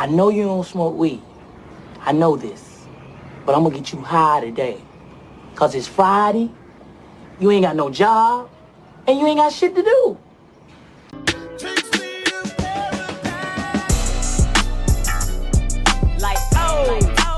know you don't smoke weed. I know this. But I'm gonna get you high today. Cause it's Friday, you ain't got no job, and you ain't got shit to do. Like, oh. Like, oh.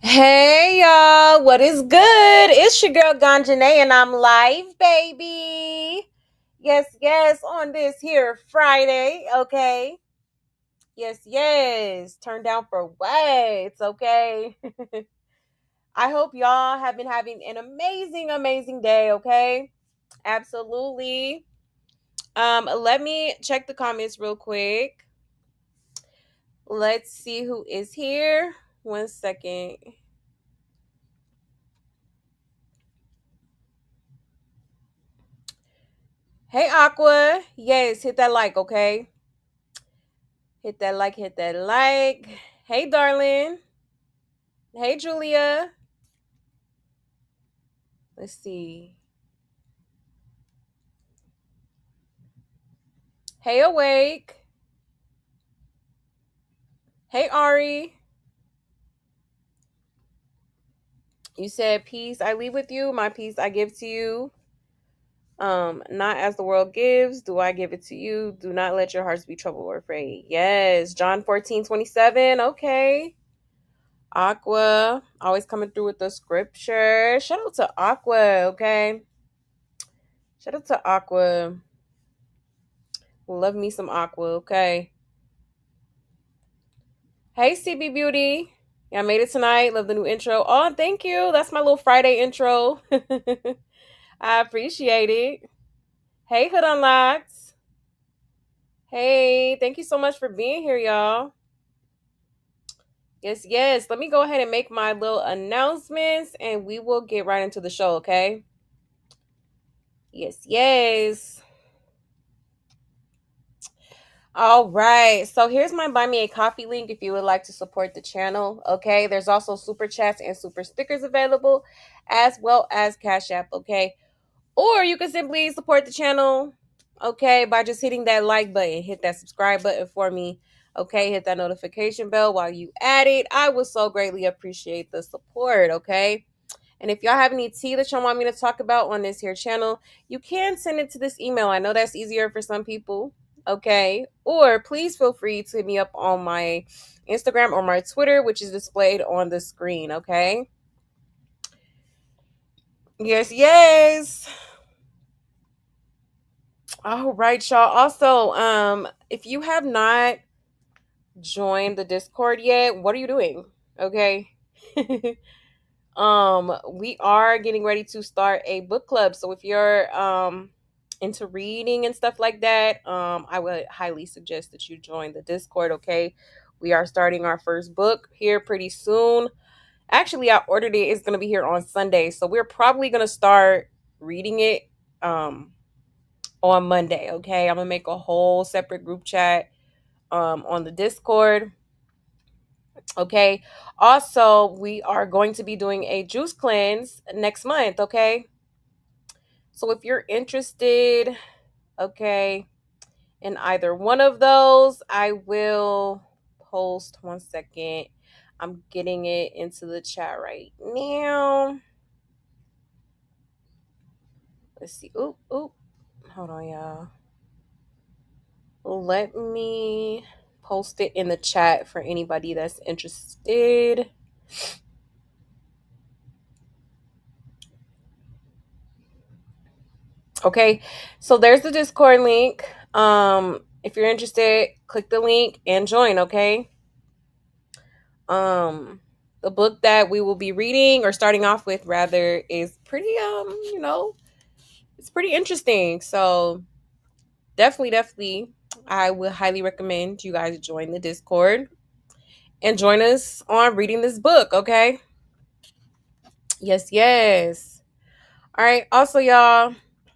Hey y'all, what is good? It's your girl Ganjanae and I'm live, baby. Yes, on this here Friday, okay? Yes. Turn down for what? Okay. I hope y'all have been having an amazing day, okay? Absolutely. Let me check the comments real quick. Let's see who is here. 1 second. Hey, Aqua. Yes, hit that like, okay? Hit that like. Hey, darling. Hey, Julia. Let's see. Hey, Awake. Hey, Ari. You said, peace I leave with you. My peace I give to you. Not as the world gives, do I give it to you. Do not let your hearts be troubled or afraid. Yes. John 14:27. Okay. Aqua, always coming through with the scripture. Shout out to Aqua, okay? Shout out to Aqua. Love me some Aqua, okay? Hey, CB Beauty. Yeah, I made it tonight. Love the new intro. Oh, thank you. That's my little Friday intro. I appreciate it. Hey, Hood Unlocked. Hey, thank you so much for being here, y'all. Yes. Let me go ahead and make my little announcements and we will get right into the show, okay? Yes. All right. So here's my Buy Me a Coffee link if you would like to support the channel, okay? There's also super chats and super stickers available as well as Cash App, okay? Or you can simply support the channel, okay, by just hitting that like button. Hit that subscribe button for me, okay? Hit that notification bell while you at it. I would so greatly appreciate the support, okay? And if y'all have any tea that y'all want me to talk about on this here channel, you can send it to this email. I know that's easier for some people, okay? Or please feel free to hit me up on my Instagram or my Twitter, which is displayed on the screen, okay? Yes. All right, y'all. Also, if you have not joined the Discord yet, what are you doing? Okay. We are getting ready to start a book club. So if you're into reading and stuff like that, I would highly suggest that you join the Discord, okay? We are starting our first book here pretty soon. Actually, I ordered it. It's going to be here on Sunday. So we're probably going to start reading it on Monday, okay? I'm gonna make a whole separate group chat on the Discord, okay? Also, we are going to be doing a juice cleanse next month, okay? So if you're interested, okay, in either one of those, I will post 1 second. I'm getting it into the chat right now. Let's see. Oop. Hold on, y'all. Let me post it in the chat for anybody that's interested. Okay, so there's the Discord link. If you're interested, click the link and join, okay? The book that we will be reading or starting off with rather is pretty it's pretty interesting. So definitely I would highly recommend you guys join the Discord. and join us on reading this book, okay? Yes, yes. All right. Also, y'all,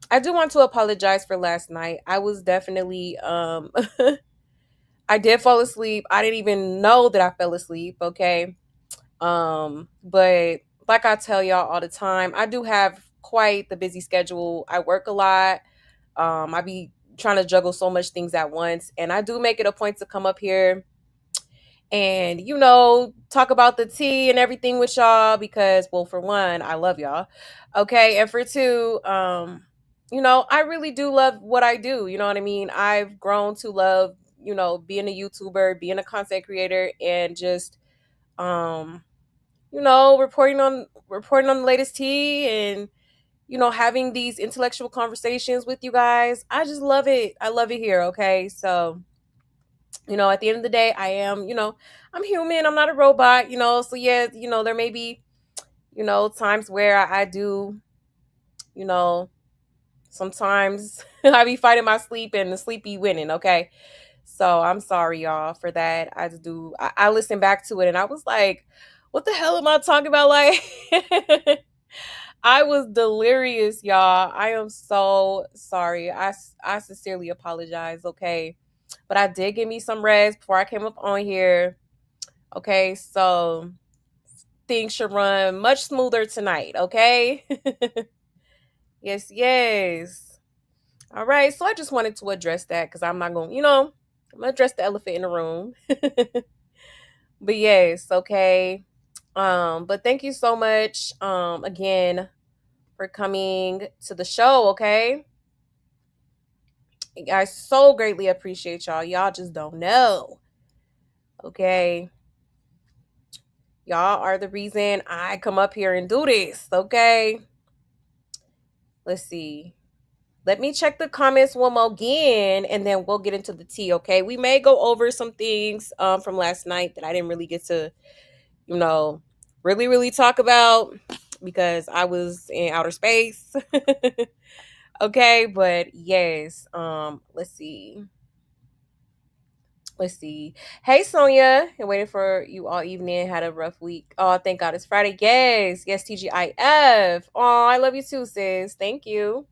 I do want to apologize for last night. I was definitely I did fall asleep. I didn't even know that I fell asleep, okay? But like I tell y'all all the time, I do have quite the busy schedule. I work a lot. I be trying to juggle so much things at once, and I do make it a point to come up here and talk about the tea and everything with y'all because, well, for one, I love y'all, okay, and for two, I really do love what I do. You know what I mean? I've grown to love being a YouTuber, being a content creator, and just reporting on the latest tea, and having these intellectual conversations with you guys. I just love it. I love it here, okay? So at the end of the day, I am, I'm human. I'm not a robot, so yeah, there may be, times where I do, you know, sometimes I be fighting my sleep and the sleep be winning, okay? So I'm sorry, y'all, for that. I just do, I listened back to it and I was like, what the hell am I talking about? Like, I was delirious, y'all. I am so sorry. I sincerely apologize, okay? But I did give me some rest before I came up on here. Okay, so things should run much smoother tonight, okay? Yes, yes. All right, so I just wanted to address that because I'm not going, I'm gonna address the elephant in the room. But yes, okay. But thank you so much, again, for coming to the show, okay? I so greatly appreciate y'all. Y'all just don't know. Okay. Y'all are the reason I come up here and do this. Okay. Let's see. Let me check the comments one more again and then we'll get into the tea. Okay. We may go over some things from last night that I didn't really get to, really, really talk about because I was in outer space. Okay. But yes. Let's see. Let's see. Hey, Sonia. Been waiting for you all evening. Had a rough week. Oh, thank God it's Friday. Yes. Yes, TGIF. Oh, I love you too, sis. Thank you.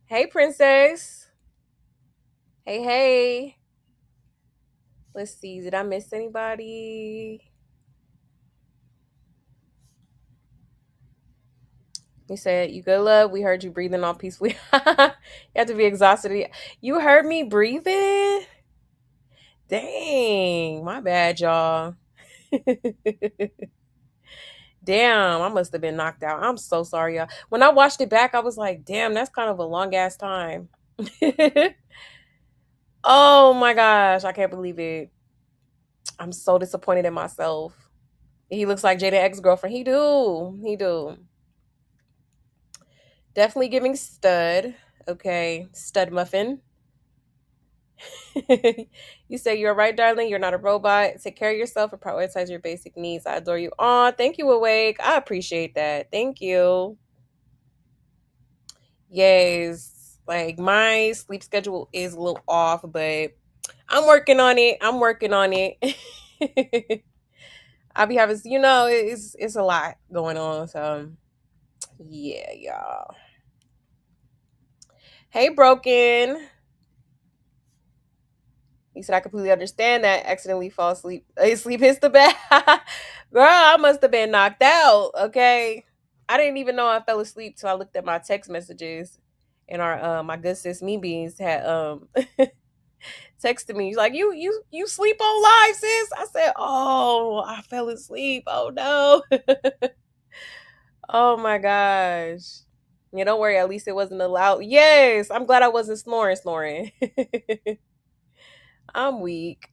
Hey, princess. Hey, hey. Let's see. Did I miss anybody? You said, you good, love? We heard you breathing all peacefully. You have to be exhausted. You heard me breathing? Dang. My bad, y'all. Damn, I must have been knocked out. I'm so sorry, y'all. When I watched it back, I was like, damn, that's kind of a long ass time. Oh my gosh, I can't believe it. I'm so disappointed in myself. He looks like Jada ex-girlfriend. He do. He do. Definitely giving stud. Okay. Stud muffin. You say you're right, darling. You're not a robot. Take care of yourself and prioritize your basic needs. I adore you. Aw, thank you, Awake. I appreciate that. Thank you. Yes, like my sleep schedule is a little off, but I'm working on it. I'm working on it. I'll be having, it's a lot going on. So yeah, y'all. Hey, Broken. He said I completely understand that. Accidentally fall asleep. Sleep hits the bed. Girl, I must have been knocked out. Okay. I didn't even know I fell asleep till I looked at my text messages. And our my good sis Me Beans had texted me. He's like, you sleep on live, sis. I said, oh, I fell asleep. Oh no. Oh my gosh. Yeah, don't worry. At least it wasn't allowed. Yes, I'm glad I wasn't snoring. I'm weak.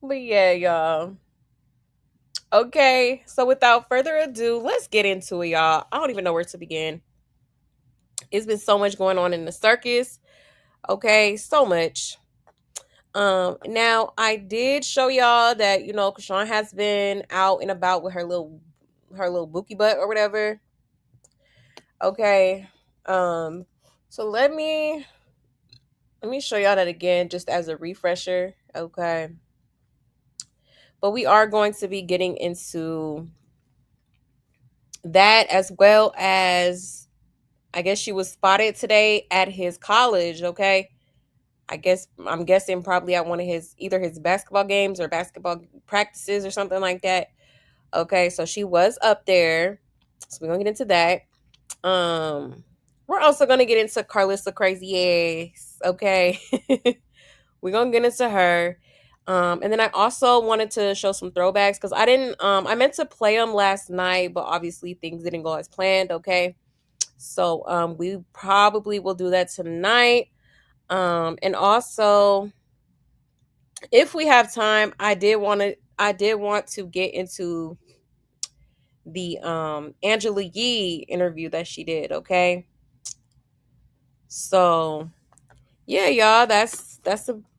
But yeah, y'all. Okay, so without further ado, let's get into it, y'all. I don't even know where to begin. It's been so much going on in the circus. Okay, so much. Now I did show y'all that Chrisean has been out and about with her little Bookie butt or whatever. Okay. So let me Let me show y'all that again just as a refresher. Okay. But we are going to be getting into that, as well as, I guess she was spotted today at his college, okay? I'm guessing probably at one of either his basketball games or basketball practices or something like that. Okay, so she was up there. So we're gonna get into that. We're also gonna get into Carissa crazy ass. Okay. We're gonna get into her. And then I also wanted to show some throwbacks because I meant to play them last night, but obviously things didn't go as planned. Okay. So we probably will do that tonight. And also, if we have time, I did want to get into the Angela Yee interview that she did, okay? So, yeah, y'all, that's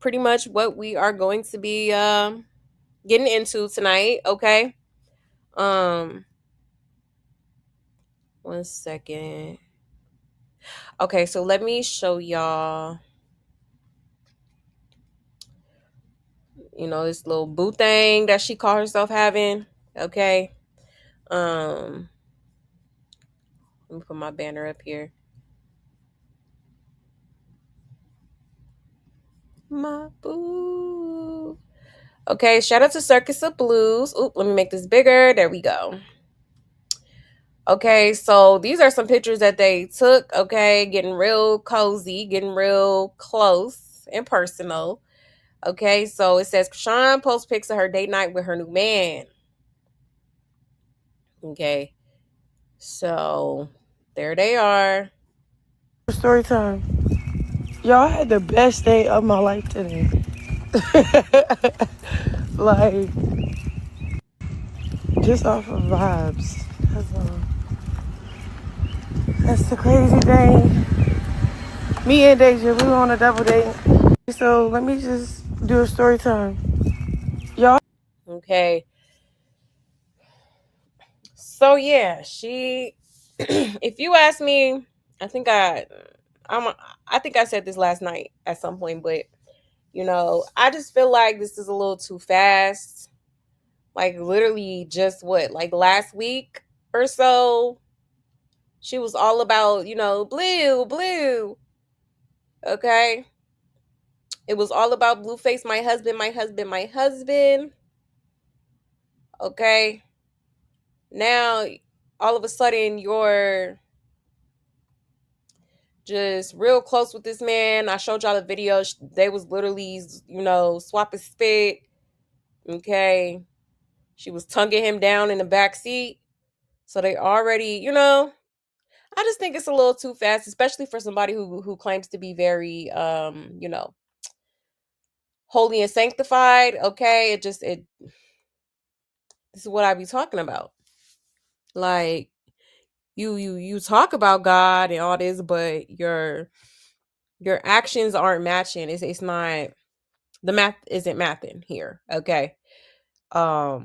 pretty much what we are going to be getting into tonight, okay? One second. Okay, so let me show y'all, this little boo thing that she called herself having, okay? Let me put my banner up here. My boo. Okay, shout out to Circus of Blues. Oop, let me make this bigger. There we go. Okay, so these are some pictures that they took, okay? Getting real cozy, getting real close and personal. Okay, so it says Chrisean posts pics of her date night with her new man. Okay, so there they are. Story time. Y'all, I had the best day of my life today. Like, just off of vibes. That's all. That's the crazy thing. Me and Deja, we were on a double date. So let me just do a story time. Y'all. Okay. So yeah, she if you ask me, I think I think I said this last night at some point, but I just feel like this is a little too fast. Like literally just like last week or so, she was all about, blue, blue. Okay. It was all about Blueface, my husband, my husband, my husband. Okay. Now, all of a sudden, you're just real close with this man. I showed y'all the video. They was literally, swapping spit. Okay. She was tonguing him down in the back seat. So they already, I just think it's a little too fast, especially for somebody who claims to be very holy and sanctified. Okay. This is what I be talking about. Like you talk about God and all this, but your actions aren't matching. It's not, the math isn't mathing here. Okay. But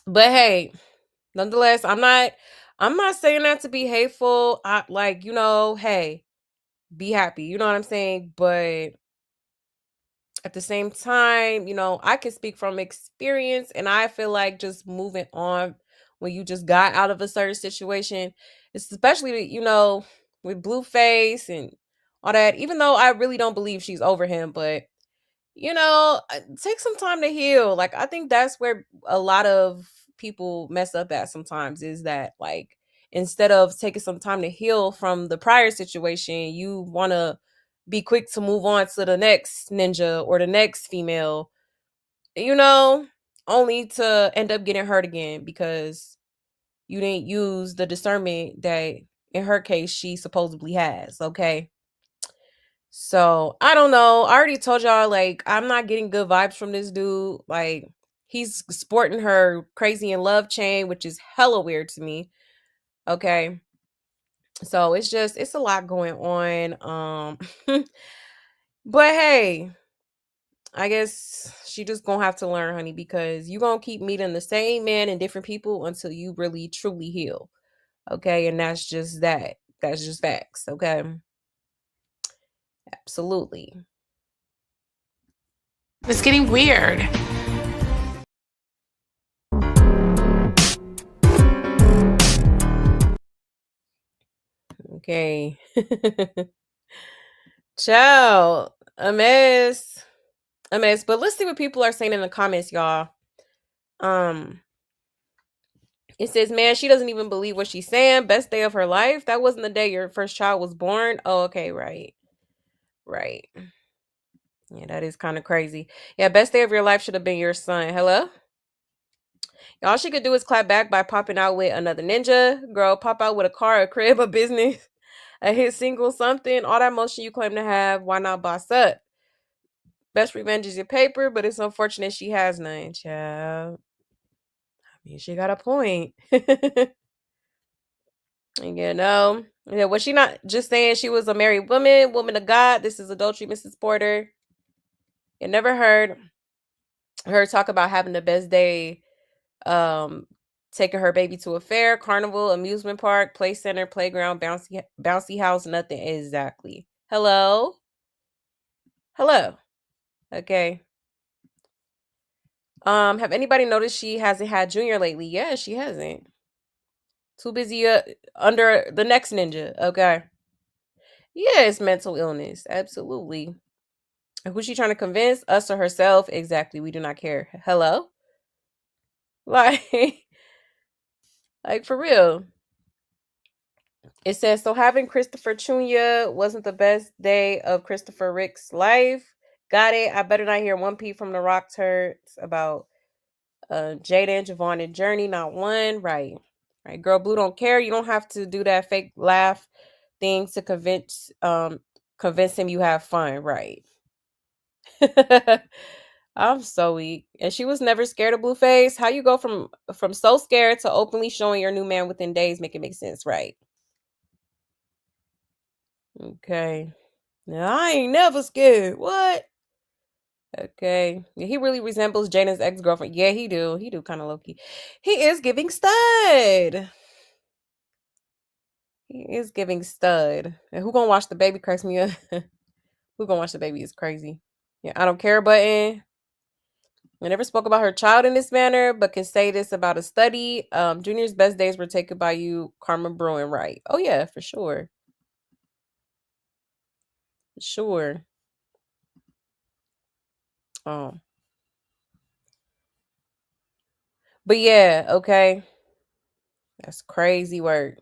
hey, nonetheless, I'm not saying that to be hateful. I like, hey, be happy. You know what I'm saying? But at the same time, I can speak from experience, and I feel like just moving on when you just got out of a certain situation, especially, with Blueface and all that, even though I really don't believe she's over him, but take some time to heal. Like, I think that's where a lot of people mess up at sometimes, is that, like, instead of taking some time to heal from the prior situation, you want to be quick to move on to the next ninja or the next female, only to end up getting hurt again because you didn't use the discernment that, in her case, she supposedly has. Okay. So I don't know. I already told y'all, like, I'm not getting good vibes from this dude. Like, he's sporting her crazy in love chain, which is hella weird to me. Okay. So it's a lot going on. But hey, I guess she just gonna have to learn, honey, because you gonna keep meeting the same man and different people until you really truly heal. Okay, and that's just that. That's just facts. Okay. Absolutely. It's getting weird. Okay. Ciao. A mess. A mess. But let's see what people are saying in the comments, y'all. It says, man, she doesn't even believe what she's saying. Best day of her life. That wasn't the day your first child was born. Oh, okay, right. Right. Yeah, that is kind of crazy. Yeah, best day of your life should have been your son. Hello? All she could do is clap back by popping out with another ninja. Girl, pop out with a car, a crib, a business, a hit single, something. All that motion you claim to have. Why not boss up? Best revenge is your paper, but it's unfortunate she has none, child. I mean, she got a point. Yeah, was she not just saying she was a married woman of God? This is adultery, Mrs. Porter. You never heard her talk about having the best day, um, taking her baby to a fair, carnival, amusement park, play center, playground, bouncy house, nothing. Exactly. Hello? Hello. Okay. Have anybody noticed she hasn't had Junior lately? Yeah, she hasn't. Too busy under the next ninja. Okay. Yeah, it's mental illness. Absolutely. And who's she trying to convince? Us or herself? Exactly. We do not care. Hello? Like, like for real. It says, so having Christopher Jr. wasn't the best day of Christopher Rick's life. Got it. I better not hear one peep from the Rock turds about Jaden, Javon, and Journey. Not one. Right. Right. Girl, Blue don't care. You don't have to do that fake laugh thing to convince him you have fun. Right. I'm so weak. And she was never scared of Blueface. How you go from so scared to openly showing your new man within days? Make it make sense, right? Okay. Now I ain't never scared. What? Okay. Yeah, he really resembles Jana's ex-girlfriend. Yeah, he do. He do kind of low key. He is giving stud. He is giving stud. And who gonna watch the baby cracks me up? Who gonna watch the baby is crazy. Yeah, I don't care button. I never spoke about her child in this manner, but can say this about a study. Junior's best days were taken by you, Carmen Bruin, right? Oh yeah, for sure. For sure. Um, but yeah, okay. That's crazy work.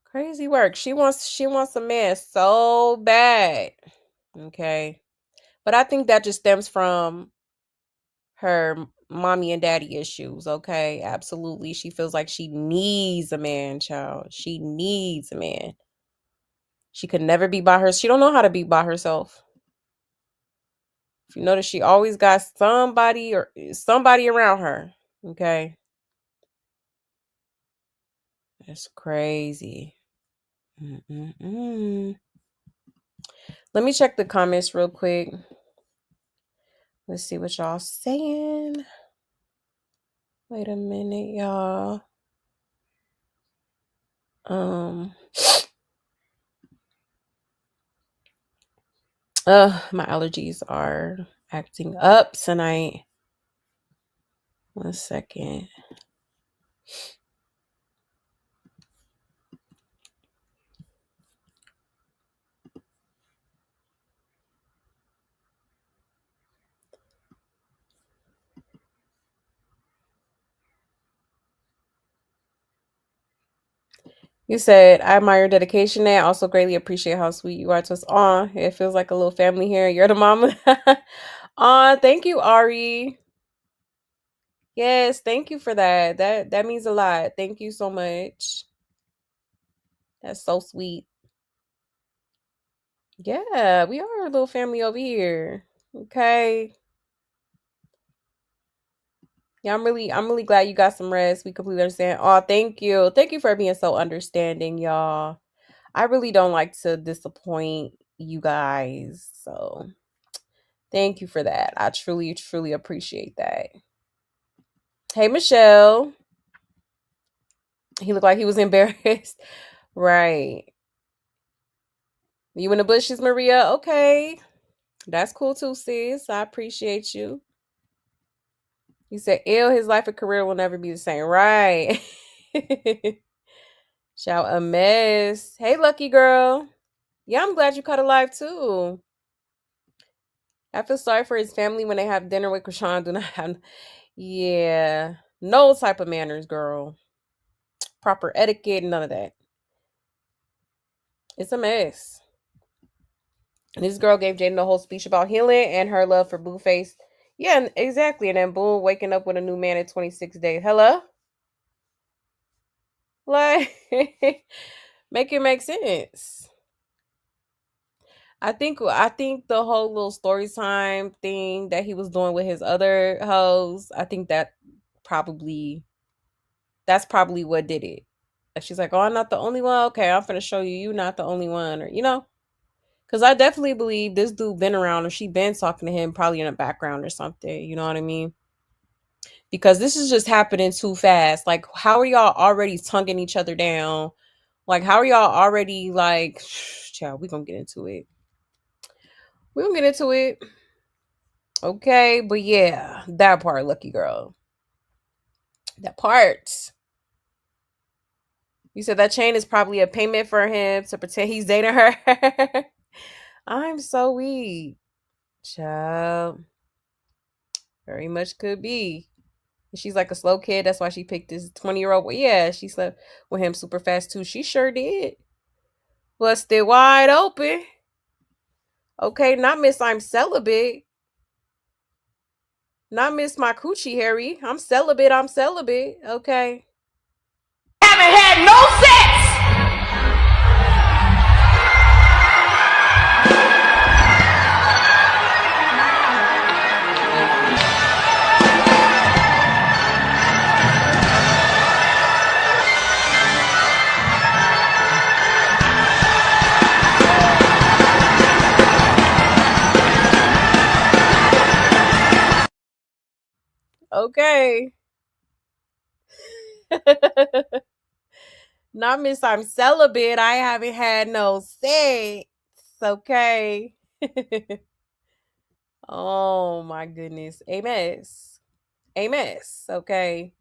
Crazy work. She wants a man so bad. Okay. But I think that just stems from her mommy and daddy issues, okay? Absolutely. She feels like she needs a man, child. She needs a man. She could never be by her. She don't know how to be by herself. If you notice, she always got somebody around her. Okay. That's crazy. Mm-mm-mm. Let me check the comments real quick. Let's see what y'all saying. Wait a minute, y'all. My allergies are acting up tonight. 1 second. You said, I admire your dedication and I also greatly appreciate how sweet you are to us. Aw, it feels like a little family here. You're the mama. Aw, thank you, Ari. Yes, thank you for that. That means a lot. Thank you so much. That's so sweet. Yeah, we are a little family over here. Okay. Yeah, I'm really glad you got some rest. We completely understand. Oh, thank you. Thank you for being so understanding, y'all. I really don't like to disappoint you guys. So thank you for that. I truly, truly appreciate that. Hey, Michelle. He looked like he was embarrassed. Right. You in the bushes, Maria? Okay. That's cool too, sis. I appreciate you. You said, ill, his life and career will never be the same. Right. Shout a mess. Hey, lucky girl. Yeah, I'm glad you caught alive too. I feel sorry for his family when they have dinner with Chrisean. Do not have, yeah, no type of manners, girl. Proper etiquette, none of that. It's a mess. And this girl gave Jaden the whole speech about healing and her love for Blueface. Yeah, exactly. And then boom, waking up with a new man at 26 days. Hello? Like, make it make sense. I think the whole little story time thing that he was doing with his other hoes, I think that's probably what did it. And she's like, "Oh, I'm not the only one. Okay, I'm gonna show you you're not the only one," or because I definitely believe this dude been around or she been talking to him probably in the background or something. You know what I mean? Because this is just happening too fast. Like, how are y'all already tonguing each other down? Like, how are y'all already like, child, we gonna get into it. We gonna get into it. Okay, but yeah, that part, lucky girl. That part. You said that chain is probably a payment for him to pretend he's dating her. I'm so weak. Child. Very much could be. She's like a slow kid. That's why she picked this 20-year-old. Well, yeah, she slept with him super fast too. She sure did. Busted wide open. Okay, not Miss I'm celibate. Not Miss my coochie Harry. I'm celibate. I'm celibate. Okay. Haven't had no sex. Okay. Not Miss I'm celibate. I haven't had no sex. Okay. Oh my goodness. A mess. A mess. Okay.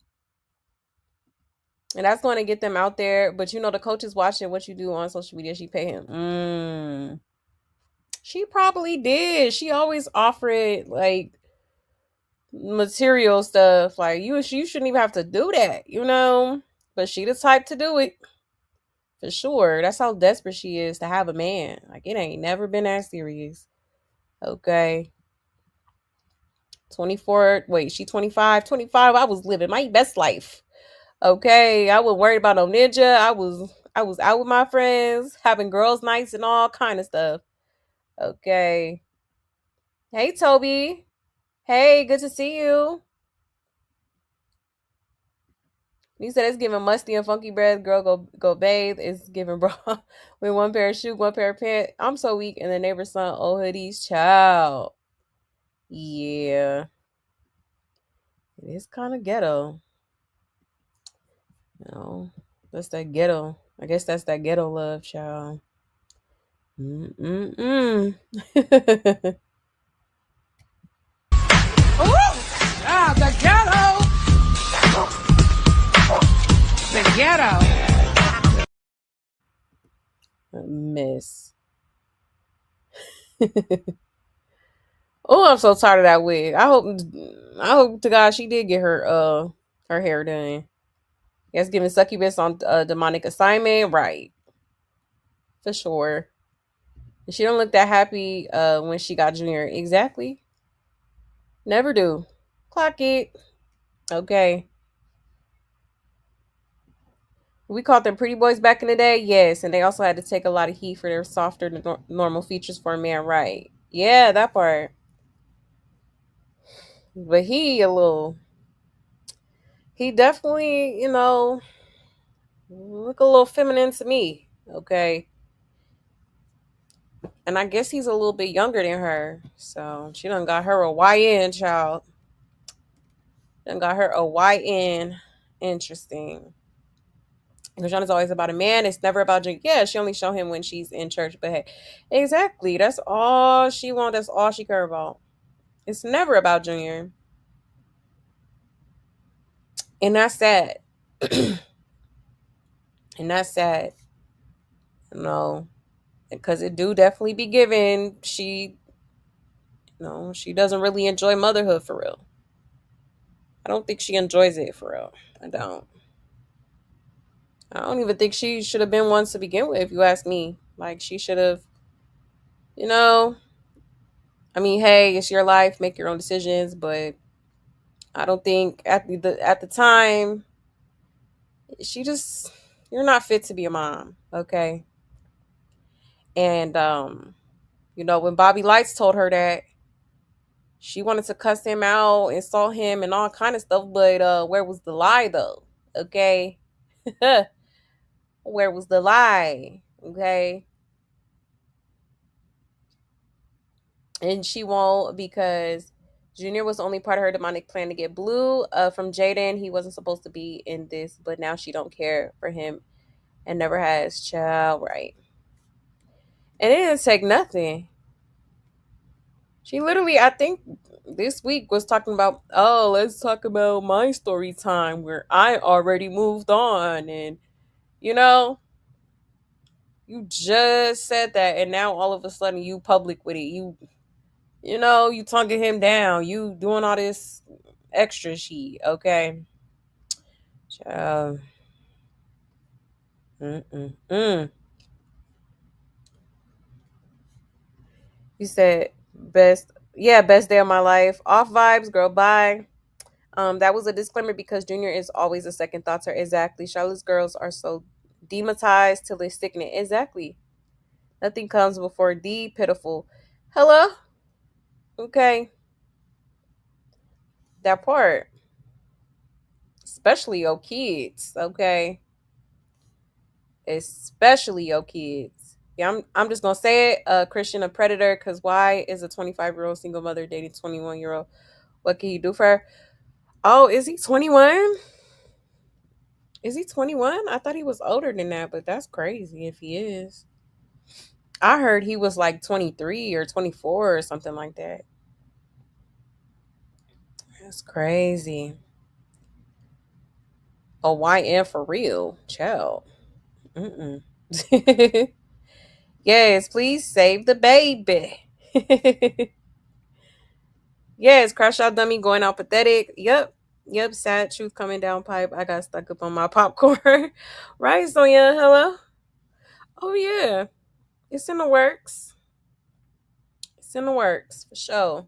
And that's going to get them out there. But the coach is watching what you do on social media. She pay him. She probably did. She always offered like material stuff. Like you shouldn't even have to do that. But she the type to do it. For sure. That's how desperate she is to have a man. Like it ain't never been that serious. Okay. 24. Wait, she 25. 25. I was living my best life. Okay. I wasn't worried about no ninja. I was out with my friends, having girls' nights and all kind of stuff. Okay. Hey Toby. Hey, good to see you. You said it's giving musty and funky breath. Girl, go bathe. It's giving bra with one pair of shoes, one pair of pants. I'm so weak. And the neighbor's son, old hoodies, child. Yeah, it is kind of ghetto. That's that ghetto. I guess that's that ghetto love, child. Mm-mm-mm. The ghetto. The ghetto. Miss. Oh, I'm so tired of that wig. I hope to God she did get her hair done. Yes, giving succubus on demonic assignment, right? For sure. And she don't look that happy when she got Junior. Exactly. Never do. Clock it. Okay. We called them pretty boys back in the day. Yes, and they also had to take a lot of heat for their softer than normal features for a man. Right? Yeah, that part. But he definitely, look a little feminine to me. Okay. And I guess he's a little bit younger than her. So she done got her a YN child. Done got her a YN. Interesting. Chrisean is always about a man. It's never about Junior. Yeah, she only show him when she's in church. But hey, exactly. That's all she wants. That's all she care about. It's never about Junior. And that's sad. And that's sad. No. Because it do definitely be given. She doesn't really enjoy motherhood for real. I don't think she enjoys it for real. I don't. I don't even think she should have been one to begin with, if you ask me. Like, she should have, you know, I mean, hey, it's your life, make your own decisions, but I don't think at the time she just you're not fit to be a mom, okay? And when Bobby Lights told her that, she wanted to cuss him out, insult him, and all kind of stuff, but where was the lie though? Okay? Where was the lie? Okay? And she won't, because Junior was only part of her demonic plan to get Blue from Jaden. He wasn't supposed to be in this, but now she don't care for him and never has. Child, right? And it didn't take nothing. She literally, I think this week was talking about, oh, let's talk about my story time where I already moved on. And, you just said that. And now all of a sudden you public with it. You tonguing him down. You doing all this extra shit, okay? Child. You said best day of my life. Off vibes, girl, bye. That was a disclaimer because Junior is always a second thought to her. Exactly. Charlotte's girls are so demonetized till they stick in it. Exactly. Nothing comes before the pitiful. Hello? Okay. That part. Especially your kids, okay? Especially your kids. Yeah, I'm just gonna say it. Chrisean a predator, because why is a 25-year-old single mother dating 21-year-old? What can you do for her? Oh, is he 21? Is he 21? I thought he was older than that, but that's crazy if he is. I heard he was like 23 or 24 or something like that. That's crazy. A YN for real. Child. Yes, please save the baby. Yes, crash out dummy going out pathetic. Yep. Sad truth coming down pipe. I got stuck up on my popcorn. Right, Sonia? Hello? Oh, yeah. It's in the works. It's in the works for sure.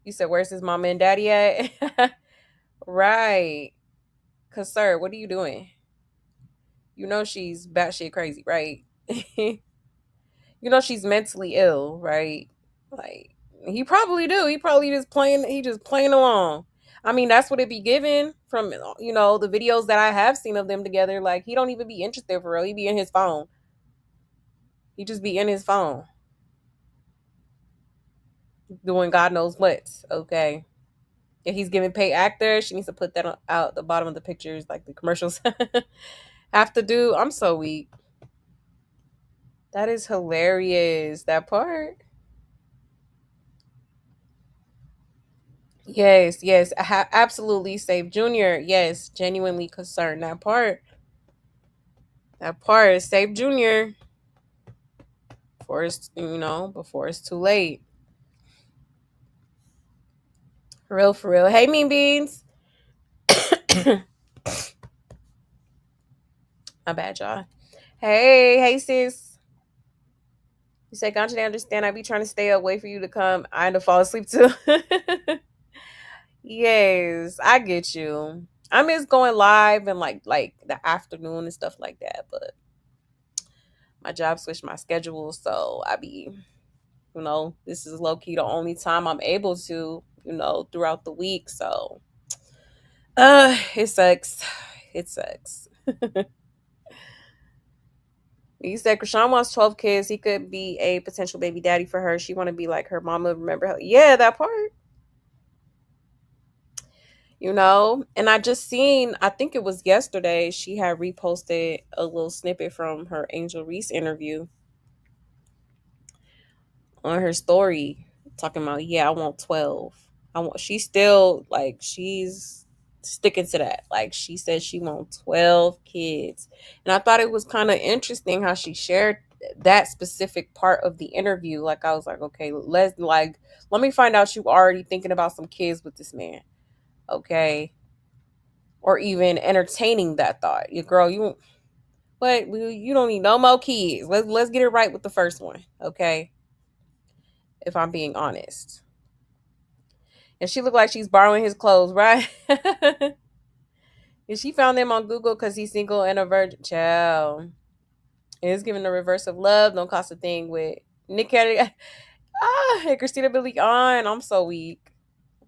You said, where's his mama and daddy at? Right. Cause, sir, what are you doing? You know she's batshit crazy, right? You know she's mentally ill, right? Like, he probably do. He probably just playing along. I mean, that's what it be given from, the videos that I have seen of them together. Like, he don't even be interested for real. He be in his phone. He just be in his phone. Doing God knows what, okay? If he's giving paid actor, she needs to put that out the bottom of the pictures, like the commercials have to do. I'm so weak. That is hilarious. That part. Yes. Absolutely save Junior. Yes, genuinely concerned. That part. Is save Junior before it's too late. For real. Hey, Mean Beans. My bad, y'all. Hey, sis. You said, Ganja, they understand. I be trying to stay up, wait for you to come. I end up fall asleep too. Yes, I get you. I miss going live and like the afternoon and stuff like that, but my job switched my schedule, so I be, this is low key the only time I'm able to, throughout the week. So, it sucks. It sucks. You said Chrisean wants 12 kids. He could be a potential baby daddy for her. She want to be like her mama. Remember how? Yeah, that part. And I just seen, I think it was yesterday, she had reposted a little snippet from her Angel Reese interview on her story, talking about, yeah, I want 12. She's still like, she's sticking to that. Like, she said she wants 12 kids. And I thought it was kind of interesting how she shared that specific part of the interview. Like, I was like, okay, let me find out you already thinking about some kids with this man. Okay. Or even entertaining that thought. Your girl, you don't need no more kids. Let's get it right with the first one. Okay. If I'm being honest. And she looked like she's borrowing his clothes, right? And she found them on Google because he's single and a virgin. Child. And it's giving the reverse of love. Don't cost a thing with Nick Cannon. And Christina Billy on. I'm so weak.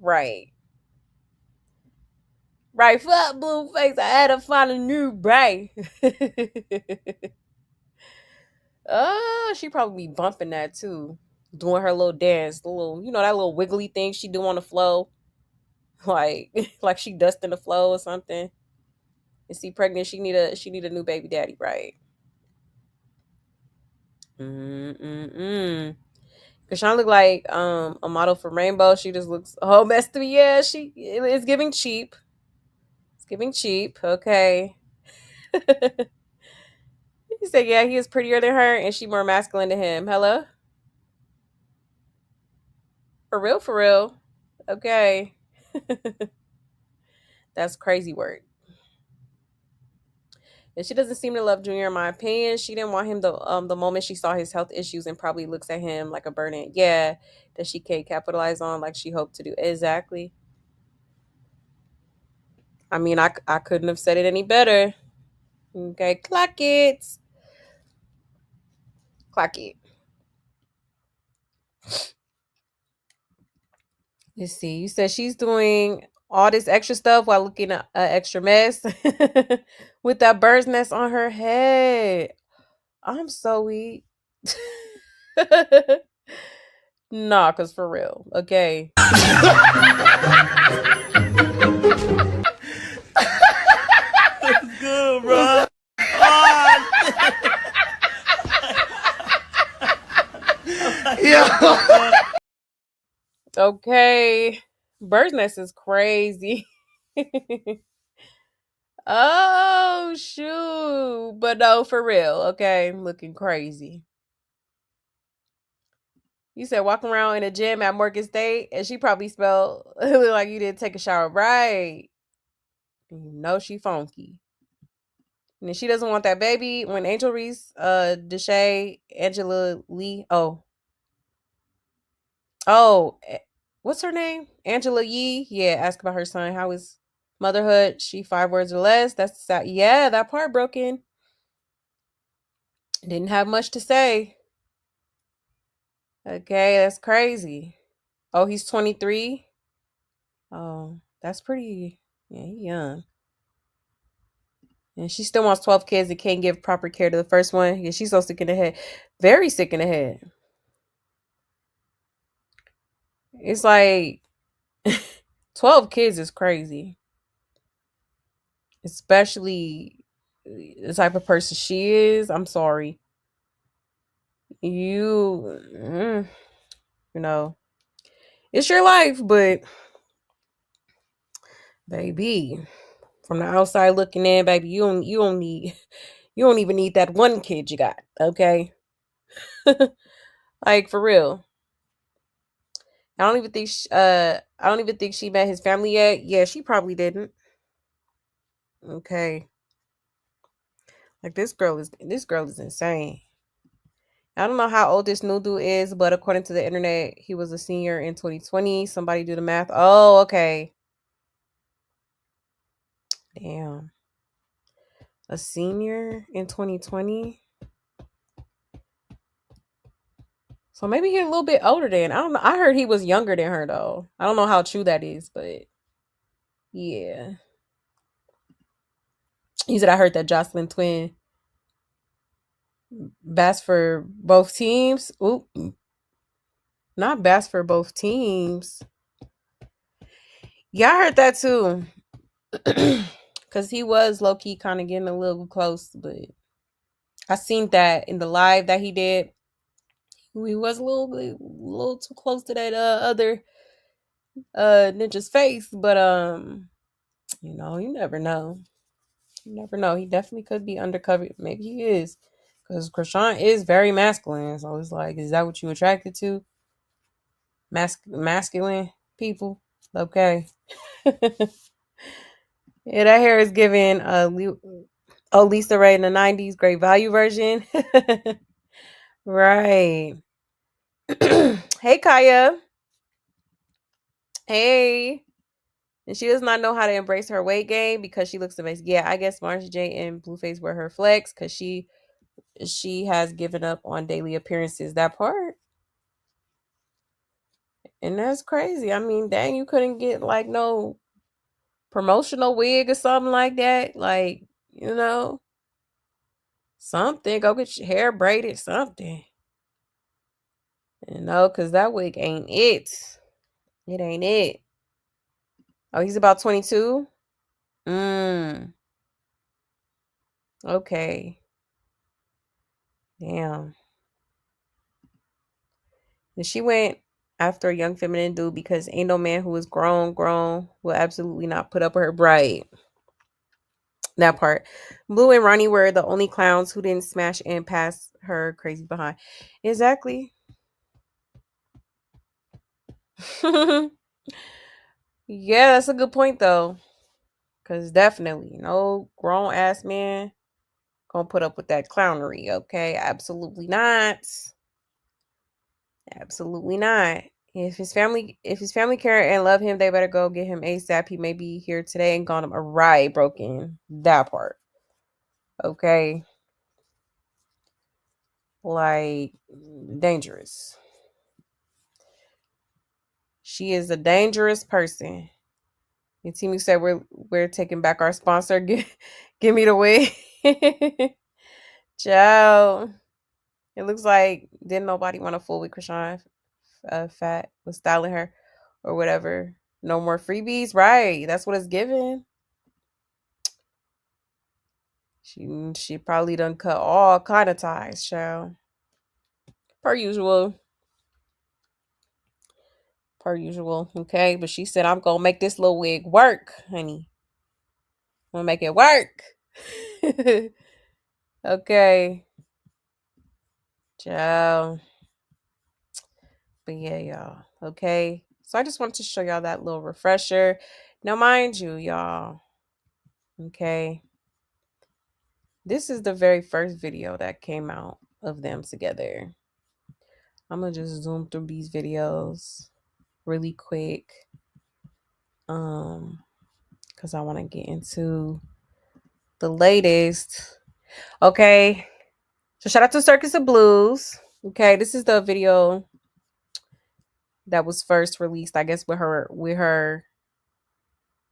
Right. Right. Fuck Blueface. I had to find a new bae. She probably be bumping that too. Doing her little dance. The little, that little wiggly thing she do on the flow. Like she dusting the flow or something. Is she pregnant? She need a new baby daddy, right? Chrisean look like a model for Rainbow. She just looks a whole mess to me. Yeah, it's giving cheap. It's giving cheap. Okay. He said, yeah, he is prettier than her and she more masculine than him. Hello? For real, for real. Okay. That's crazy work. And she doesn't seem to love Junior, in my opinion. She didn't want him the moment she saw his health issues and probably looks at him like a burden. Yeah, that she can't capitalize on like she hoped to do. Exactly. I mean, I couldn't have said it any better. Okay, clock it. Clock it. Let's see. You said she's doing all this extra stuff while looking at an extra mess with that bird's nest on her head. I'm so weak. Nah, cause for real. Okay. Good, bro. Yeah. Okay. Bird's nest is crazy. Oh shoot. But no, for real. Okay, I'm looking crazy. You said walking around in a gym at Morgan State, and she probably smelled like you didn't take a shower, right? You know she funky. And she doesn't want that baby. When Angel Reese, Deshae, Angela Lee, what's her name? Angela Yee. Yeah, ask about her son. How is motherhood? She 5 words or less. That's the yeah, that part broken. Didn't have much to say. Okay, that's crazy. Oh, he's 23. Oh, that's pretty. Yeah, he's young. And she still wants 12 kids and can't give proper care to the first one. Yeah, she's so sick in the head. Very sick in the head. It's like 12 kids is crazy. Especially the type of person she is. I'm sorry. You know, it's your life, but baby, from the outside looking in, baby, you don't even need that one kid you got, okay? Like for real. I don't even think she met his family yet. Yeah, she probably didn't. Okay. Like this girl is insane. I don't know how old this new dude is, but according to the internet, he was a senior in 2020. Somebody do the math. Oh, okay. Damn. A senior in 2020. So maybe he's a little bit older than. I don't know. I heard he was younger than her though. I don't know how true that is, but yeah. He said I heard that Jocelyn twin best for both teams. Oop. Not best for both teams. Yeah, I heard that too. Because he was low-key kind of getting a little close, but I seen that in the live that he did. He was a little too close to that other ninja's face, but you know, you never know. You never know. He definitely could be undercover. Maybe he is, because Chrisean is very masculine. So it's like, is that what you attracted to? Masculine people. Okay. Yeah, that hair is giving Lisa Ray in the 90s, great value version. Right. Hey, Kaya. Hey. And she does not know how to embrace her weight gain because she looks amazing. Yeah, I guess Marcia J and Blueface were her flex because she has given up on daily appearances. That part. And that's crazy. I mean, dang, you couldn't get like no promotional wig or something like that. Like, you know, something. Go get your hair braided, something. You know, because that wig ain't it. It ain't it. Oh, he's about 22? Okay. Damn. And she went after a young feminine dude because ain't no man who is grown will absolutely not put up with her bride. That part. Blue and Ronnie were the only clowns who didn't smash and pass her crazy behind. Exactly. Yeah, that's a good point though. Cause definitely no grown ass man gonna put up with that clownery. Okay, absolutely not. Absolutely not. If his family care and love him, they better go get him ASAP. He may be here today and gone a right broken. That part. Okay. Like dangerous. She is a dangerous person. And Timu said we're taking back our sponsor. Give me the wig. Ciao. It looks like didn't nobody want to fool with Chrisean Fat was styling her or whatever. No more freebies, right? That's what it's given. She probably done cut all kind of ties, child. Per usual. Per usual. Okay. But she said, I'm gonna make this little wig work, honey. I'm gonna make it work. Okay. Ciao. But yeah, y'all. Okay. So I just wanted to show y'all that little refresher. Now, mind you, y'all. Okay. This is the very first video that came out of them together. I'm gonna just zoom through these videos really quick. Because I want to get into the latest. Okay. So shout out to Circus of Blues. Okay, this is the video that was first released, I guess, with her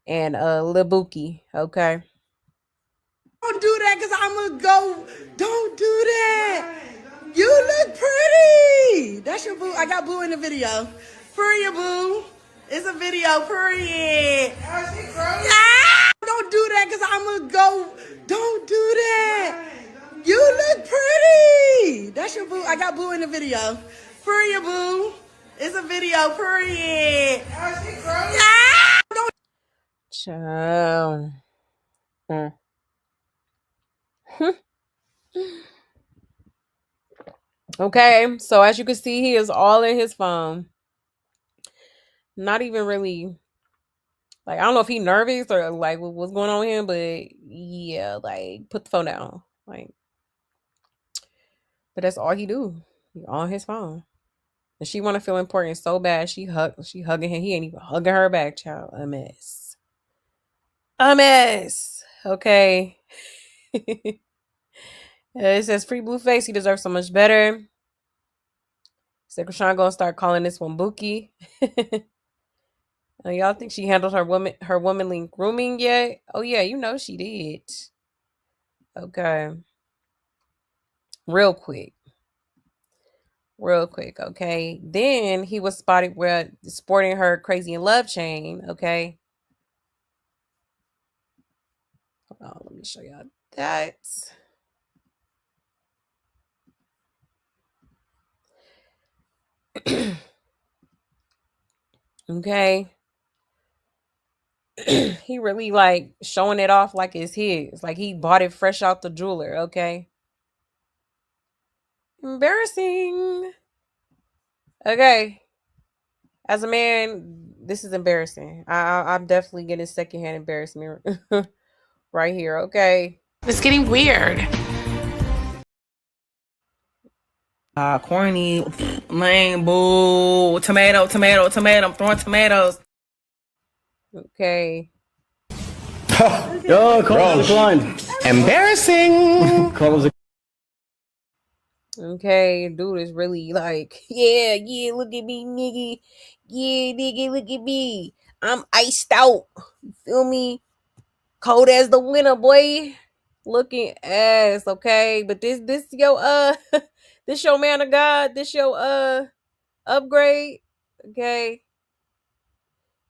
and Lil Bookie. Okay. Don't do that because I'm going to go. Don't do that. You look pretty. That's your boo. I got boo in the video. Period, boo. It's a video, period. Ah! Don't do that because I'm going to go. Don't do that. You look pretty. That's your boo. I got boo in the video. Period, boo. It's a video, period. Ah! Ciao. Okay, so as you can see, he is all in his phone. Not even really, like, I don't know if he nervous or like what's going on with him, but yeah, like put the phone down, like. But that's all he do. He on his phone, and she want to feel important so bad. She hugging him. He ain't even hugging her back, child. A mess. A mess. Okay. It says free Blueface. He deserves so much better. Said Chrisean gonna start calling this one Bookie. Y'all think she handled her womanly grooming yet? Oh yeah, you know she did. Okay. Real quick. Okay. Then he was spotted with sporting her crazy in love chain. Okay. Let me show y'all that. Okay. He really like showing it off like it's his. Like he bought it fresh out the jeweler, okay? Embarrassing. Okay. As a man, this is embarrassing. I'm definitely getting secondhand embarrassment right here, okay? It's getting weird. Corny, lame, boo, tomato. I'm throwing tomatoes. Okay. Yo, call declined. Embarrassing. Call was Okay, dude is really like, yeah, look at me, nigga. Yeah, nigga, look at me. I'm iced out. You feel me? Cold as the winter, boy. Looking ass, okay? But this your this your man of God, this your upgrade, okay?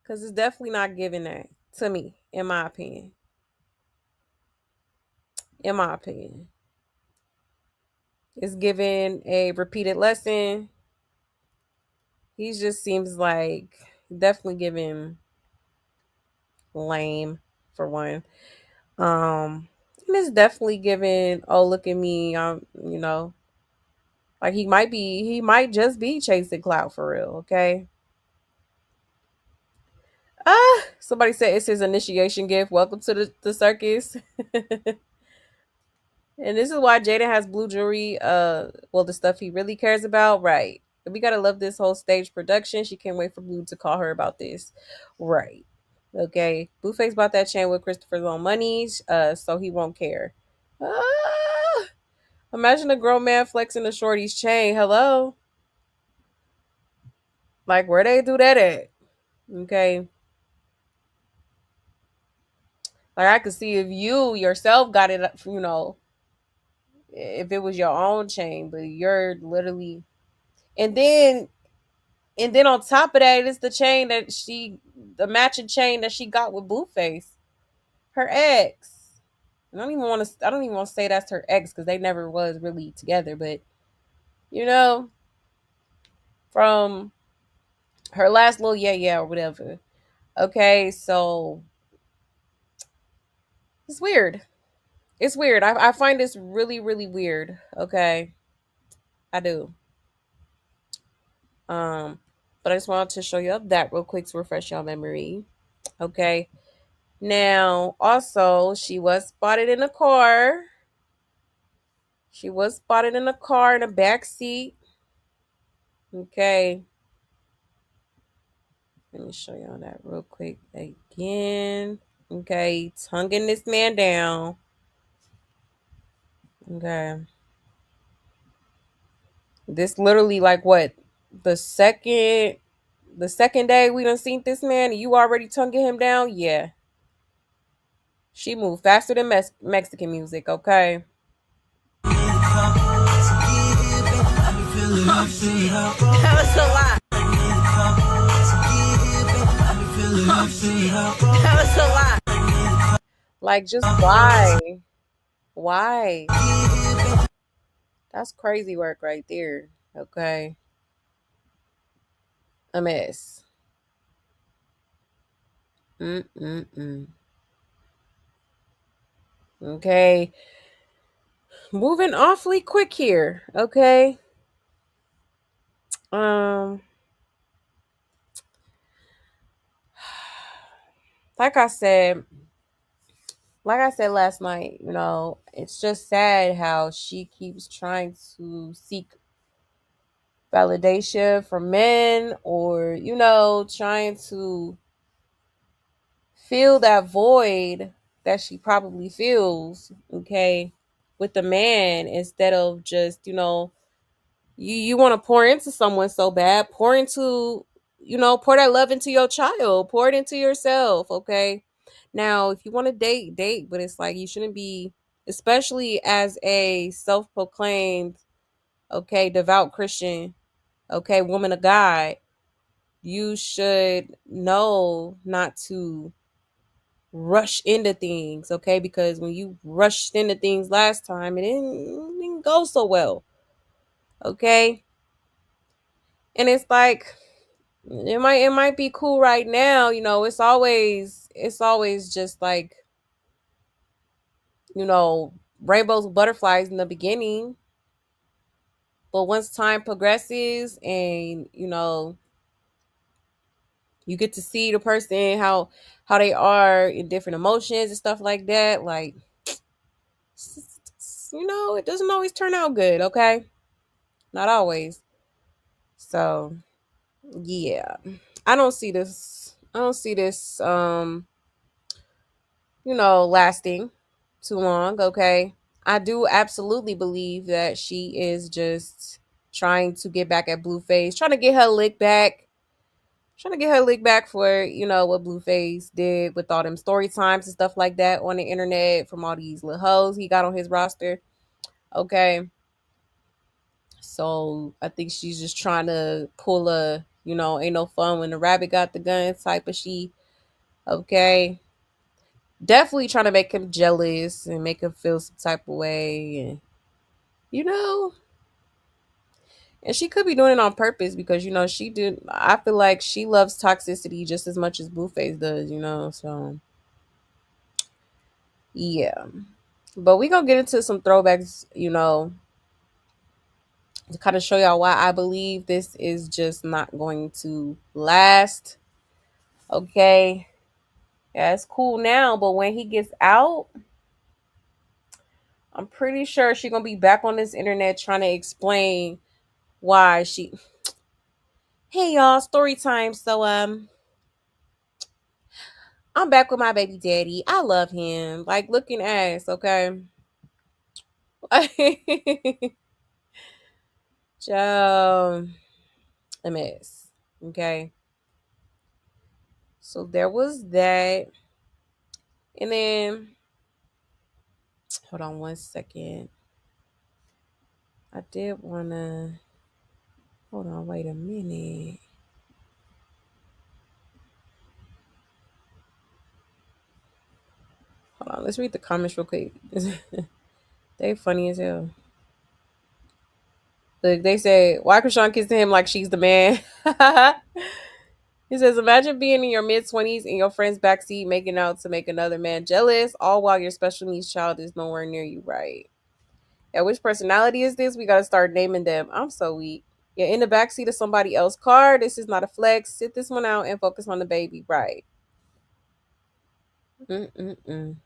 Cause it's definitely not giving that to me, in my opinion. In my opinion. It's giving a repeated lesson. He just seems like definitely giving lame for one. And it's definitely giving, oh look at me, you know, like he might just be chasing clout for real, okay? Somebody said it's his initiation gift. Welcome to the circus. And this is why Jaden has blue jewelry. Well, the stuff he really cares about, right? We gotta love this whole stage production. She can't wait for Blue to call her about this, right? Okay, Blueface bought that chain with Christopher's own money, so he won't care. Ah, imagine a grown man flexing a shorty's chain. Hello, like where they do that at? Okay, like I could see if you yourself got it, you know, if it was your own chain, but you're literally, and then on top of that, it's the chain that the matching chain that she got with Blueface, her ex. I don't even want to say that's her ex because they never was really together, but you know, from her last little yeah or whatever. Okay, so it's weird. It's weird. I find this really, really weird. Okay, I do. But I just wanted to show you that real quick to refresh your memory. Okay. Now, also, she was spotted in a car. She was spotted in a car in a back seat. Okay. Let me show y'all that real quick again. Okay, tonguing this man down. Okay. This literally like what? The second day we done seen this man and you already tonguing him down? Yeah. She moved faster than Mexican music, okay? That was a lot. That was a lot. Like, just why? Why? That's crazy work right there. Okay. A mess. Okay. Moving awfully quick here. Okay. Like I said last night, you know, it's just sad how she keeps trying to seek validation from men or, you know, trying to fill that void that she probably feels, okay, with the man instead of just, you know, you want to pour into someone so bad, pour that love into your child, pour it into yourself, okay? Now, if you want to date, but it's like you shouldn't be, especially as a self-proclaimed, okay, devout Christian, okay, woman of God, you should know not to rush into things, okay? Because when you rushed into things last time, it didn't go so well, okay? And it's like it might be cool right now, it's always just like, rainbows and butterflies in the beginning. But once time progresses and, you get to see the person, how they are in different emotions and stuff like that, like, it doesn't always turn out good, okay? Not always. So, yeah. I don't see this lasting too long, okay? I do absolutely believe that she is just trying to get back at Blueface, trying to get her lick back for, what Blueface did with all them story times and stuff like that on the internet from all these little hoes he got on his roster. Okay. So I think she's just trying to pull ain't no fun when the rabbit got the gun type of she. Okay. Definitely trying to make him jealous and make him feel some type of way. And, you know, and she could be doing it on purpose because, I feel like she loves toxicity just as much as Blueface does, so yeah. But we gonna get into some throwbacks, to kind of show y'all why I believe this is just not going to last. Okay. Yeah, it's cool now, but when he gets out, I'm pretty sure she's gonna be back on this internet trying to explain why she. Hey y'all, story time. So I'm back with my baby daddy. I love him. Like looking ass, okay? Joe, a mess. Okay. So there was that. And then hold on one second. I did wanna hold on, wait a minute. Hold on, let's read the comments real quick. They funny as hell. Look, they say, why Chrisean kissing him like she's the man? He says, imagine being in your mid-20s in your friend's backseat making out to make another man jealous, all while your special needs child is nowhere near you, right? Yeah, which personality is this? We got to start naming them. I'm so weak. You're in the backseat of somebody else's car. This is not a flex. Sit this one out and focus on the baby, right? Mm-mm-mm.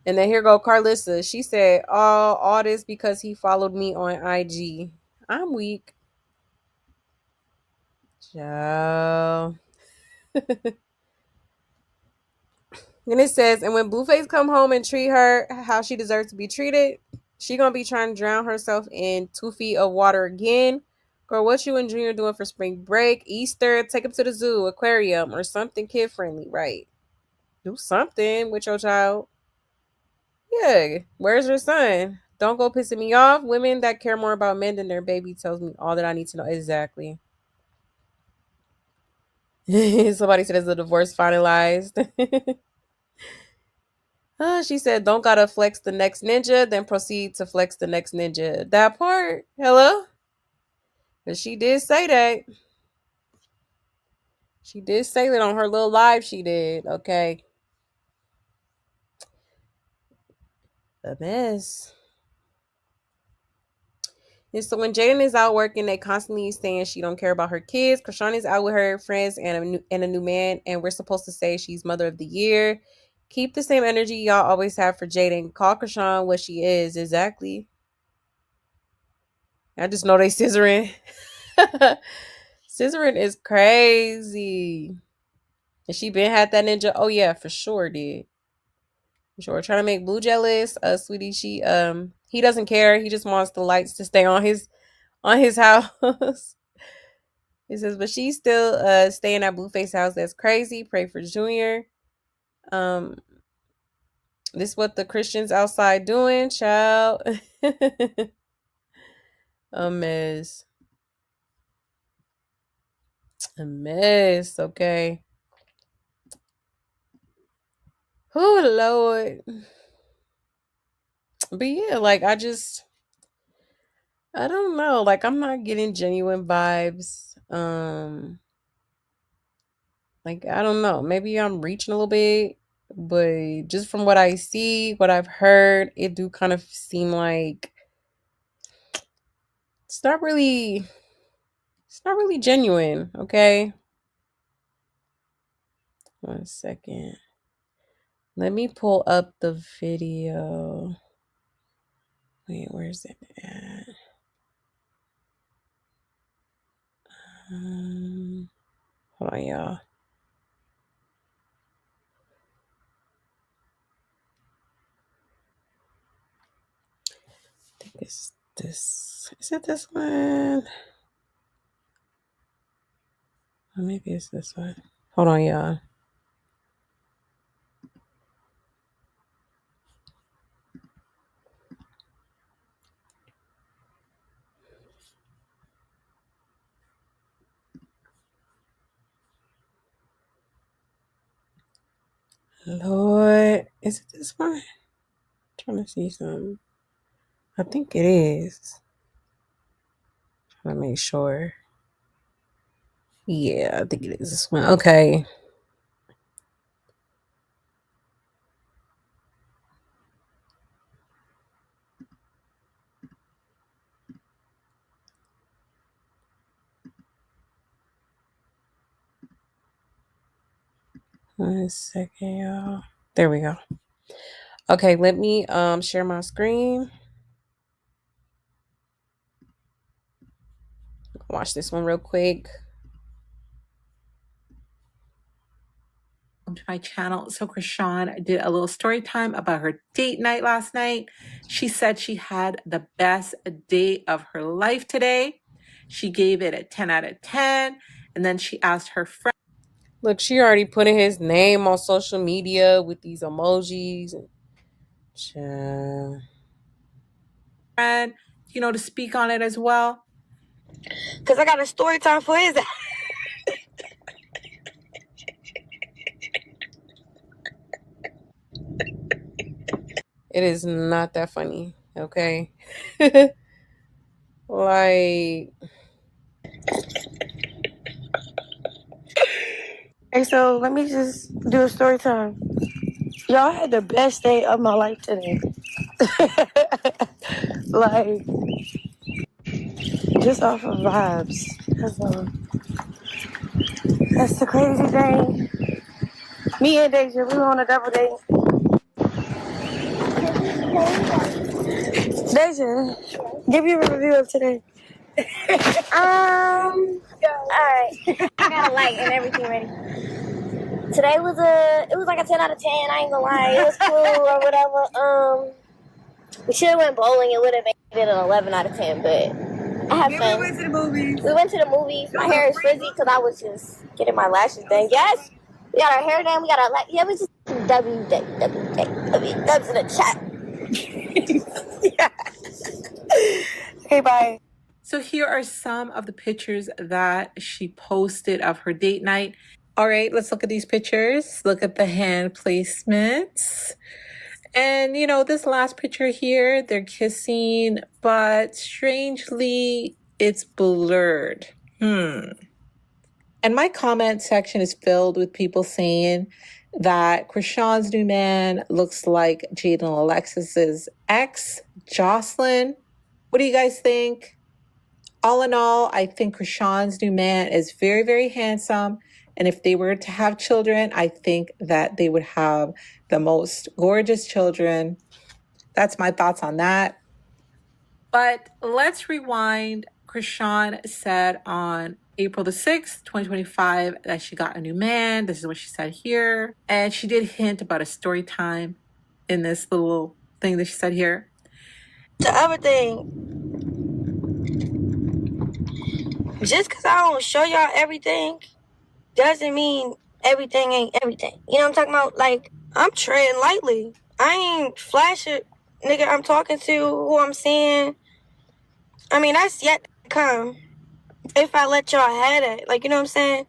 And then here go Carissa. She said, all this because he followed me on IG. I'm weak. Ciao. Then it says, and when Blueface come home and treat her how she deserves to be treated, she gonna be trying to drown herself in 2 feet of water again. Girl, what you and Junior doing for spring break, Easter? Take him to the zoo, aquarium, or something kid friendly, right? Do something with your child. Yeah. Where's your son? Don't go pissing me off. Women that care more about men than their baby tells me all that I need to know. Exactly. Somebody said, is the divorce finalized? She said, don't gotta flex the next ninja, then proceed to flex the next ninja. That part, hello? But she did say that. She did say that on her little live she did, okay? A mess. And so when Jaden is out working, they constantly saying she don't care about her kids. Chrisean is out with her friends and a new man, and we're supposed to say she's mother of the year. Keep the same energy y'all always have for Jaden. Call Chrisean what she is, exactly. I just know they scissoring. Scissoring is crazy. And she been had that ninja. Oh yeah, for sure did. For sure. Trying to make Blue jealous. Sweetie, he doesn't care. He just wants the lights to stay on his house. He says, but she's still staying at Blueface house. That's crazy. Pray for Junior. Um this what the Christians outside doing, child. A mess. A mess, okay. Oh, Lord. But yeah, like, I don't know. Like, I'm not getting genuine vibes. Like, I don't know. Maybe I'm reaching a little bit, but just from what I see, what I've heard, it do kind of seem like it's not really genuine, okay? 1 second. Let me pull up the video. Wait, where's it at? Hold on, y'all. I think it's this. Is it this one? Or maybe it's this one. Hold on, y'all. Lord, is it this one? I'm trying to see something. I think it is. Let me make sure. Yeah, I think it is this one. Okay. One second, y'all. There we go. Okay, let me share my screen. Watch this one real quick. To my channel. So Chrisean did a little story time about her date night last night. She said she had the best date of her life today. She gave it a 10 out of 10. And then she asked her friend. Look, she already putting his name on social media with these emojis. Friend, to speak on it as well. Because I got a story time for his. It is not that funny, okay? Like, Hey, so let me just do a story time. Y'all had the best day of my life today. Like, just off of vibes. That's the crazy thing. Me and Deja, we were on a double date. Deja, give you a review of today. Alright. I got a light and everything ready. Today it was like a 10 out of 10, I ain't gonna lie. It was cool or whatever. We should have went bowling, it would have made it an 11 out of 10, but I had fun. We went to the movies. We went to the movies. My hair is frizzy because I was just getting my lashes done. Yes, we got our hair done, we got our yeah, we just w's in the chat. Yeah. Okay, bye. So here are some of the pictures that she posted of her date night. All right, let's look at these pictures. Look at the hand placements. And, this last picture here, they're kissing, but strangely, it's blurred. And my comment section is filled with people saying that Chrisean's new man looks like Jaden and Alexis's ex, Jocelyn. What do you guys think? All in all, I think Chrisean's new man is very, very handsome. And if they were to have children, I think that they would have the most gorgeous children. That's my thoughts on that. But let's rewind. Chrisean said on April the 6th, 2025, that she got a new man. This is what she said here. And she did hint about a story time in this little thing that she said here. The other thing, just because I don't show y'all everything doesn't mean everything ain't everything. You know what I'm talking about? Like, I'm treading lightly. I ain't flashing, nigga. I'm talking to who I'm seeing. I mean, that's yet to come if I let y'all have it. Like, you know what I'm saying?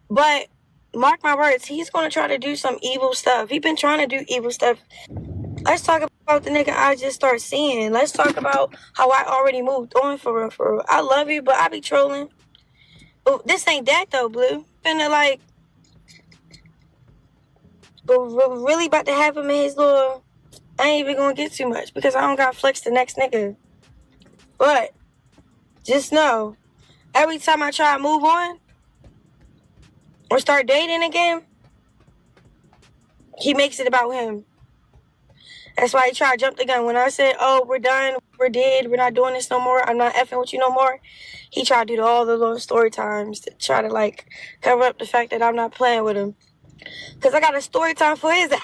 But mark my words, he's gonna try to do some evil stuff. He been trying to do evil stuff. Let's talk about the nigga I just started seeing. Let's talk about how I already moved on for real, for real. I love you, but I be trolling. But this ain't that though, Blue. Finna like, but really about to have him in his little. I ain't even gonna get too much because I don't got flex the next nigga. But just know, every time I try to move on or start dating again, he makes it about him. That's why he tried to jump the gun. When I said, oh, we're done, we're dead, we're not doing this no more, I'm not effing with you no more, he tried to do all the little story times to try to like cover up the fact that I'm not playing with him. Because I got a story time for his ass.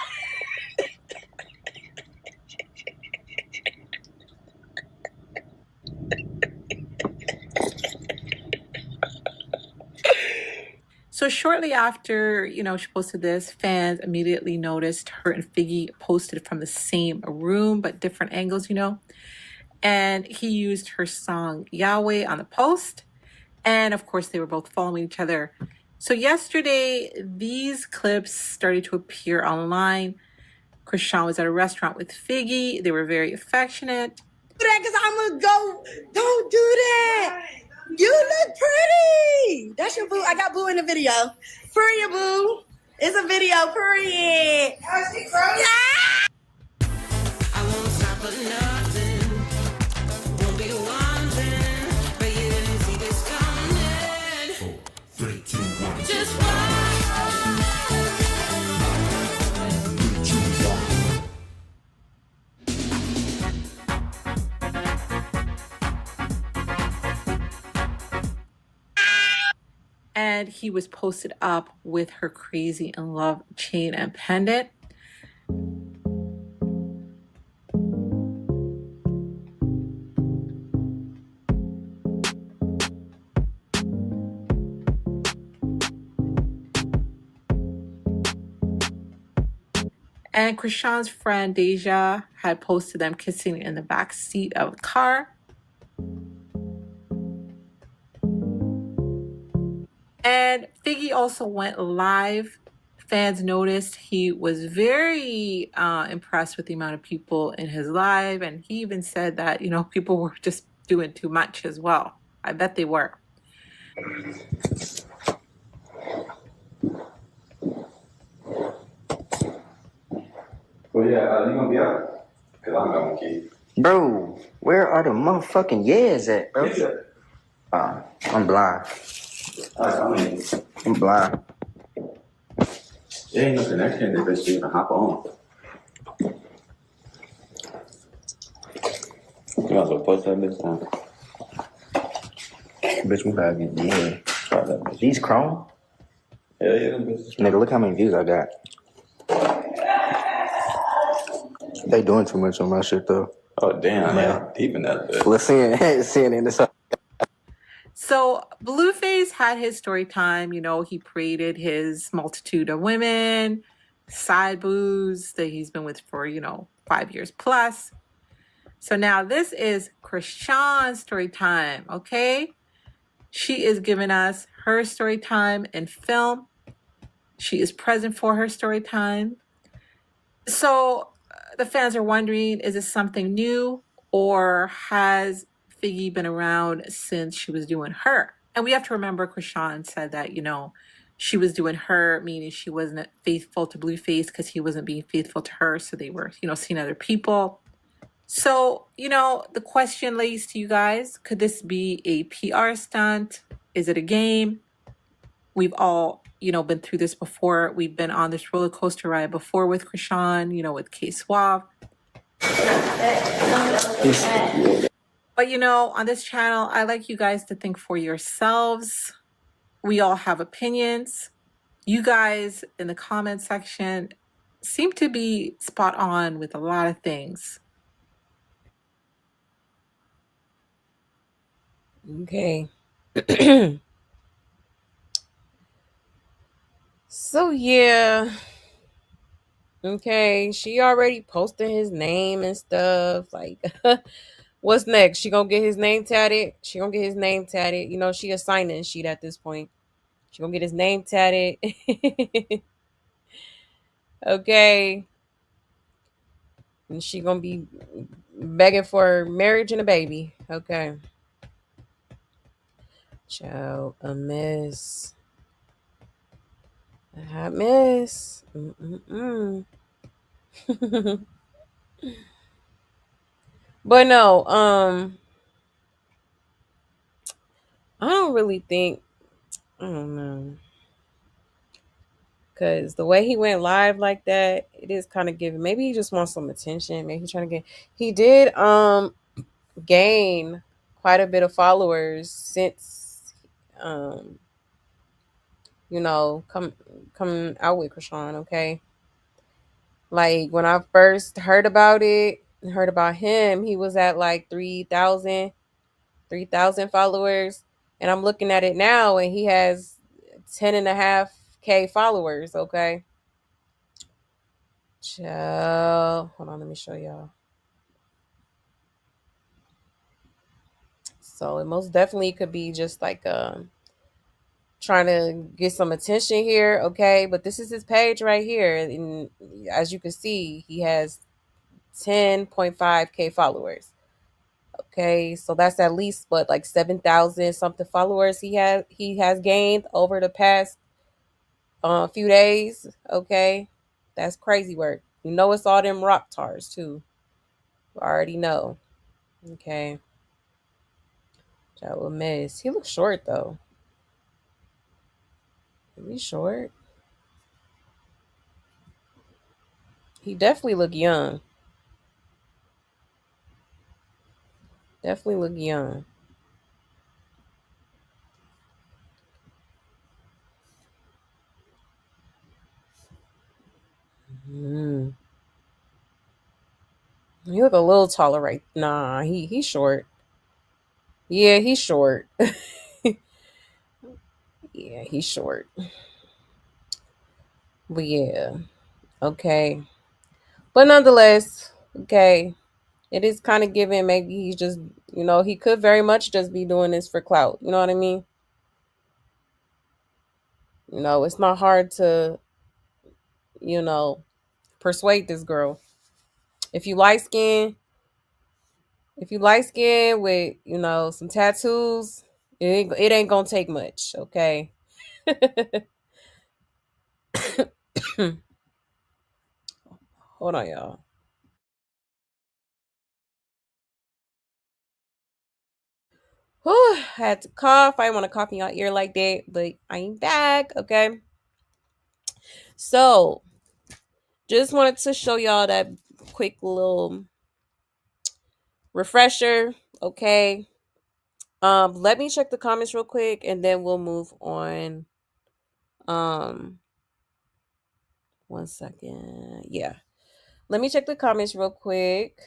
So shortly after, she posted this, fans immediately noticed her and Figgy posted from the same room, but different angles, And he used her song Yahweh on the post. And of course, they were both following each other. So yesterday, these clips started to appear online. Chrisean was at a restaurant with Figgy. They were very affectionate. Do that because I'm going to go. Don't do that. You look pretty. That's your boo. I got boo in the video. Period, boo. It's a video, period. Yeah. I won't stop for nothing. Won't be wondering, but you didn't see this coming. 4, 3, 2, 1. Just one. And he was posted up with her crazy in love chain and pendant. And Chrisean's friend Deja had posted them kissing in the back seat of the car. And Figgy also went live. Fans noticed he was very impressed with the amount of people in his live. And he even said that, people were just doing too much as well. I bet they were. Well, yeah, you gonna be out? Because I'm going to keep. Bro, where are the motherfucking yeahs at, bro? I'm blind. I'm blind. There ain't no connection. They bitch even hop on. You might as well post that bitch down. Bitch, we gotta get yeah. These chrome? Yeah, them bitches. Nigga, look how many views I got. They doing too much on my shit though. Oh damn, man. Deep in that bitch. Let's see it in this. So Blueface had his story time. He paraded his multitude of women, side boos that he's been with for, 5 years plus. So now this is Chrisean's story time, okay? She is giving us her story time in film. She is present for her story time. So the fans are wondering, is this something new or has Figgy been around since she was doing her? And we have to remember Chrisean said that, she was doing her, meaning she wasn't faithful to Blueface because he wasn't being faithful to her. So they were, seeing other people. So, the question lays to you guys, could this be a PR stunt? Is it a game? We've all, been through this before. We've been on this roller coaster ride before with Chrisean, with K-Suave. But, on this channel, I like you guys to think for yourselves. We all have opinions. You guys in the comment section seem to be spot on with a lot of things. Okay. So, yeah. Okay, she already posted his name and stuff. Like, what's next? She gonna get his name tatted? She a sign-in sheet at this point. She gonna get his name tatted. Okay. And she gonna be begging for marriage and a baby. Okay. Child, a mess. A hot mess. But no, I don't really think, I don't know. Because the way he went live like that, it is kind of giving. Maybe he just wants some attention. Maybe he's trying to get. He did gain quite a bit of followers since coming out with Chrisean. Okay, like when I first heard about him, he was at like 3,000 followers, and I'm looking at it now, and he has 10.5K followers. Okay. Child. Hold on, let me show y'all. So it most definitely could be just like trying to get some attention here, okay? But this is his page right here. And as you can see, he has 10.5K followers. Okay, so that's at least what, like 7,000 something followers he has gained over the past few days. Okay. That's crazy work. You know it's all them rock tars too. I already know. Okay. That was a mess. He looks short though. He's short. He definitely look young. Definitely look young. Mm. He look a little taller, right? Nah, he's short. Yeah, he's short. Yeah, he's short. But yeah, okay. But nonetheless, okay. It is kind of given. Maybe he's just, he could very much just be doing this for clout. You know what I mean? It's not hard to, persuade this girl. If you light skin, with, some tattoos, it ain't gonna take much, okay? Hold on, y'all. Whew, I had to cough. I didn't want to cough in your ear like that, but I'm back, okay? So, just wanted to show y'all that quick little refresher, okay? Let me check the comments real quick, and then we'll move on. One second. Yeah. Let me check the comments real quick.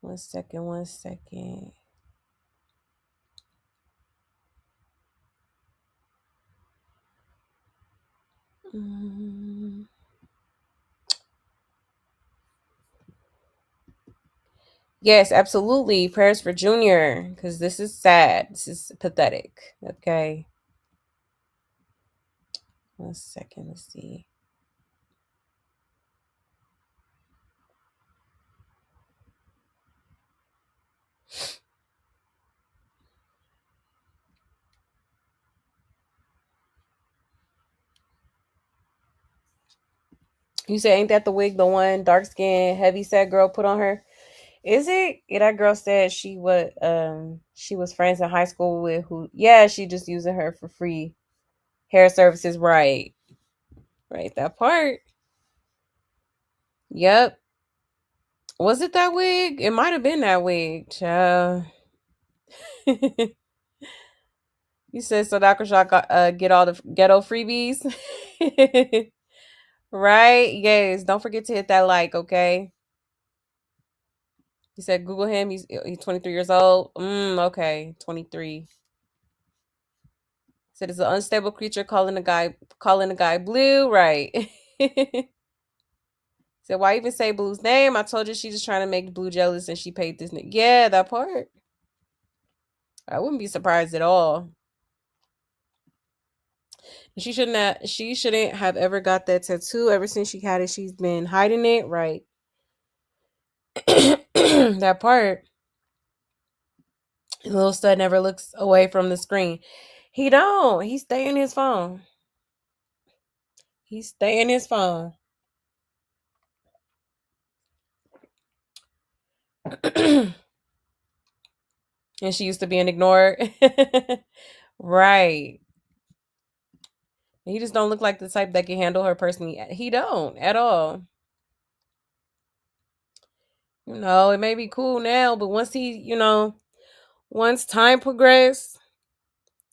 One second. Yes, absolutely. Prayers for Junior, because this is sad. This is pathetic. Okay. One second. Let's see. You say, ain't that the wig the one dark skinned heavy set girl put on her? Is it? Yeah, that girl said she was friends in high school with who, yeah, she just using her for free hair services. Right. Right, that part. Yep. Was it that wig? It might have been that wig, child. You said so Dr. Shock get all the ghetto freebies. Right? Yes. Don't forget to hit that like, okay? He said Google him. He's 23 years old. Okay. 23. Said it's an unstable creature calling the guy Blue. Right. Said, why even say Blue's name? I told you she's just trying to make Blue jealous and she paid this. Yeah, that part. I wouldn't be surprised at all. She shouldn't have ever got that tattoo. Ever since she had it, she's been hiding it. Right. That part. Little stud never looks away from the screen. He don't. He stay in his phone. He stay in his phone. And she used to being ignored. Right. He just don't look like the type that can handle her personally. He don't at all. You know, it may be cool now, but once once time progress,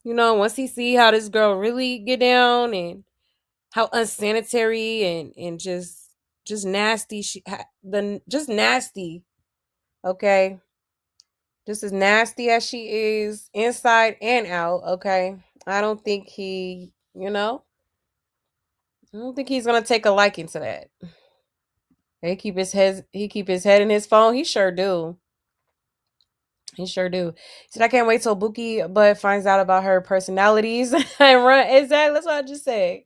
once he see how this girl really get down and how unsanitary and just nasty just nasty, okay? Just as nasty as she is inside and out, okay? I don't think I don't think he's gonna take a liking to that. He keep his head in his phone. He sure do. He sure do. He said, I can't wait till Bookie but finds out about her personalities and run. Exactly. That's what I just said.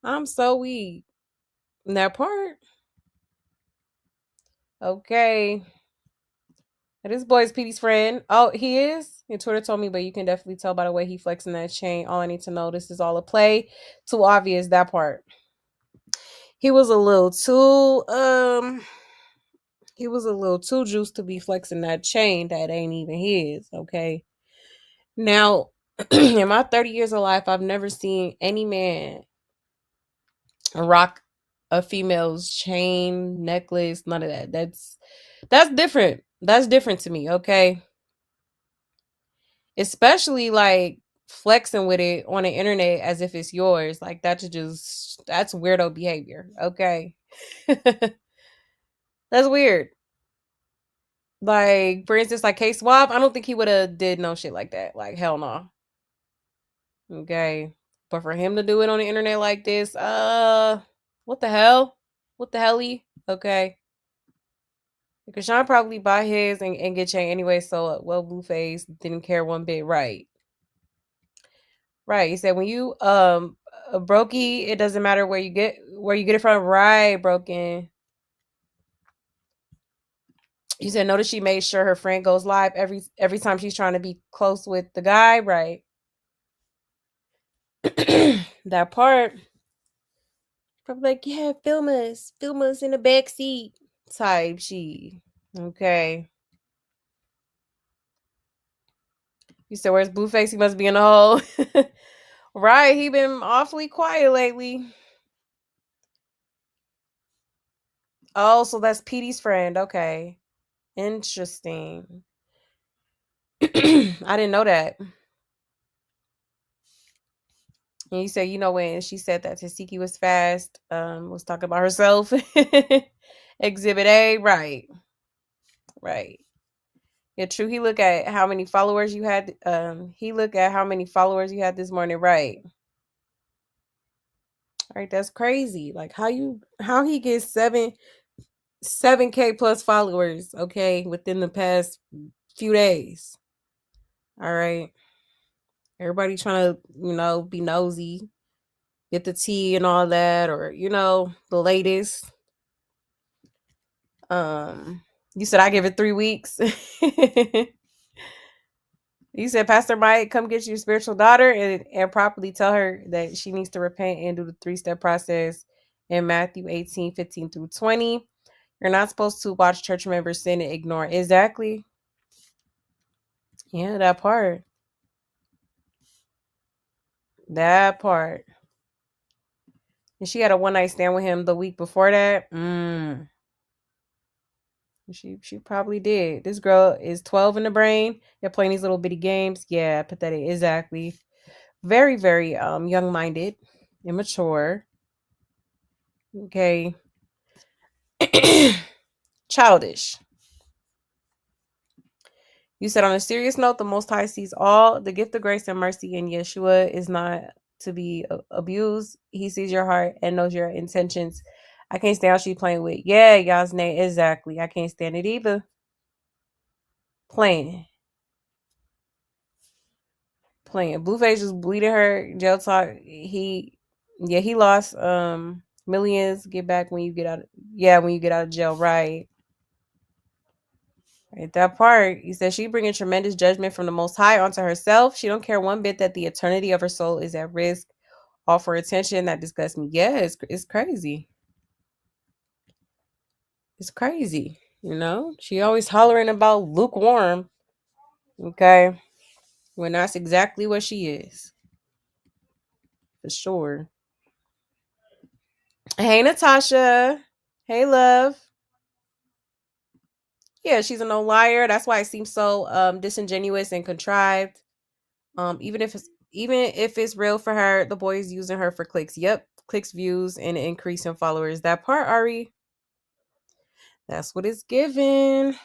I'm so weak. In that part. Okay. This boy's Petey's friend. Oh, he is? Your Twitter told me, but you can definitely tell by the way he flexing that chain. All I need to know, this is all a play. Too obvious, that part. He was a little too juiced to be flexing that chain that ain't even his, okay? Now, in my 30 years of life, I've never seen any man rock a female's chain, necklace, none of that. That's different. That's different to me, okay? Especially like flexing with it on the internet as if it's yours. Like that's weirdo behavior, okay? That's weird. Like, for instance, like K-Swap, I don't think he would have did no shit like that. Like, hell no. Okay. But for him to do it on the internet like this, what the hell? What the helly? Okay. Because Sean probably buy his and get chain anyway, so Blueface didn't care one bit. Right. Right. He said when you brokey, it doesn't matter where you get it from. Right, broken. You said notice she made sure her friend goes live every time she's trying to be close with the guy, right? That part. Probably like, yeah, film us in the back seat type she. Okay. You said where's Blueface? He must be in the hole. Right, he been awfully quiet lately. Oh, so that's Petey's friend. Okay. Interesting. I didn't know that. And you said, when she said that Tasiki was fast, was talking about herself. Exhibit A, right. Right. Yeah, true. He look at how many followers you had. He look at how many followers you had this morning, right? Right, that's crazy. Like how he gets 7K plus followers, okay, within the past few days. All right. Everybody trying to, be nosy, get the tea and all that, or, the latest. You said I give it 3 weeks. You said Pastor might come get your spiritual daughter and properly tell her that she needs to repent and do the 3-step process in Matthew 18:15-20. You're not supposed to watch church members sin and ignore. Exactly. Yeah, that part. That part. And she had a one-night stand with him the week before that. She probably did. This girl is 12 in the brain. They're playing these little bitty games. Yeah, pathetic. Exactly. Very, very young-minded, immature. Okay. Childish. You said on a serious note, the Most High sees all. The gift of grace and mercy in Yeshua is not to be abused. He sees your heart and knows your intentions. I can't stand how she's playing with. Yeah, y'all's name. Exactly. I can't stand it either. Playing playing. Blueface just bleeding her. Jail talk. He lost millions. Get back when you get out. When you get out of jail, right? Right, that part. He said she bringing tremendous judgment from the Most High onto herself. She don't care one bit that the eternity of her soul is at risk. All for attention. That disgusts me. Yeah, it's crazy. It's crazy. You know, she always hollering about lukewarm. Okay, when that's exactly what she is, for sure. Hey, Natasha. Hey, love. Yeah, she's a no liar. That's why it seems so disingenuous and contrived. Even if it's real for her, the boy is using her for clicks. Yep, clicks, views, and an increase in followers. That part, Ari. That's what it's given.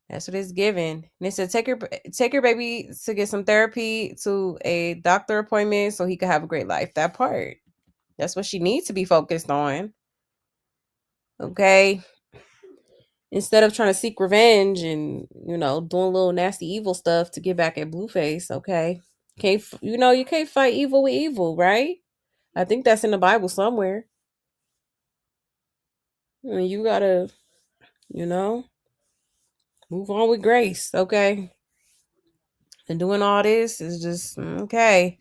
That's what it's given. And it said take your baby to get some therapy, to a doctor appointment, so he could have a great life. That part. That's what she needs to be focused on. Okay. Instead of trying to seek revenge and, you know, doing little nasty evil stuff to get back at Blueface. Okay. You can't fight evil with evil, right? I think that's in the Bible somewhere. And you gotta, you know, move on with grace. Okay. And doing all this is just okay.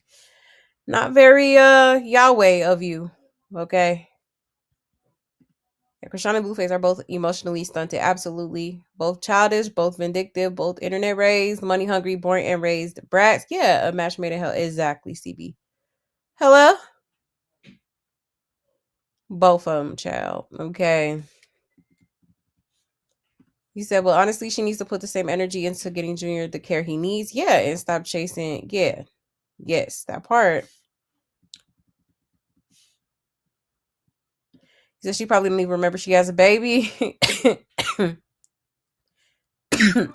Not very Yahweh of you. Okay. Yeah, Chrisean and Blueface are both emotionally stunted. Absolutely. Both childish, both vindictive, both internet raised, money hungry, born and raised brats. Yeah, a match made in hell. Exactly, CB. Hello? Both of them, child. Okay. You said, well, honestly, she needs to put the same energy into getting Junior the care he needs. Yeah, and stop chasing. Yeah. Yes, that part. He said she probably don't even remember she has a baby.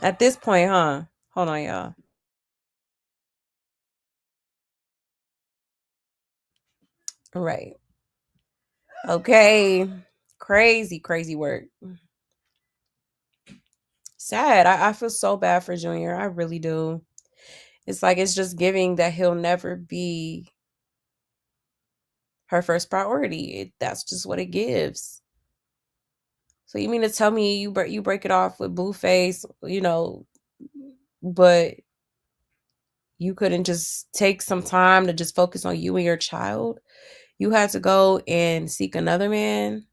At this point, huh? Hold on, y'all. Right. Okay. Crazy work. Sad. I feel so bad for Junior. I really do. It's like it's just giving that he'll never be her first priority. That's just what it gives. So you mean to tell me you break it off with Blueface, you know, but you couldn't just take some time to just focus on you and your child? You had to go and seek another man,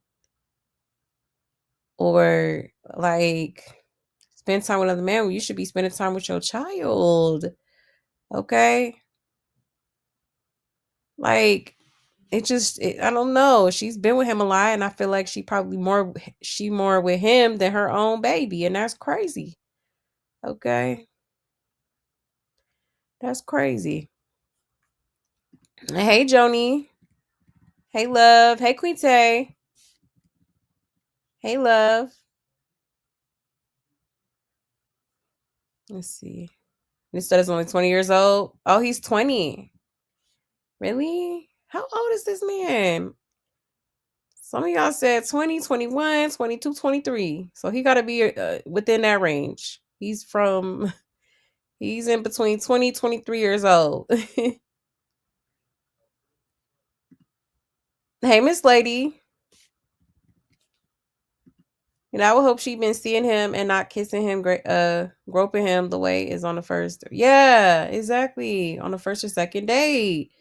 or like spend time with another man when you should be spending time with your child. Okay? Like I don't know. She's been with him a lot, and I feel like she more with him than her own baby, and that's crazy. Okay? That's crazy. Hey, Joni. Hey, love. Hey, Quinte. Hey, love. Let's see. This son is only 20 years old. Oh, he's 20. Really? How old is this man? Some of y'all said 20, 21, 22, 23. So he got to be within that range. He's in between 20, 23 years old. Hey, Miss Lady. And I would hope she been seeing him and not kissing him, groping him the way is on the first. Yeah, exactly. On the first or second date.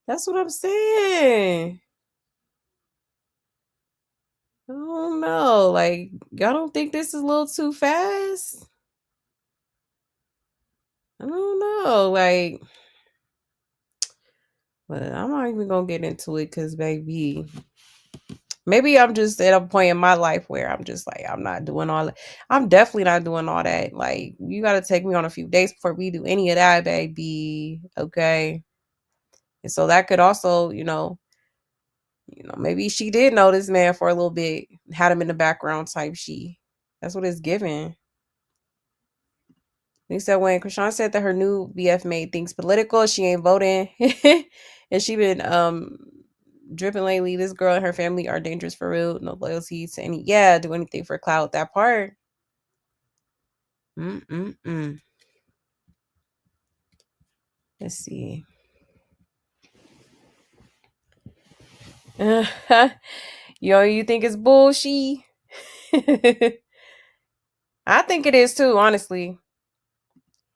That's what I'm saying. I don't know. Like, y'all don't think this is a little too fast? I don't know. Like, but I'm not even gonna get into it because, baby, maybe I'm just at a point in my life where I'm just like, I'm not doing all that. I'm definitely not doing all that. Like, you got to take me on a few dates before we do any of that, baby. Okay. And so that could also, maybe she did know this man for a little bit, had him in the background type she. That's what it's giving. He said when Chrisean said that her new BF made things political, she ain't voting. And she been dripping lately. This girl and her family are dangerous for real. No loyalty to any. Yeah, do anything for clout. That part. Let's see. Yo, you think it's bullshit? I think it is too, honestly.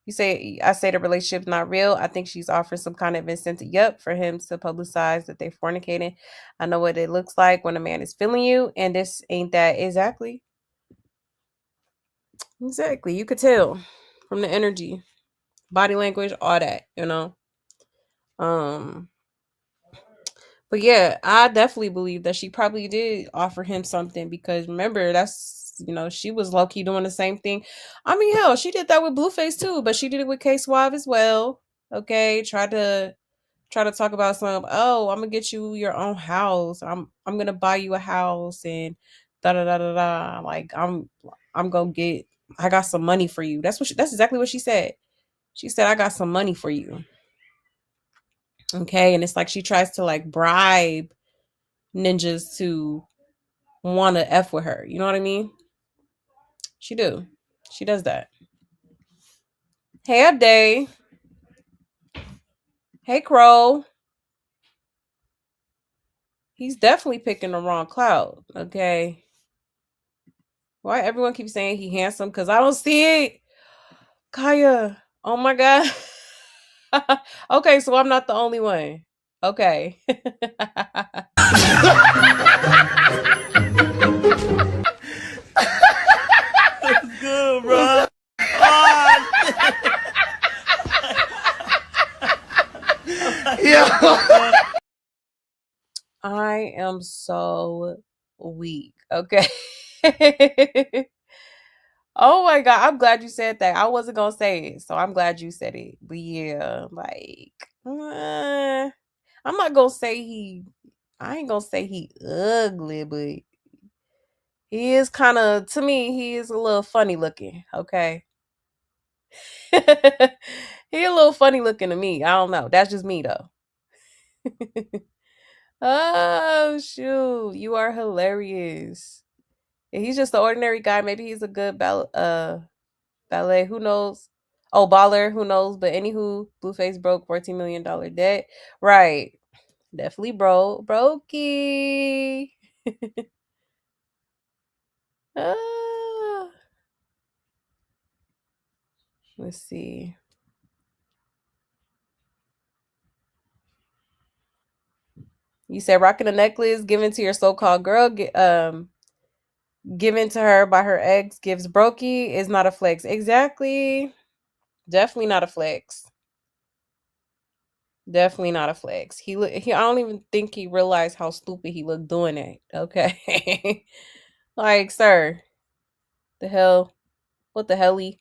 I say the relationship's not real. I think she's offering some kind of incentive, for him to publicize that they're fornicating. I know what it looks like when a man is feeling you, and this ain't that. Exactly. You could tell from the energy, body language, all that, But yeah, I definitely believe that she probably did offer him something, because remember, that's, she was low key doing the same thing. I mean, hell, she did that with Blueface too, but she did it with K Suave as well. Okay, try to talk about I'm gonna get you your own house. I'm gonna buy you a house and da da da da da. Like I'm gonna get. I got some money for you. That's exactly what she said. She said, I got some money for you. Okay, and it's like she tries to like bribe ninjas to want to F with her. You know what I mean? She does that. Hey, Upday. Hey, Crow. He's definitely picking the wrong cloud. Okay. Why everyone keeps saying he handsome? Because I don't see it. Kaya. Oh my God. Okay, so I'm not the only one. Okay. Good, bro. Yeah. I am so weak. Okay. Oh my God. I'm glad you said that. I wasn't going to say it, so I'm glad you said it. But yeah, like, I'm not going to say I ain't going to say he ugly, but he is kind of, to me, he is a little funny looking. Okay. He a little funny looking to me. I don't know. That's just me though. Oh shoot. You are hilarious. And he's just an ordinary guy. Maybe he's a good ballet. Who knows? Oh, baller. Who knows? But anywho, Blueface broke $14 million debt. Right. Definitely brokey. Let's see. You said rocking a necklace given to your so-called girl, given to her by her ex gives brokey is not a flex. Exactly. Definitely not a flex. Definitely not a flex. I don't even think he realized how stupid he looked doing it. Okay. Like, sir. The hell? What the hell-y?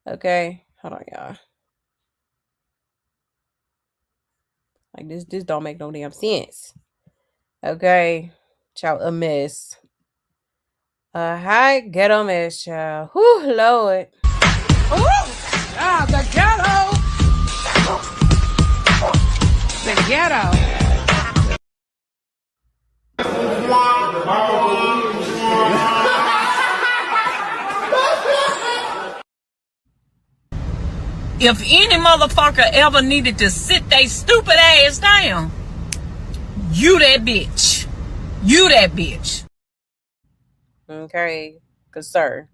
Okay. Hold on, y'all. Like this don't make no damn sense. Okay. Child, a mess. Hi, ghetto mess, child. Whew, Lord. The ghetto. The ghetto. If any motherfucker ever needed to sit they stupid ass down, you that bitch. You that bitch. Okay, cause sir,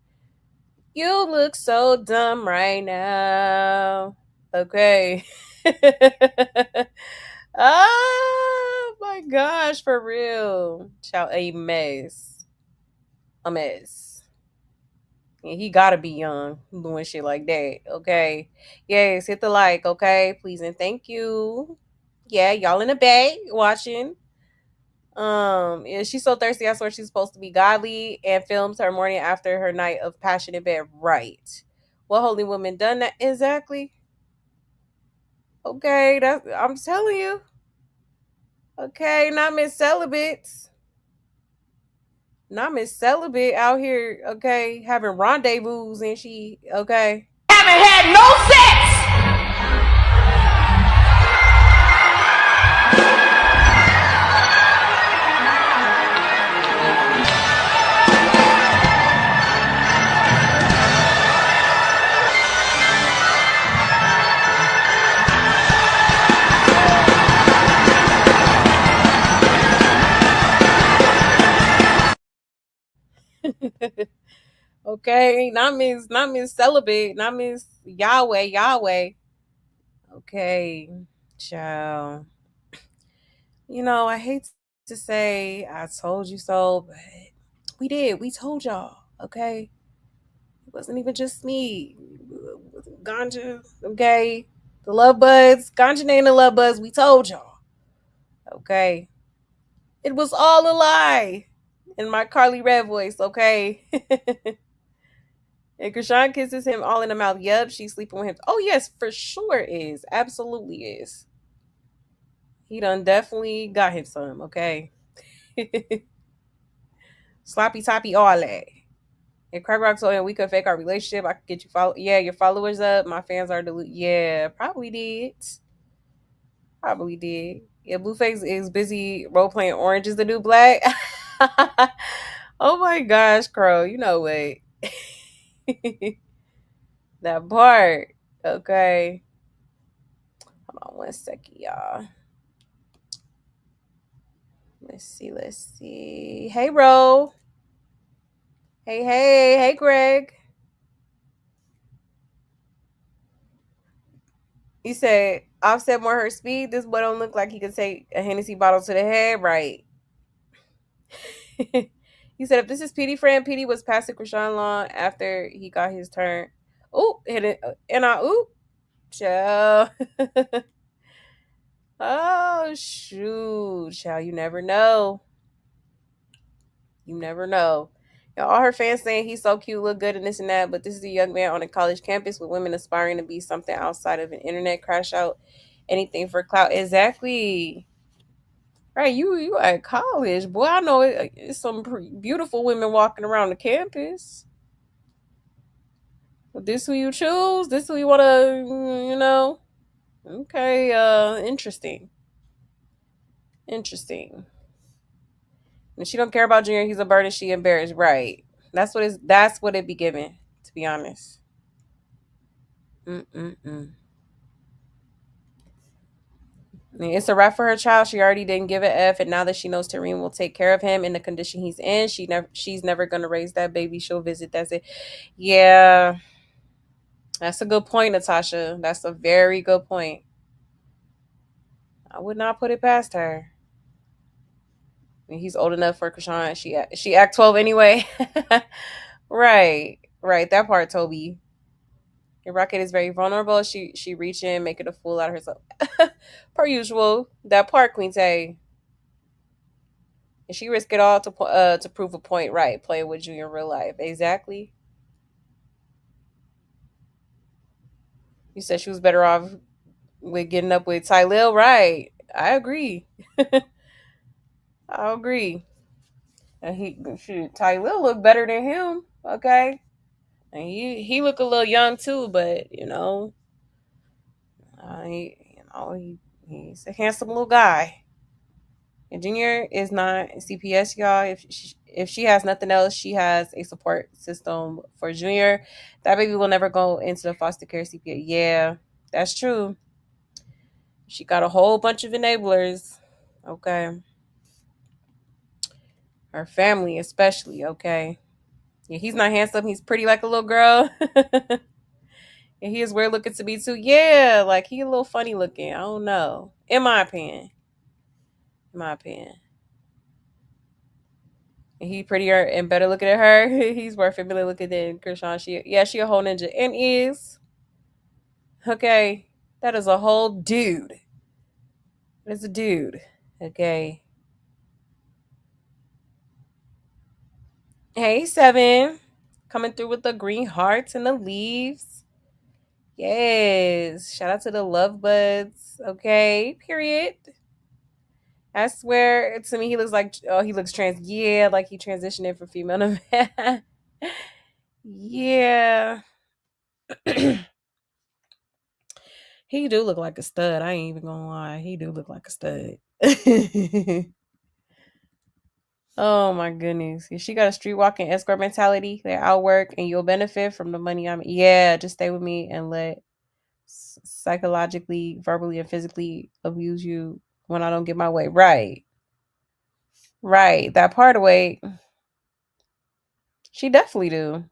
you look so dumb right now. Okay. Oh my gosh, for real. Child, a mess. A mess. And he gotta be young doing shit like that. Okay. Yes, hit the like, okay, please and thank you. Yeah, y'all in the back watching. Yeah, she's so thirsty. I swear she's supposed to be godly, and films her morning after her night of passionate bed. Right. What holy woman done that? Exactly. Okay, I'm telling you. Okay, not Miss Celibate. Not Miss Celibate out here, okay, having rendezvous and she, okay. Haven't had no sex. Okay, not Miss Celibate, not Miss Yahweh. Okay, child. You know, I hate to say I told you so, but we did. We told y'all. Okay, it wasn't even just me. Ganja. Okay, the love buds. Ganja and the love buds. We told y'all. Okay, it was all a lie. In my Carly Red voice. Okay. And Chrisean kisses him all in the mouth. Yup, she's sleeping with him. Oh, yes, for sure is. Absolutely is. He done definitely got him some, okay? Sloppy toppy, all that. And Craig Rock told him we could fake our relationship. I could get you yeah, your followers up. My fans are yeah, probably did. Probably did. Yeah, Blueface is busy role playing Orange is the New Black. Oh my gosh, Crow. You know what? That part. Okay. Hold on one second, y'all. Let's see. Hey, Ro. Hey, Greg. You said Offset more her speed. This boy don't look like he could take a Hennessy bottle to the head, right? He said if this is Petey friend, Petey was passing Chrisean long after he got his turn. Oh, hit it. And child. Oh, shoot. Child, you never know. You never know. All her fans saying he's so cute, look good, and this and that. But this is a young man on a college campus with women aspiring to be something outside of an internet crash out. Anything for clout. Exactly. Right, you at college, boy. I know it's some beautiful women walking around the campus. But this who you choose. This who you want to, Okay, interesting. And she don't care about Junior. He's a burden. She embarrassed. Right. That's what it be given. To be honest. It's a wrap for her child. She already didn't give a F, and now that she knows Tareen will take care of him in the condition he's in, she's never gonna raise that baby. She'll visit. That's it. Yeah, that's a good point, Natasha. That's a very good point. I would not put it past her. I mean, he's old enough for Chrisean. She act 12 anyway. Right. That part, Toby. Your Rocket is very vulnerable. She reach in, making a fool out of herself. Per usual. That part, Queen Tay. And she risked it all to prove a point, right? Playing with Junior in real life. Exactly. You said she was better off with getting up with Tylil, right? I agree. I agree. And Tylil looked better than him, okay? And he look a little young too, but he's a handsome little guy. And Junior is not CPS, y'all. If she has nothing else, she has a support system for Junior. That baby will never go into the foster care CPS. Yeah, that's true. She got a whole bunch of enablers. Okay. Her family especially, okay. Yeah, he's not handsome. He's pretty like a little girl. And he is weird looking to me too. Yeah, like he a little funny looking. I don't know. In my opinion. And he prettier and better looking at her. He's more feminine looking than Chrisean. She a whole ninja. And is. Okay. That is a whole dude. It's a dude. Okay. Hey, Seven. Coming through with the green hearts and the leaves. Yes. Shout out to the love buds. Okay. Period. I swear to me, he looks trans. Yeah, like he transitioned from female to man. Yeah. He do look like a stud. I ain't even gonna lie. He do look like a stud. Oh my goodness. She got a street walking escort mentality. They outwork and you'll benefit from the money yeah, just stay with me and let psychologically, verbally, and physically abuse you when I don't get my way. Right. That part away. She definitely do.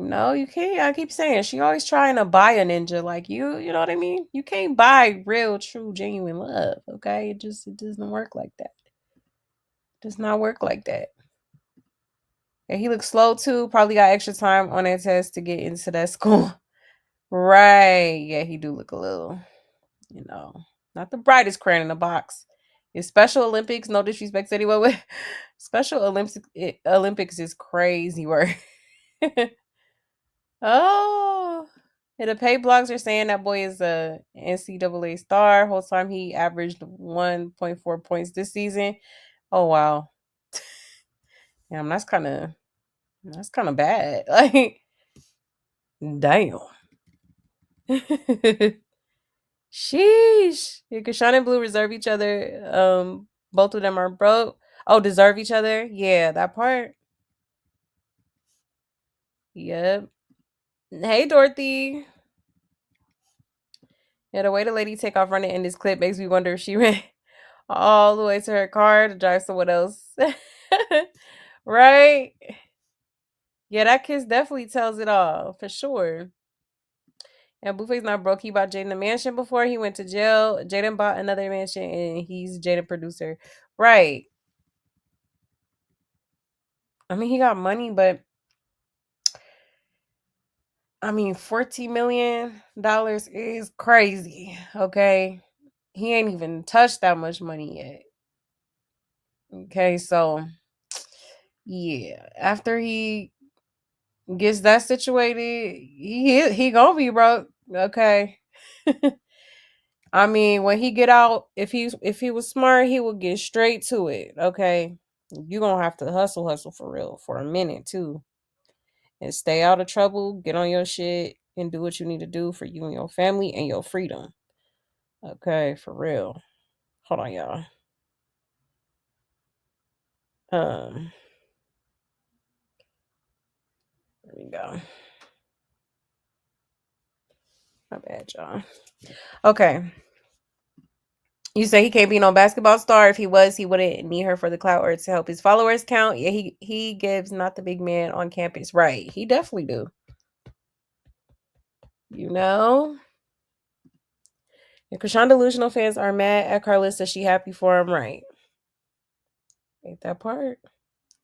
No, you can't. I keep saying she always trying to buy a ninja. Like you know what I mean? You can't buy real, true, genuine love. Okay, it doesn't work like that. Does not work like that. And he looks slow too. Probably got extra time on that test to get into that school. Right. Yeah, he do look a little, not the brightest crayon in the box. It's Special Olympics, no disrespect to anyone with Special Olympics is crazy work. Oh. And the pay blogs are saying that boy is a NCAA star. Whole time he averaged 1.4 points this season. Oh wow. Damn, that's kind of bad. Like, damn. Sheesh. Yeah, Chrisean and Blue reserve each other. Both of them are broke. Oh, deserve each other. Yeah, that part. Yep. Hey, Dorothy. Yeah, the way the lady take off running in this clip makes me wonder if she ran all the way to her car to drive someone else. Right? Yeah, that kiss definitely tells it all, for sure. And Blueface not broke. He bought Jaden a mansion before he went to jail. Jaden bought another mansion and he's Jaden producer. Right. I mean, he got money, but I mean, $14 million is crazy. Okay. He ain't even touched that much money yet. Okay, so yeah. After he gets that situated, he gonna be broke. Okay. I mean, when he get out, if he was smart, he would get straight to it. Okay. You gonna have to hustle for real for a minute too. And stay out of trouble, get on your shit, and do what you need to do for you and your family and your freedom. Okay, for real. Hold on, y'all. There we go. My bad, y'all. Okay. You say he can't be no basketball star. If he was, he wouldn't need her for the clout or to help his followers count. Yeah, he gives not the big man on campus. Right. He definitely do. You know? And Chrisean delusional fans are mad at Carissa. She happy for him, right? Ain't that part?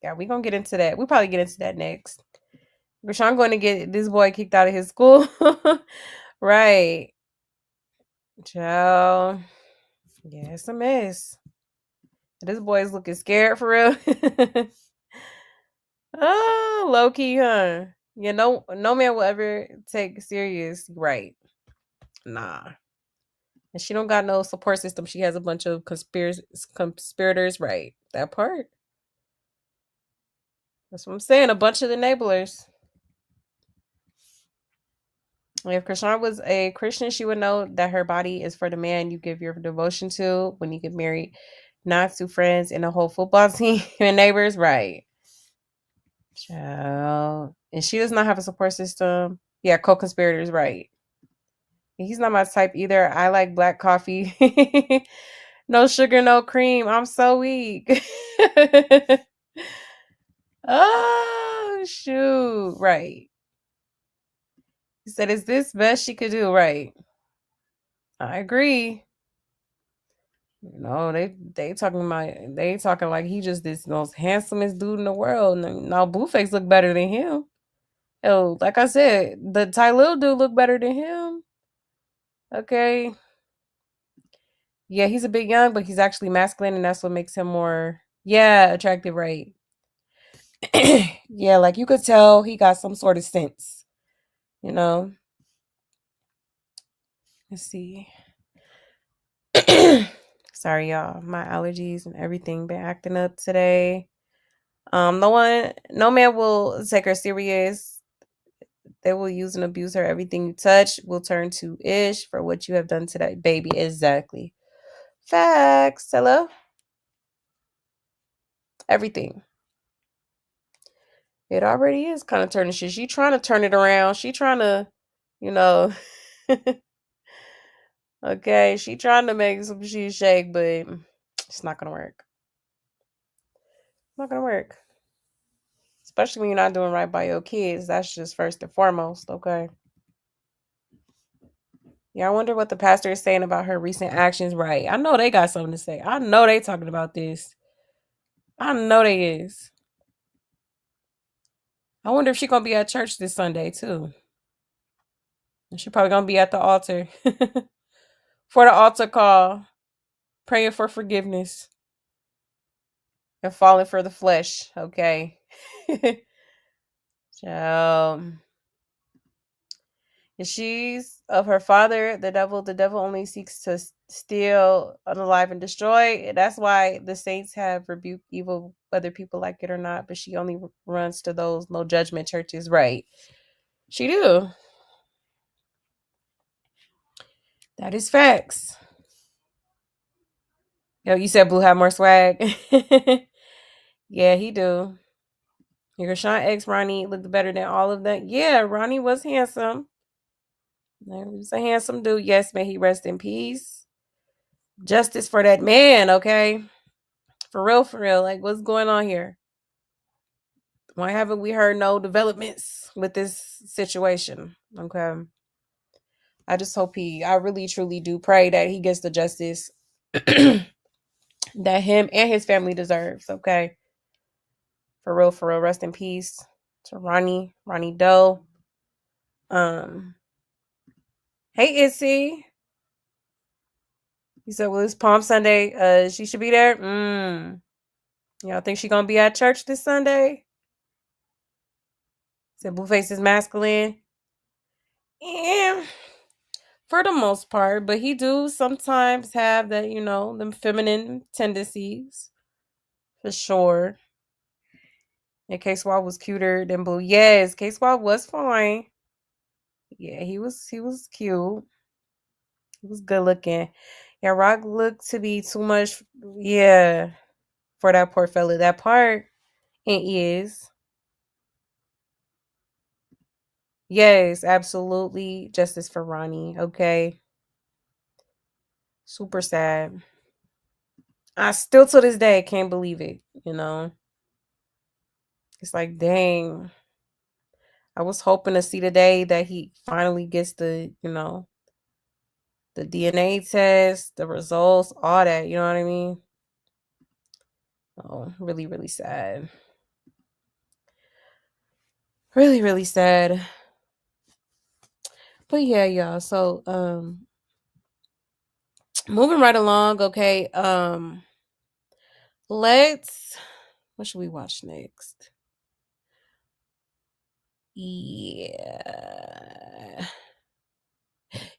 Yeah, we gonna get into that. We'll probably get into that next. Chrisean going to get this boy kicked out of his school. Right. Child. Yeah, it's a mess. This boy's looking scared for real. Oh, low key, huh? Yeah, no man will ever take serious, right? Nah. And she don't got no support system. She has a bunch of conspirators, right? That part. That's what I'm saying. A bunch of enablers. If Chrisean was a Christian, she would know that her body is for the man you give your devotion to when you get married, not to friends and a whole football team and neighbors, right? Child. And she does not have a support system. Yeah, co-conspirators, right? He's not my type either. I like black coffee. No sugar, no cream. I'm so weak. Oh, shoot. Right. He said, is this best she could do? Right. I agree. No, they talking like he just this most handsomest dude in the world. Now Blueface look better than him. Oh, like I said, the Tylil dude look better than him. Okay. Yeah, he's a bit young, but he's actually masculine, and that's what makes him more attractive, right? Yeah, like you could tell he got some sort of sense, you know. Let's see. Sorry, y'all. My allergies and everything been acting up today. No man will take her serious. They will use and abuse her. Everything you touch will turn to ish for what you have done to that baby. Exactly. Facts. Hello? Everything. It already is kind of turning shit. She trying to turn it around. She trying to, you know, okay, she trying to make some shit shake, but it's not gonna work. Not gonna work. especially when you're not doing right by your kids. That's just first and foremost, okay? Yeah, I wonder what the pastor is saying about her recent actions. Right. I know they got something to say. I know they talking about this. I know they is. I wonder if she gonna be at church this Sunday too. And she probably gonna be at the altar for the altar call, praying for forgiveness and falling for the flesh. Okay. So, and she's of her father, the devil. The devil only seeks to steal, unalive, and destroy. That's why the saints have rebuked evil, whether people like it or not. But she only runs to those no judgment churches. Right. She do. That is facts. Yo, you said Blue had more swag. Yeah, he do. Your Sean X Ronnie looked better than all of them. Yeah, Ronnie was handsome. He was a handsome dude. Yes, may he rest in peace. Justice for that man, okay? For real. Like, what's going on here? Why haven't we heard no developments with this situation? Okay. I just hope I really truly do pray that he gets the justice that him and his family deserves, okay? For real. Rest in peace to Ronnie Doe. Hey Issy. He said, well, it's Palm Sunday. She should be there. Y'all think she gonna be at church this Sunday? Said Blueface is masculine. Yeah, for the most part, but he do sometimes have that, them feminine tendencies. For sure. And K-Swab was cuter than Blue. Yes, K-Swab was fine. Yeah, he was cute. He was good looking. Yeah, Rock looked to be too much, yeah, for that poor fella. That part it is. Yes, absolutely. Justice for Ronnie. Okay. Super sad. I still to this day can't believe it, It's like, dang. I was hoping to see the day that he finally gets the DNA test, the results, all that, you know what I mean? Oh, really, really sad. Really, really sad. But yeah, y'all. So, moving right along, okay. What should we watch next? Yeah.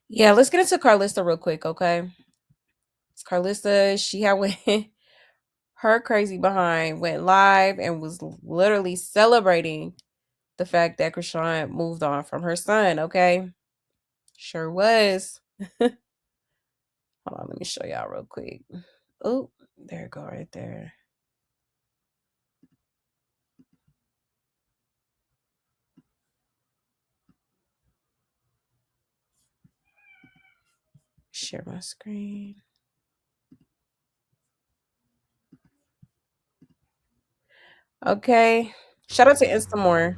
Yeah, let's get into Carissa real quick, okay? It's Carissa, she had went her crazy behind went live and was literally celebrating the fact that Chrisean moved on from her son, okay? Sure was. Hold on, let me show y'all real quick. Oh, there it go right there. Share my screen. Okay. Shout out to Instamore.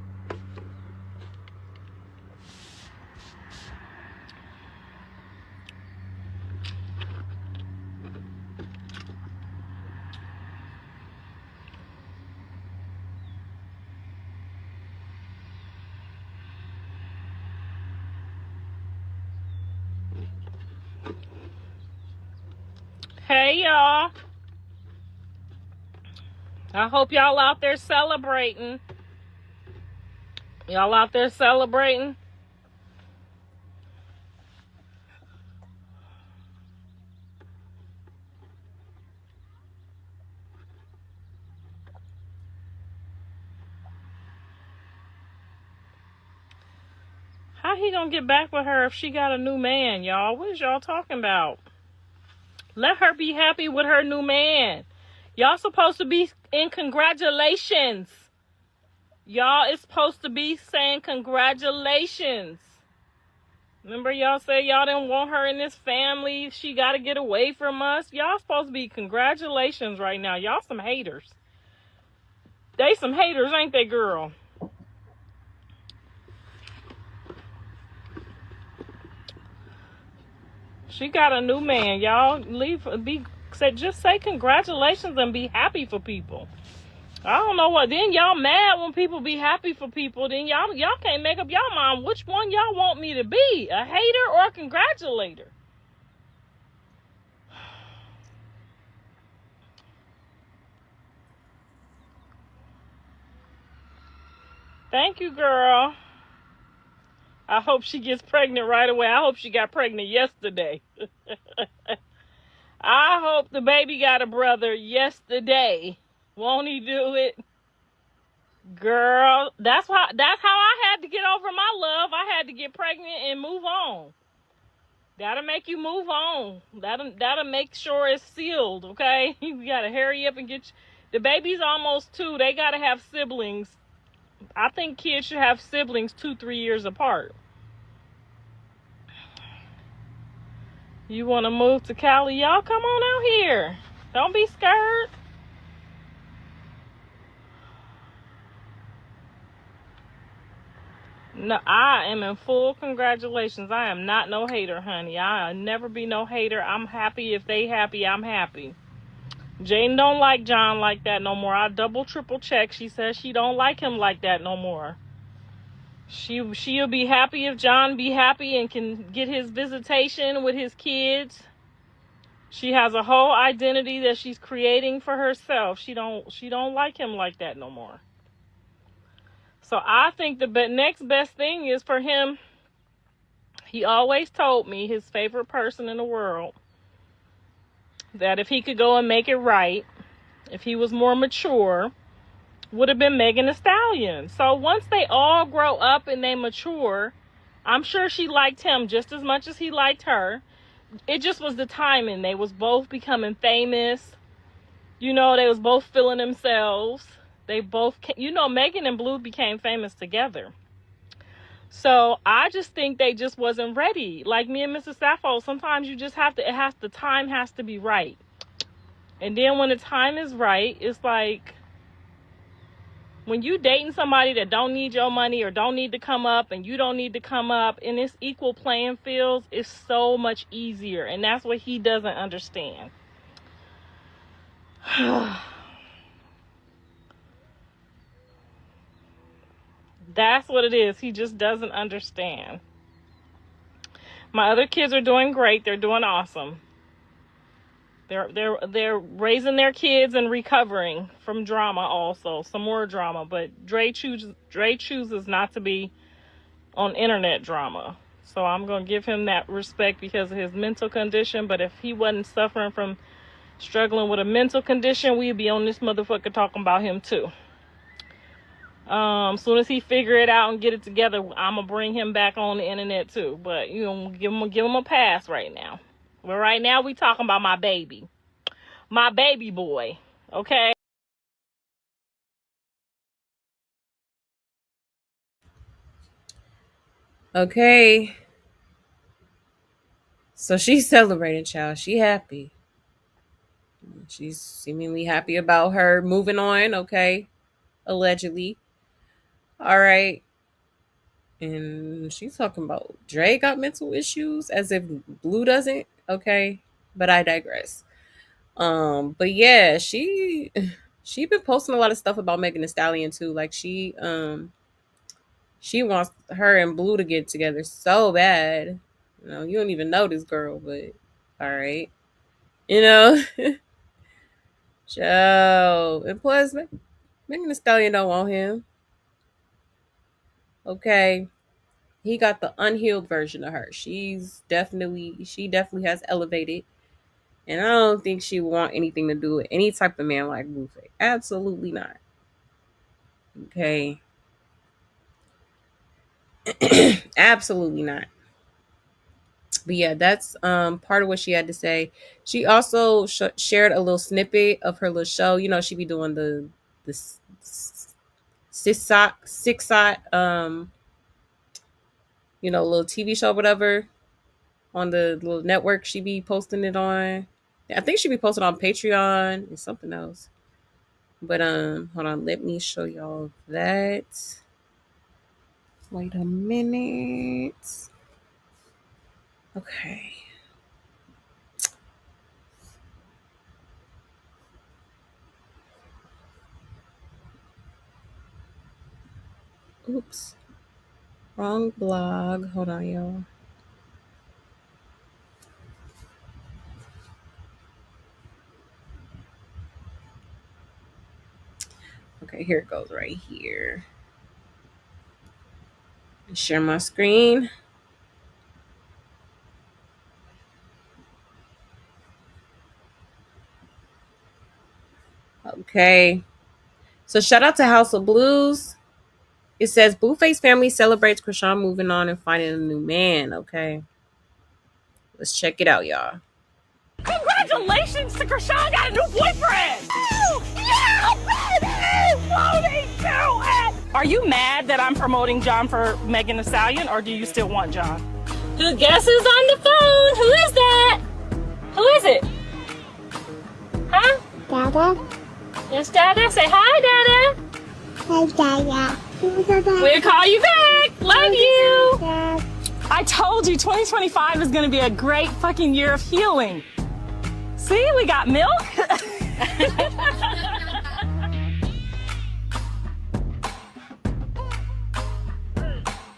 Hey, y'all. I hope y'all out there celebrating. Y'all out there celebrating? How he gonna get back with her if she got a new man, y'all? What is y'all talking about? Let her be happy with her new man. Y'all supposed to be in congratulations. Y'all is supposed to be saying congratulations. Remember y'all said y'all didn't want her in this family. She got to get away from us. Y'all supposed to be congratulations right now. Y'all some haters. They some haters, ain't they, girl? She got a new man, y'all. Just say congratulations and be happy for people. I don't know what. Then y'all mad when people be happy for people. Then y'all can't make up y'all mind which one y'all want me to be, a hater or a congratulator. Thank you, girl. I hope she gets pregnant right away. I hope she got pregnant yesterday. I hope the baby got a brother yesterday. Won't he do it? Girl, that's how I had to get over my love. I had to get pregnant and move on. That'll make you move on. That'll make sure it's sealed, okay? You gotta hurry up and get the baby's almost 2. They gotta have siblings. I think kids should have siblings 2-3 years apart. You want to move to Cali? Y'all come on out here. Don't be scared. No, I am in full congratulations. I am not no hater, honey. I'll never be no hater. I'm happy. If they happy, I'm happy. Jane don't like John like that no more. I double, triple check. She says she don't like him like that no more. She'll be happy if John be happy and can get his visitation with his kids. She has a whole identity that she's creating for herself. She don't like him like that no more. So I think the next best thing is for him. He always told me his favorite person in the world, that if he could go and make it right, if he was more mature, would have been Megan Thee Stallion. So once they all grow up and they mature, I'm sure she liked him just as much as he liked her. It just was the timing. They was both becoming famous. They was both feeling themselves. They both, Megan and Blue became famous together. So I just think they just wasn't ready. Like me and Mrs. Sappho, sometimes you just the time has to be right. And then when the time is right, it's like, when you dating somebody that don't need your money or don't need to come up and you don't need to come up in this equal playing fields, it's so much easier. And that's what he doesn't understand. That's what it is. He just doesn't understand. My other kids are doing great. They're doing awesome. They're raising their kids and recovering from drama also. Some more drama. But Dre chooses not to be on internet drama. So I'm going to give him that respect because of his mental condition. But if he wasn't suffering from struggling with a mental condition, we'd be on this motherfucker talking about him too. Soon as he figure it out and get it together, I'm going to bring him back on the internet too. But give him a pass right now. But right now we talking about my baby boy, okay? Okay. So she's celebrating, child. She happy. She's seemingly happy about her moving on, okay? Allegedly. All right. And she's talking about Dre got mental issues as if Blue doesn't. Okay. But I digress. But yeah, she been posting a lot of stuff about Megan Thee Stallion too. Like she wants her and Blue to get together so bad. You don't even know this girl, but all right. Joe. And plus Megan Thee Stallion don't want him. Okay. He got the unhealed version of her. She definitely has elevated. And I don't think she would want anything to do with any type of man like Blueface. Absolutely not. Okay. Absolutely not. But yeah, that's part of what she had to say. She also shared a little snippet of her little show. She be doing the six-shot little TV show, whatever, on the little network she be posting it on. I think she be posted on Patreon and something else. But hold on, let me show y'all that. Wait a minute. Okay. Oops. Wrong blog. Hold on, y'all. Okay, here it goes right here. Share my screen. Okay. So shout out to House of Blues. It says Blueface family celebrates Chrisean moving on and finding a new man. Okay. Let's check it out, y'all. Congratulations to Chrisean got a new boyfriend! Oh, yeah, baby! Floating to it! Are you mad that I'm promoting John for Megan Thee Stallion, or do you still want John? Guess who's on the phone? Who is that? Who is it? Huh? Dada. It's Dada. Say hi, Dada. Hi, Dada. We'll call you back. Love you. I told you 2025 is going to be a great fucking year of healing. See, we got milk.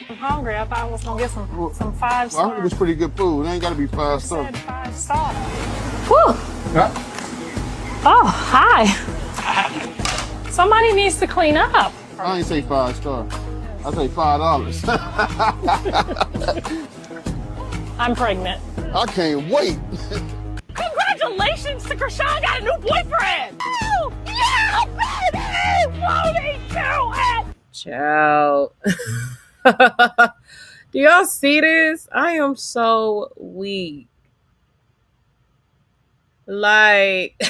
I'm hungry. I thought I was going to get some 5 Well, I think it's pretty good food. It ain't got to be 5 stars. 5 star. Whew. Yeah. Oh, hi. Somebody needs to clean up. I ain't say 5 star. I say $5. I'm pregnant. I can't wait. Congratulations to Chrisean got a new boyfriend. Oh, yeah, baby! Floating to it. Ciao. Do y'all see this? I am so weak. Like,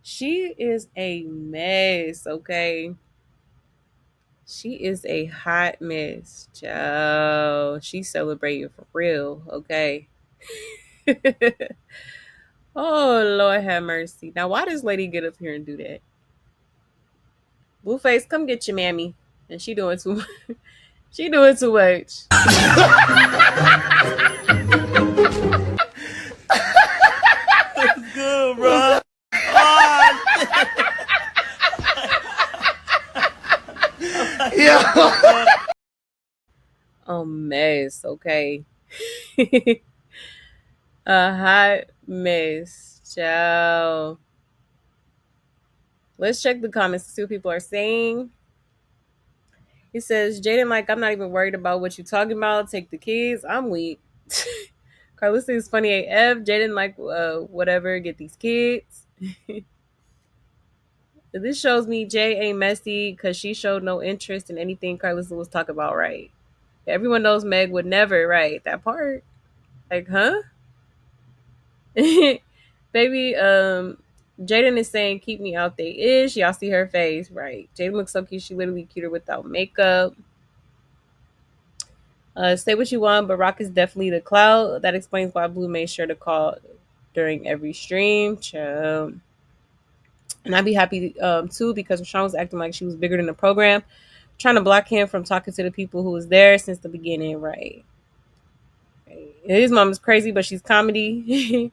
she is a mess, okay? She is a hot mess. Ciao. She's celebrating for real, okay? Oh, Lord have mercy. Now, why does lady get up here and do that? Blueface, come get your mammy. And she doing too much. She doing too much. Good, bro. Yeah. A mess, okay? A hot mess. Ciao. Let's check the comments to see what people are saying. He says, Jaden, like, I'm not even worried about what you're talking about. Take the kids. I'm weak. Carissa is funny AF. Jaden, like, whatever. Get these kids. This shows me Jay ain't messy because she showed no interest in anything Carissa was talking about, right? Everyone knows Meg would never, right? That part. Like, huh? Baby, Jaden is saying, keep me out there ish. Y'all see her face, right? Jaden looks so cute. She literally cuter without makeup. Say what you want, but Rock is definitely the clout. That explains why Blue made sure to call during every stream. And I'd be happy too, because Rashawn was acting like she was bigger than the program, trying to block him from talking to the people who was there since the beginning, right? His mom is crazy, but she's comedy.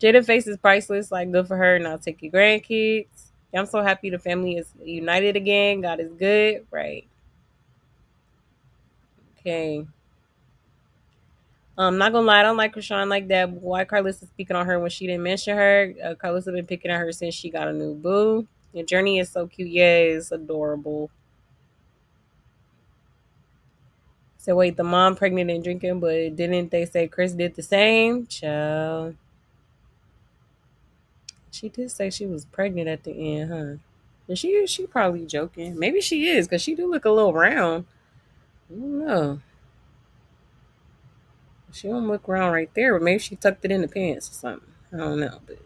Jada face is priceless. Like, good for her. Now take your grandkids. I'm so happy the family is united again. God is good, right? Okay. I'm not gonna lie, I don't like Chrisean like that. Why Carissa speaking on her when she didn't mention her? Carissa been picking at her since she got a new boo. Your journey is so cute. Yeah, it's adorable. So wait, the mom pregnant and drinking, but didn't they say Chris did the same? Child. She did say she was pregnant at the end, huh? And she probably joking. Maybe she is, because she do look a little round. I don't know. She don't look round right there, but maybe she tucked it in the pants or something. I don't know, but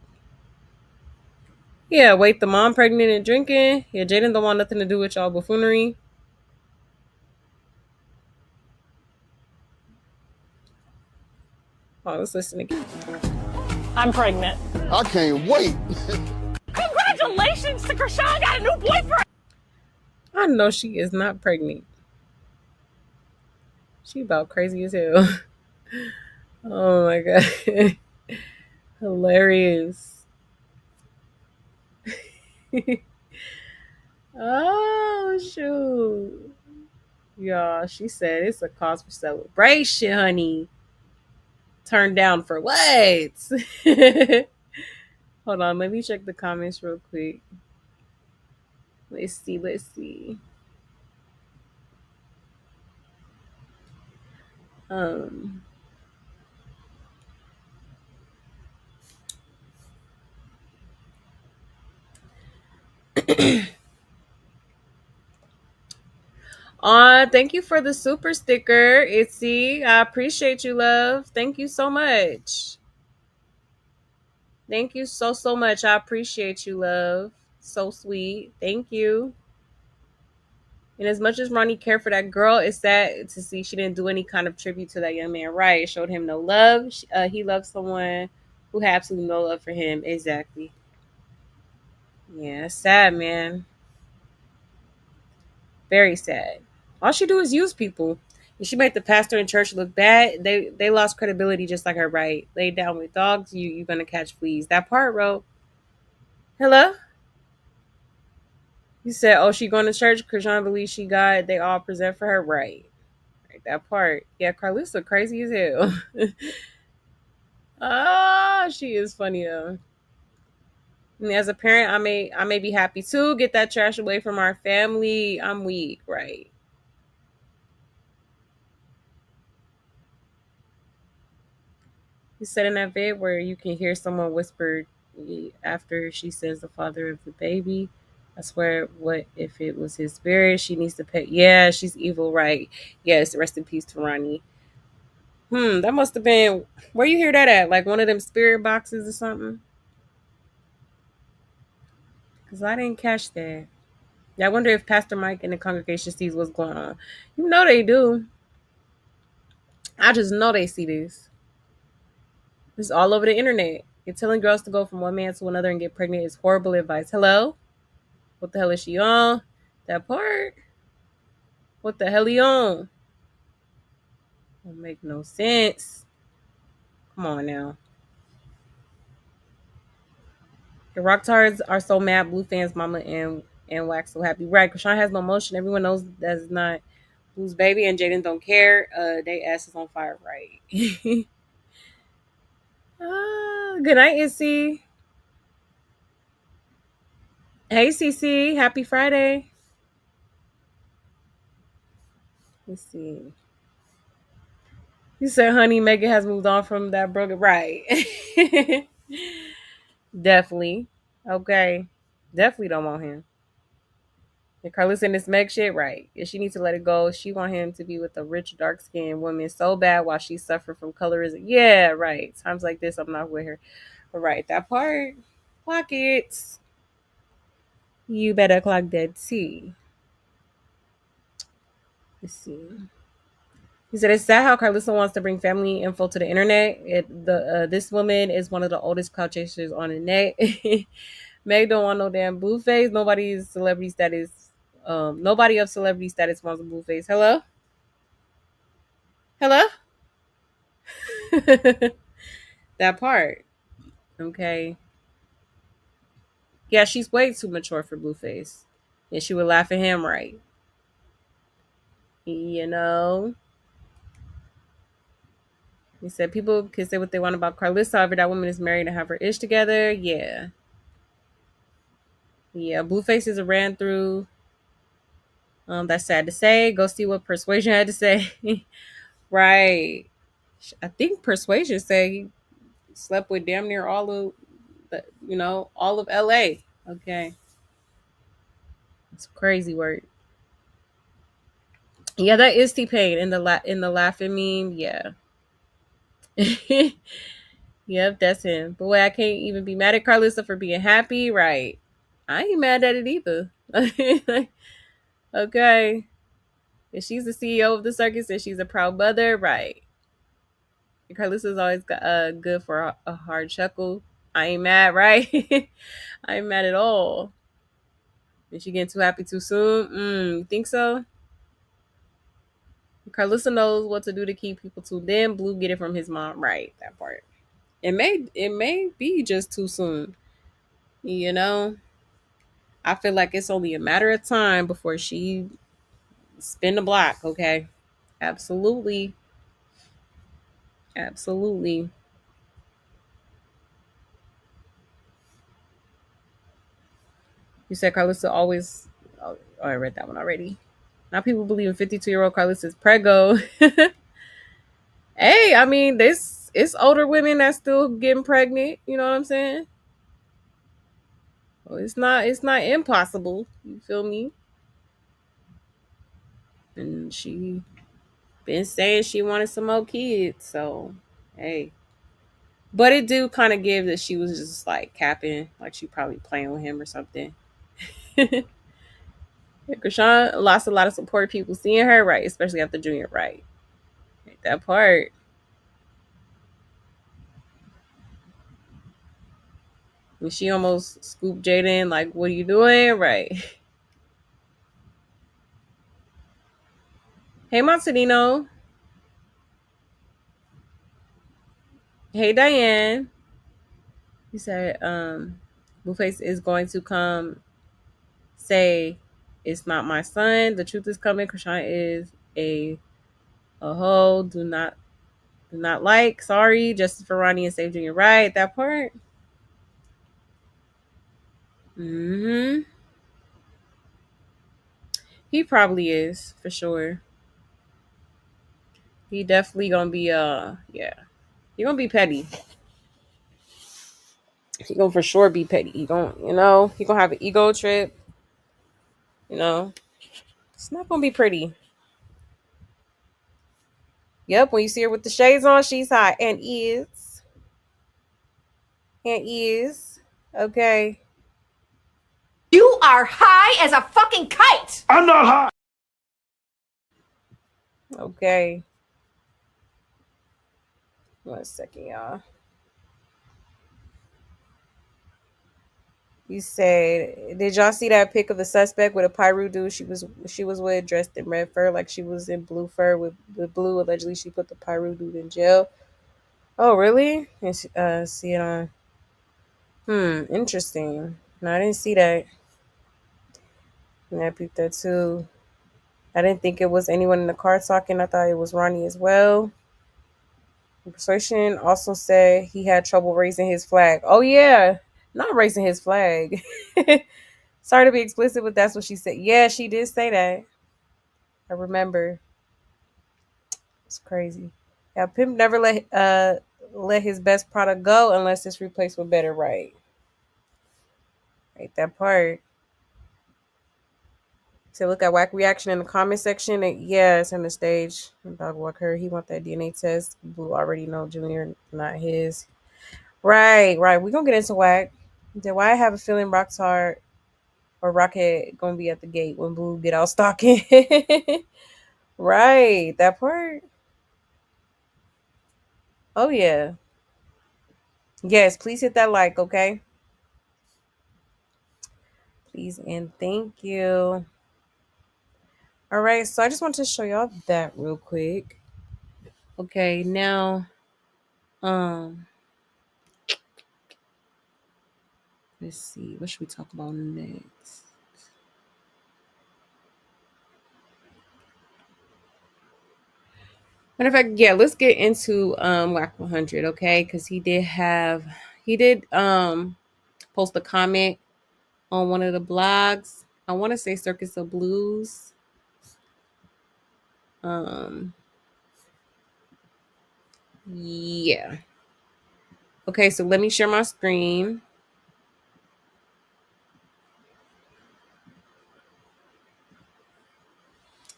yeah, wait, the mom pregnant and drinking. Yeah, Jaden don't want nothing to do with y'all buffoonery. Oh, let's listen again. I'm pregnant. I can't wait. Congratulations Congratulations to Chrisean got a new boyfriend. I know she is not pregnant. She about crazy as hell. Oh my god. Hilarious. Oh shoot. Y'all, she said it's a cause for celebration, honey. Turned down for what? Hold on, let me check the comments real quick. Let's see. Um thank you for the super sticker, Itzy. I appreciate you, love. Thank you so much. Thank you so much. I appreciate you, love. So sweet. Thank you. And as much as Ronnie cared for that girl, it's sad to see she didn't do any kind of tribute to that young man. Right? It showed him no love. He loved someone who had absolutely no love for him. Exactly. Yeah, it's sad, man. Very sad. All she do is use people. And she made the pastor in church look bad. They lost credibility just like her, right? Lay down with dogs, you're gonna catch fleas. That part, bro. Hello? You said, oh, she going to church? Chrisean believes she got they all present for her. Right. That part. Yeah, Carissa crazy as hell. She is funny though. And as a parent, I may be happy too. Get that trash away from our family. I'm weak, right? You said in that vid where you can hear someone whisper after she says the father of the baby. I swear, what if it was his spirit? She needs to pay. Yeah, she's evil, right? Yes, rest in peace to Ronnie. That must have been where you hear that at? Like one of them spirit boxes or something? Because I didn't catch that. Yeah, I wonder if Pastor Mike and the congregation sees what's going on. You know they do. I just know they see this. It's all over the internet. You're telling girls to go from one man to another and get pregnant is horrible advice. Hello? What the hell is she on? That part? What the hell are you on? Don't make no sense. Come on now. The Rocktards are so mad. Blue fans, Mama and Wack so happy. Right, Chrisean has no motion. Everyone knows that's not Blue's baby, and Jaden don't care. They asses on fire, right? Good night, Issy. Hey, CC. Happy Friday. Let's see. You said, honey, Megan has moved on from that brother. Right. Definitely. Okay. Definitely don't want him. And Carlos in this Meg shit, right. If she needs to let it go, she want him to be with a rich, dark-skinned woman so bad while she suffer from colorism. Yeah, right. Times like this, I'm not with her. All right, that part. Clock it. You better clock that T. Let's see. He said, it's sad how Carlissa wants to bring family info to the internet. This woman is one of the oldest clout chasers on the net. Meg don't want no damn blue face. Nobody of celebrity status wants a blue face. Hello? Hello? That part. Okay. Yeah, she's way too mature for Blueface. And she would laugh at him, right? You know? He said people can say what they want about Carlissa. However, that woman is married and have her ish together. Yeah. Yeah, Blueface is a ran through. That's sad to say. Go see what Persuasion had to say. Right. I think Persuasion said he slept with damn near all of all of LA. Okay. It's crazy work. Yeah, that is T-Pain in the laughing meme. Yeah. Yep, that's him. But wait, I can't even be mad at Carlissa for being happy, right? I ain't mad at it either. Okay. If she's the CEO of the circus and she's a proud mother, right? And Carlissa's always good for a hard chuckle. I ain't mad, right? I ain't mad at all. Is she getting too happy too soon? You think so? Carissa knows what to do to keep people tuned in. Blue get it from his mom. Right, that part. It may be just too soon. You know? I feel like it's only a matter of time before she spin the block, okay? Absolutely. Absolutely. You said Carlissa always. Oh, I read that one already. Now people believe in 52-year-old Carlissa's prego. Hey, I mean, this it's older women that's still getting pregnant. You know what I'm saying? Well, it's not impossible. You feel me? And she been saying she wanted some more kids. So hey, but it do kind of give that she was just like capping, like she probably playing with him or something. Chrisean lost a lot of support people seeing her, right? Especially after Junior, right? That part. And she almost scooped Jaden, like, what are you doing? Right. Hey, Montanino. Hey, Diane. He said, Blueface is going to come say, it's not my son. The truth is coming. Chrisean is a hoe. Do not like. Sorry. Justice for Ronnie and Save Junior. Right. That part. Mm-hmm. He probably is, for sure. He definitely gonna be yeah. He gonna be petty. He gonna for sure be petty. He gonna have an ego trip. It's not gonna be pretty. Yep, when you see her with the shades on, she's hot and is okay. You are high as a fucking kite. I'm not high. Okay. 1 second, y'all. You said, did y'all see that pic of the suspect with a Pyru dude she was with, dressed in red fur, like she was in blue fur with blue? Allegedly, she put the Pyru dude in jail. Oh, really? And see it on. Interesting. No, I didn't see that. And I peeped that too. I didn't think it was anyone in the car talking. I thought it was Ronnie as well. Persuasion also said he had trouble raising his flag. Oh yeah, not raising his flag. Sorry to be explicit, but that's what she said. Yeah, she did say that. I remember. It's crazy. Yeah, Pimp never let his best product go unless it's replaced with better. Right. Right, that part. So look at Wack reaction in the comment section. Yeah, it's on the stage. Dog walk her. He want that DNA test. Blue already know Junior, not his. Right. We're gonna get into Wack. Then why I have a feeling Rockstar or Rocket gonna be at the gate when Blue get out stalking. Right. That part. Oh yeah. Yes, please hit that like, okay? Please and thank you. All right, so I just want to show y'all that real quick. Okay, now let's see. What should we talk about next? Matter of fact, yeah, let's get into Wack 100, okay? Because he did post a comment on one of the blogs. I want to say Circus of Blues. Yeah. Okay, so let me share my screen.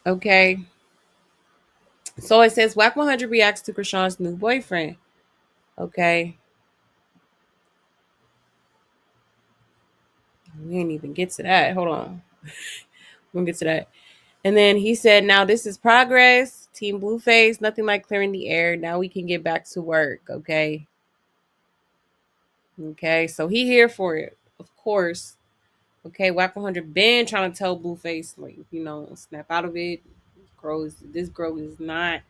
Okay. So it says Wack 100 reacts to Chrisean's new boyfriend. Okay. We didn't even get to that. Hold on. We'll get to that. And then he said, now this is progress. Team Blueface, nothing like clearing the air. Now we can get back to work. Okay. Okay. So he here for it. Of course. Okay, Wack 100 been trying to tell Blueface, like, snap out of it. This girl is not,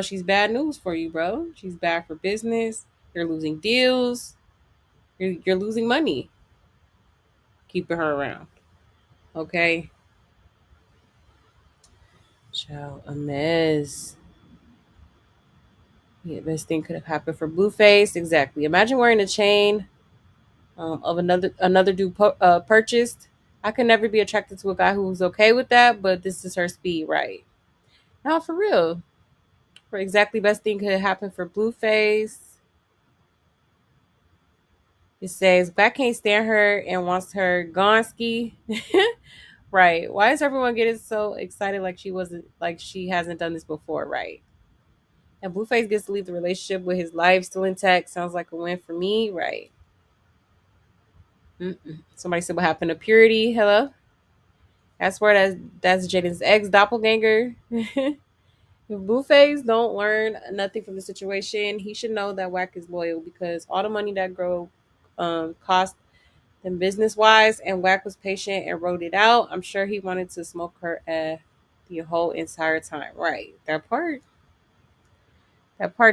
she's bad news for you, bro. She's bad for business. You're losing deals. You're losing money. Keeping her around. Okay. Child, a mess. Yeah, best thing could have happened for Blueface. Exactly. Imagine wearing a chain of another dude purchased. I could never be attracted to a guy who's okay with that, but this is her speed, right? Now, for real. For exactly best thing could happen for Blueface. It says Wack can't stand her and wants her gonski. Right. Why is everyone getting so excited like she hasn't done this before, right? And Blueface gets to leave the relationship with his life still intact. Sounds like a win for me, right? Somebody said what happened to Purity. Hello? I swear that's Jaden's ex doppelganger. If Blueface don't learn nothing from the situation, he should know that Wack is loyal because all the money that girl cost them business wise, and Wack was patient and wrote it out. I'm sure he wanted to smoke her the whole entire time. Right. That part.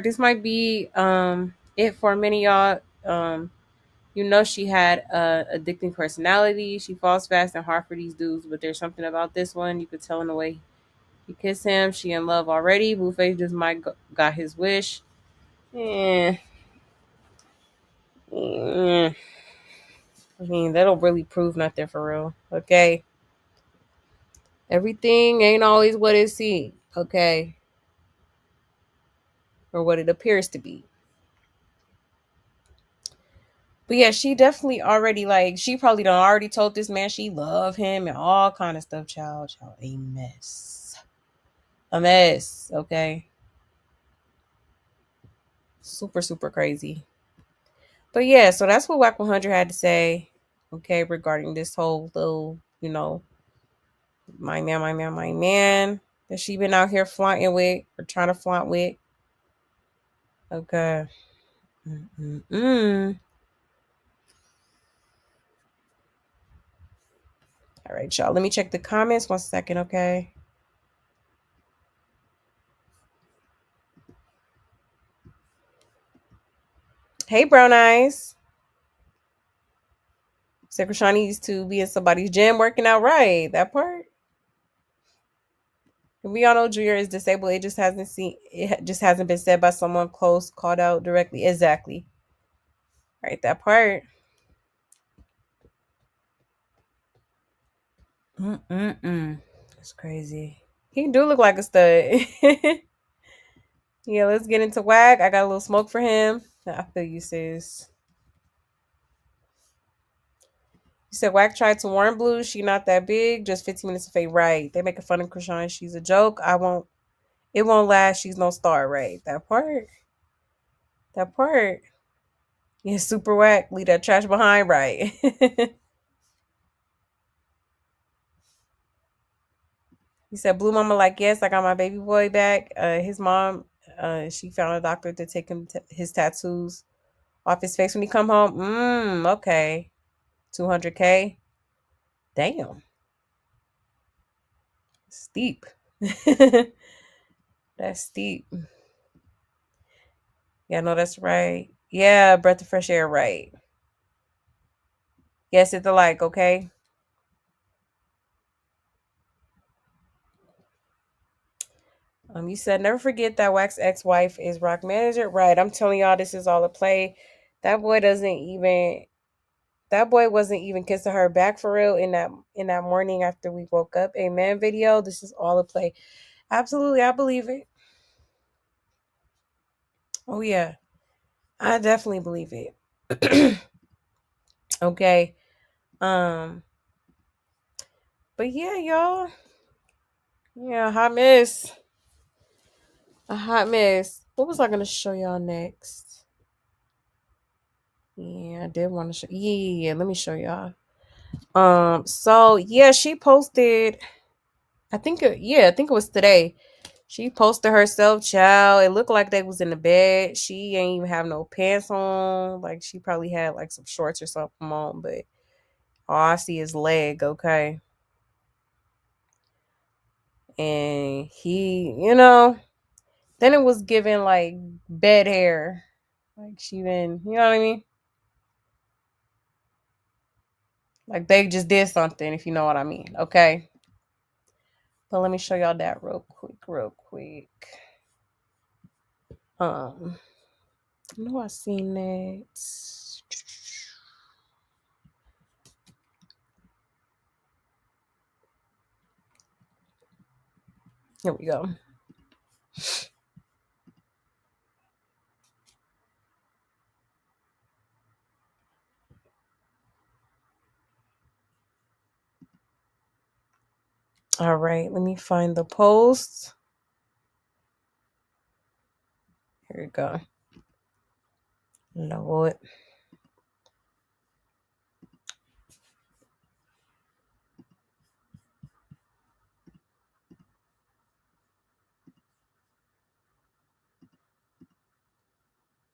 This might be it for many of y'all. She had a addicting personality. She falls fast and hard for these dudes, but there's something about this one. You could tell in the way he kissed him. She in love already. Blueface just might got his wish. Yeah. I mean, that'll really prove nothing for real. Okay. Everything ain't always what it seems. Okay. Or what it appears to be. But yeah, she definitely already she probably done already told this man she love him and all kind of stuff. Child, a mess. A mess. Okay. Super, super crazy. But yeah, so that's what Wack 100 had to say, okay, regarding this whole little, my man that she been out here flaunting with or trying to flaunt with. Okay. All right, y'all. Let me check the comments 1 second, okay? Hey, Brown Eyes. Said Chrisean used to be in somebody's gym working out, right? That part. We all know Junior is disabled. It just hasn't been said by someone close, called out directly. Exactly. Right, that part. That's crazy. He do look like a stud. Yeah, let's get into Wack. I got a little smoke for him. I feel you, sis. You said Wack tried to warn Blue. She not that big. Just 15 minutes of fame. Right. They making fun of Chrisean. She's a joke. It won't last. She's no star. Right. That part. Yeah, super Wack. Leave that trash behind. Right. He said, Blue Mama like, yes, I got my baby boy back. His mom, she found a doctor to take him his tattoos off his face when he come home. Okay. $200K. Damn. Steep. That's steep. Yeah, no, that's right. Yeah, breath of fresh air, right. Yes, it's alike, okay? You said never forget that Wack's ex-wife is Rock manager. Right. I'm telling y'all this is all a play. That boy wasn't even kissing her back for real in that morning after we woke up. Amen video. This is all a play. Absolutely, I believe it. Oh yeah. I definitely believe it. Okay. But yeah, y'all. Yeah, hot mess. A hot mess. What was I gonna show y'all next? Yeah, I did want to show. Yeah, let me show y'all. So yeah, she posted. I think it was today. She posted herself, child. It looked like they was in the bed. She ain't even have no pants on. Like she probably had like some shorts or something on, but All I see is leg, okay? And he, then it was given like bed hair. Like she been, you know what I mean? Like they just did something, if you know what I mean, okay? But let me show y'all that real quick. I know I seen that. Here we go. All right, let me find the post. Here we go. Lord.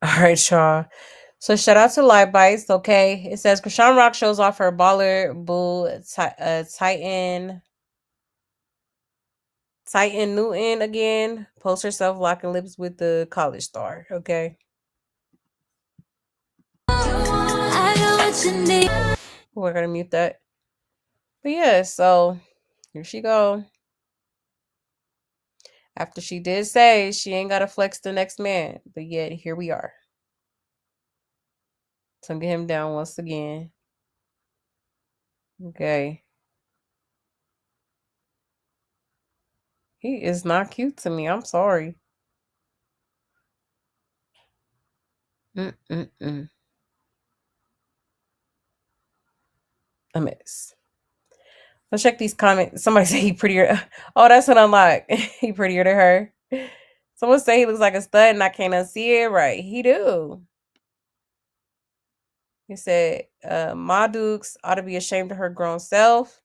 All right, y'all. So shout out to Live Bites, okay? It says Chrisean Rock shows off her baller boo Titan Newton again. Posts herself locking lips with the college star, okay? We're gonna mute that. But yeah, so here she go. After she did say she ain't gotta flex the next man, but yet here we are. Tongue him down once again. Okay. He is not cute to me. I'm sorry. A mess. Let's check these comments. Somebody say he prettier. Oh, that's an unlock. He prettier than her. Someone say he looks like a stud and I can't unsee it. Right. He do. He said, Ma Dukes ought to be ashamed of her grown self.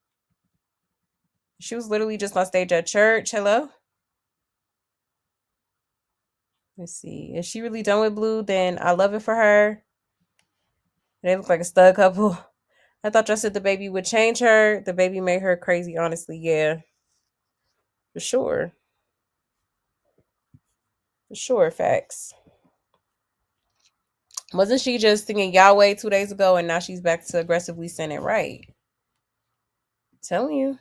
She was literally just on stage at church. Hello? Let's see. Is she really done with Blue? Then I love it for her. They look like a stud couple. I thought y'all said the baby would change her. The baby made her crazy, honestly. Yeah. For sure. For sure. Facts. Wasn't she just singing Yahweh 2 days ago and now she's back to aggressively saying it right? I'm telling you.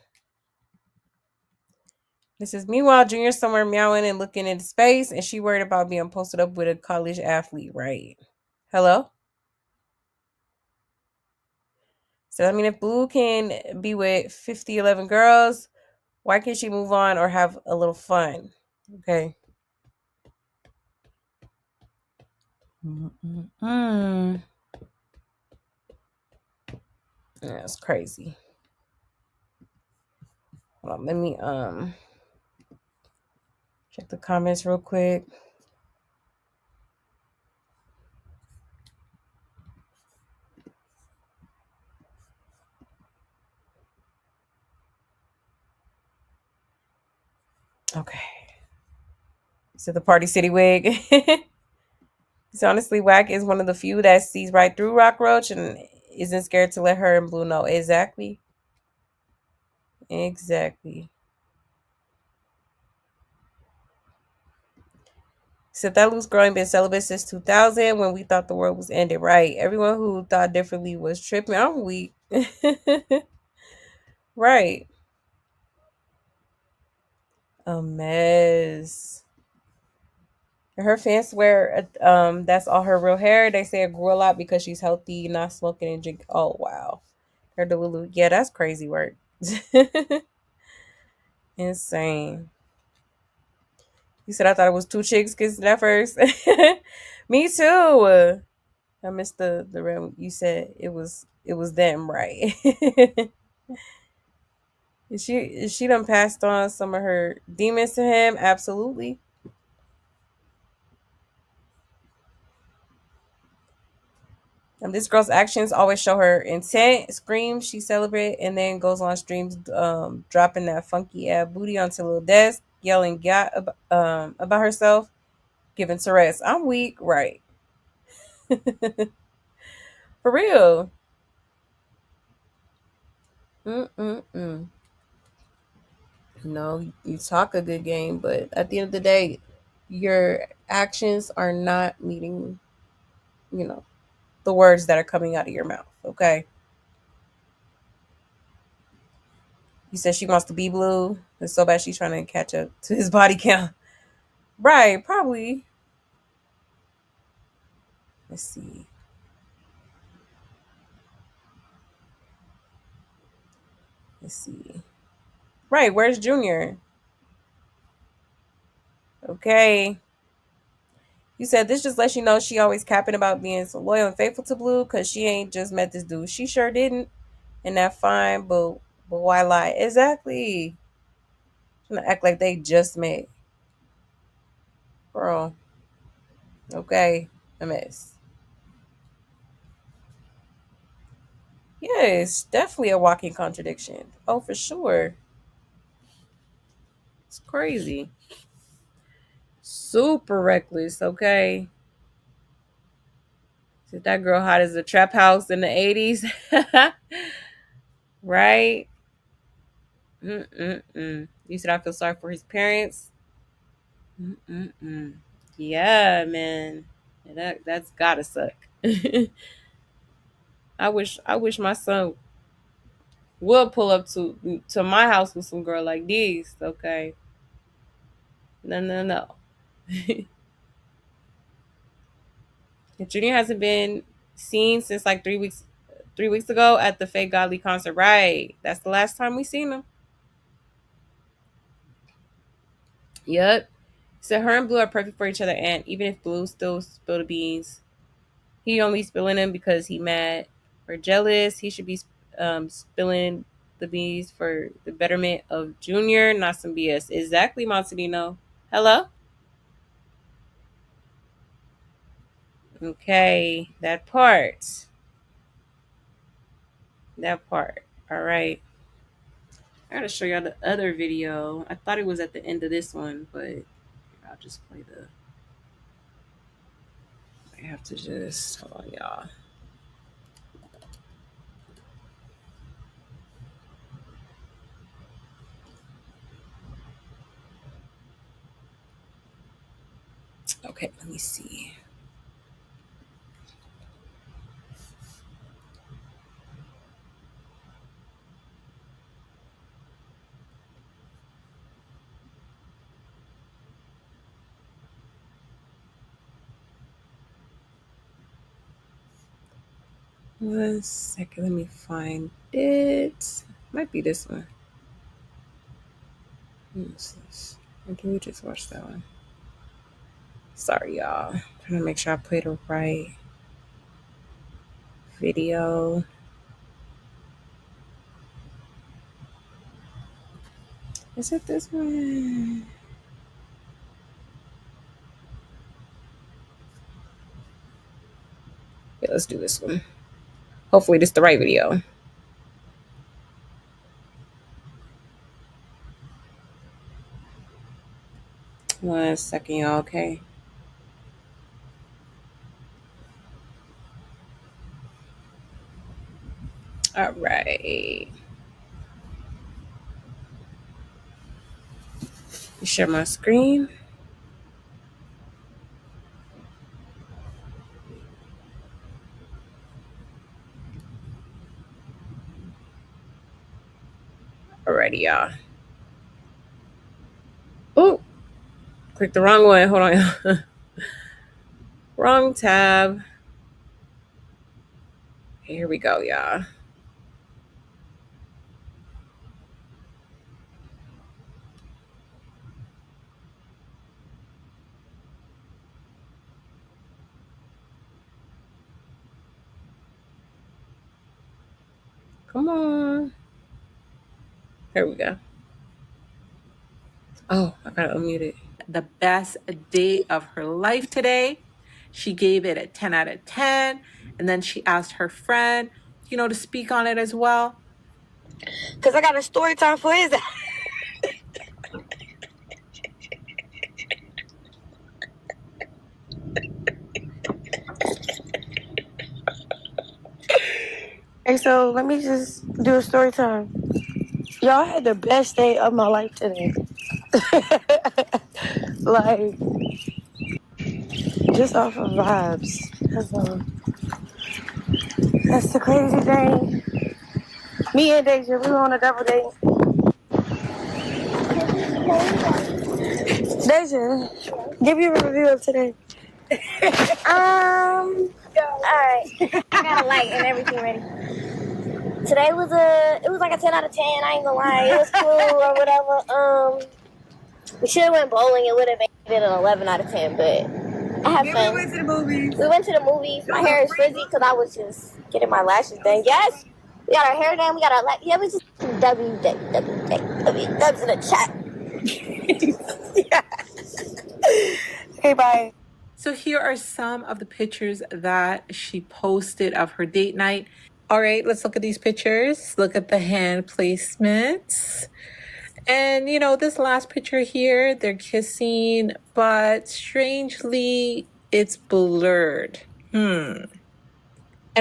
This is meanwhile Junior somewhere meowing and looking into space and she worried about being posted up with a college athlete, right? Hello? So I mean if Blue can be with 50-11 girls, why can't she move on or have a little fun? Okay. Yeah, it's crazy. Hold on, let me check the comments real quick. Okay. So the Party City wig. So honestly, Wack is one of the few that sees right through Rock Roach and isn't scared to let her and Blue know. Exactly. Except that loose girl ain't been celibate since 2000 when we thought the world was ended. Right. Everyone who thought differently was tripping. I'm weak. Right. A mess. Her fans swear that's all her real hair. They say it grew a lot because she's healthy, not smoking and drink. Oh wow. Her Delulu. Yeah, that's crazy work. Insane. You said I thought it was two chicks kissing at first. Me too. I missed the realm. You said it was them, right? Is she done passed on some of her demons to him? Absolutely. And this girl's actions always show her intent. Screams, she celebrate, and then goes on streams, dropping that funky ass booty onto Lil Desk, yelling about herself, giving Tourette's. I'm weak, right? For real. No, you talk a good game, but at the end of the day, your actions are not meeting, the words that are coming out of your mouth. Okay. You said she wants to be blue. It's so bad she's trying to catch up to his body count. Right, probably. Let's see. Right, where's Junior? Okay. You said this just lets you know she always capping about being so loyal and faithful to Blue because she ain't just met this dude. She sure didn't. And that's fine, but why lie? Exactly. Trying to act like they just met. Girl. Okay. A mess. Yeah, it's definitely a walking contradiction. Oh, for sure. It's crazy. Super reckless, okay? Is that girl hot as a trap house in the 80s? Right? You said I feel sorry for his parents. Yeah, man. Yeah, that's gotta suck. I wish my son would pull up to my house with some girl like these. Okay. No. Junior hasn't been seen since like 3 weeks ago at the Fake Godly concert. Right. That's the last time we seen him. Yep. So her and Blue are perfect for each other, and even if Blue still spill the beans, he only spilling them because he mad or jealous. He should be spilling the beans for the betterment of Junior, not some BS. Exactly, Montanino. Hello? Okay, that part. All right. I gotta show y'all the other video. I thought it was at the end of this one, but I'll just play the. I have to just hold on, y'all. Okay, let me see. One second, let me find it. Might be this one. What's this? Or can we just watch that one? Sorry, y'all. Trying to make sure I play the right video. Is it this one? Yeah, let's do this one. Hopefully this is the right video. One second, y'all, okay? All right. Share my screen. Alrighty, y'all. Oh, click the wrong one. Hold on, y'all. Wrong tab. Here we go, y'all. Come on. Here we go. Oh, I gotta unmute it. The best day of her life today. She gave it a 10 out of 10. And then she asked her friend, to speak on it as well. Because I got a story time for his. Hey, so let me just do a story time. Y'all had the best day of my life today. Like, just off of vibes. That's the crazy thing. Me and Deja, we were on a double date. Deja, give you a review of today. Alright. I got a light and everything ready. Today was it was like a 10 out of 10, I ain't gonna lie. It was cool or whatever. We should have went bowling, it would have made it an 11 out of 10, but I had fun. We went to the movies. We went to the movies. My hair is frizzy because I was just getting my lashes done. Yes, we got our hair done. We got our yeah. We just www in the chat. Okay, bye. So here are some of the pictures that she posted of her date night. All right, let's look at these pictures. Look at the hand placements. And you know, this last picture here, they're kissing, but strangely, it's blurred. And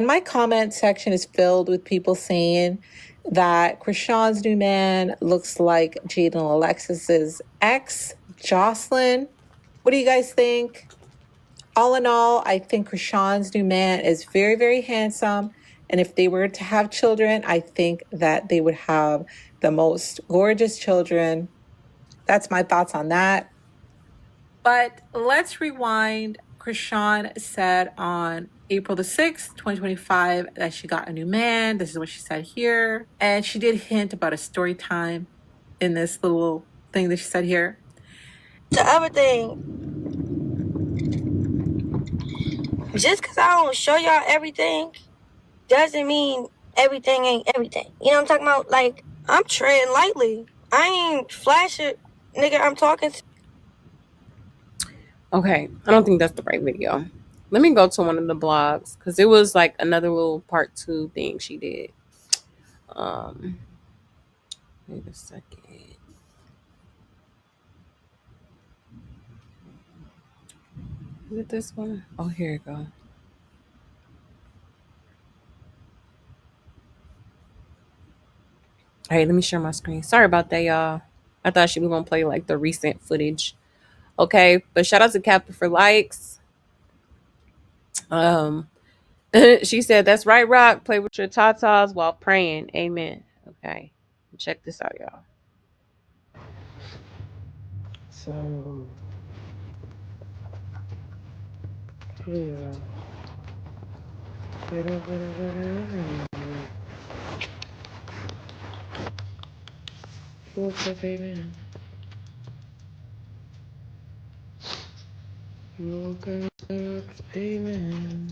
my comment section is filled with people saying that Chrisean's new man looks like Jaden Alexis's ex, Jocelyn. What do you guys think? All in all, I think Chrisean's new man is very, very handsome. And if they were to have children, I think that they would have the most gorgeous children. That's my thoughts on that. But let's rewind. Chrisean said on April the 6th, 2025, that she got a new man. This is what she said here. And she did hint about a story time in this little thing that she said here. The other thing, just because I don't show y'all everything doesn't mean everything ain't everything. You know what I'm talking about? Like, I'm treading lightly. I ain't flashing, nigga. I'm talking to. Okay, I don't think that's the right video. Let me go to one of the blogs because it was like another little part 2 thing she did. Wait a second. Is it this one? Oh, here you go. All right, let me share my screen. Sorry about that, y'all. I thought she was gonna play like the recent footage. Okay, but shout out to Captain for likes. She said, "That's right, Rock. Play with your tatas while praying. Amen." Okay, check this out, y'all. So, yeah. What's up, amen? Okay, amen.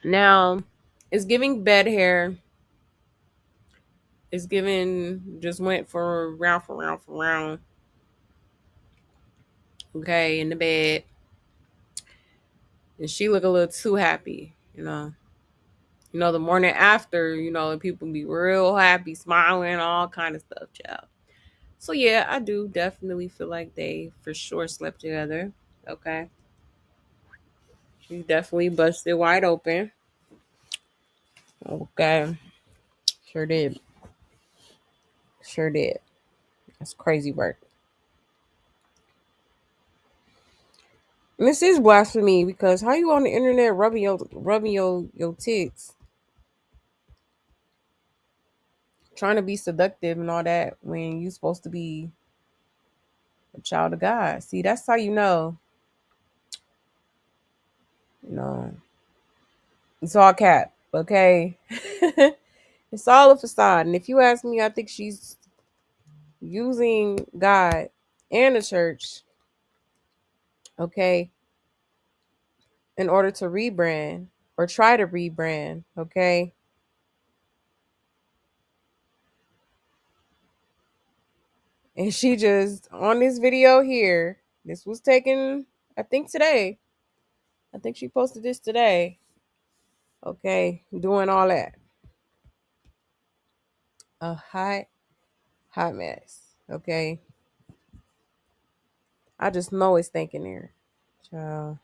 Now, it's giving bed hair. It's giving just went for round. Okay, in the bed. And she look a little too happy, you know. You know, the morning after, you know, people be real happy, smiling, all kind of stuff, child. So yeah, I do definitely feel like they for sure slept together. Okay. She definitely busted wide open. Okay. Sure did. That's crazy work. And this is blasphemy because how you on the internet rubbing your tits, trying to be seductive and all that when you supposed to be a child of God. See, that's how you know. You know, it's all cap, okay? It's all a facade. And if you ask me, I think she's using God and the church, okay, in order to rebrand or try to rebrand, okay? And she just on this video here, this was taken, I think today. I think she posted this today. Okay, doing all that. A hot mess. Okay. I just know it's thinking there. Child.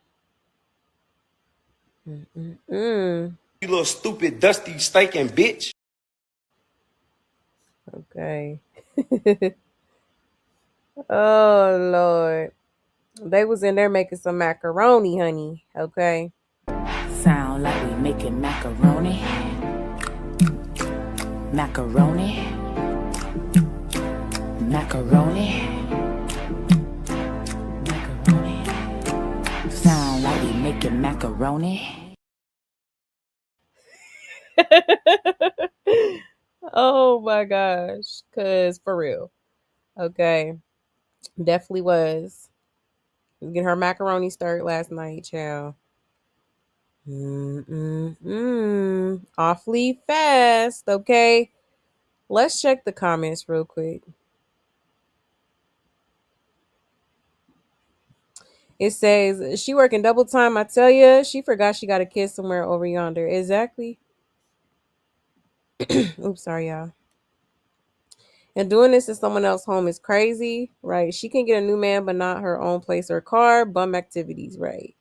Mm-mm-mm. You little stupid, dusty, stinking bitch. Okay. Oh Lord. They was in there making some macaroni, honey. Okay. Sound like we making macaroni. Macaroni. Macaroni. Macaroni. Sound like we making macaroni. Oh my gosh. Cause for real. Okay. Definitely was. Getting her macaroni started last night, child. Awfully fast. Okay. Let's check the comments real quick. It says, she working double time. I tell you, she forgot she got a kid somewhere over yonder. Exactly. Oops, sorry, y'all. And doing this in someone else's home is crazy, right? She can get a new man, but not her own place or car. Bum activities, right?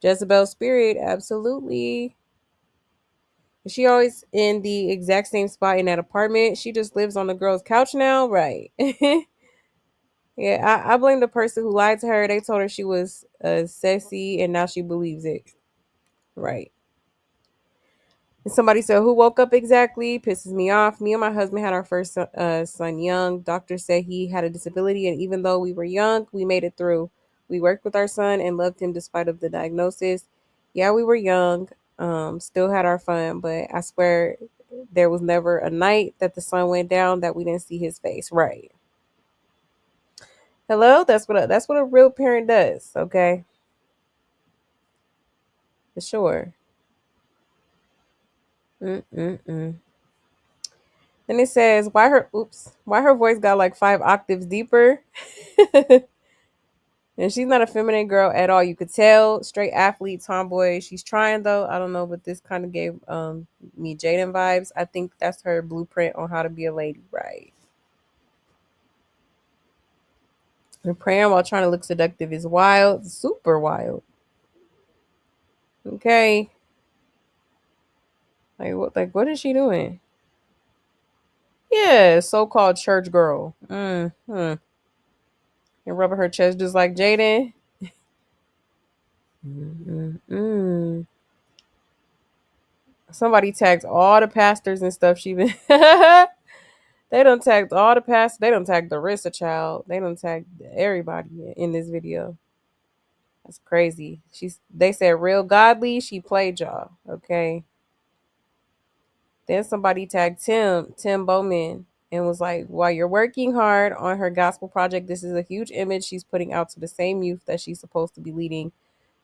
Jezebel spirit, absolutely. She always in the exact same spot in that apartment. She just lives on the girl's couch now, right? Yeah, I blame the person who lied to her. They told her she was sexy, and now she believes it, right? And somebody said, who woke up exactly? Pisses me off. Me and my husband had our first son young. Doctors said he had a disability, and even though we were young, we made it through. We worked with our son and loved him despite of the diagnosis. Yeah, we were young, still had our fun, but I swear there was never a night that the sun went down that we didn't see his face. Right. Hello? That's what a real parent does, okay? For sure. Mm-mm-mm. Then it says, why her voice got like 5 octaves deeper? And she's not a feminine girl at all. You could tell. Straight athlete, tomboy. She's trying though. I don't know, but this kind of gave me Jaden vibes. I think that's her blueprint on how to be a lady, right? And praying while trying to look seductive is wild. Super wild. Okay. What is she doing? Yeah, so-called church girl. And rubbing her chest just like Jaden. Somebody tagged all the pastors and stuff. She been they done tagged all the pastors. They done tagged the Rissa child. They done tagged everybody in this video. That's crazy. They said real godly. She played y'all. Okay. Then somebody tagged Tim Bowman, and was like, while you're working hard on her gospel project, this is a huge image she's putting out to the same youth that she's supposed to be leading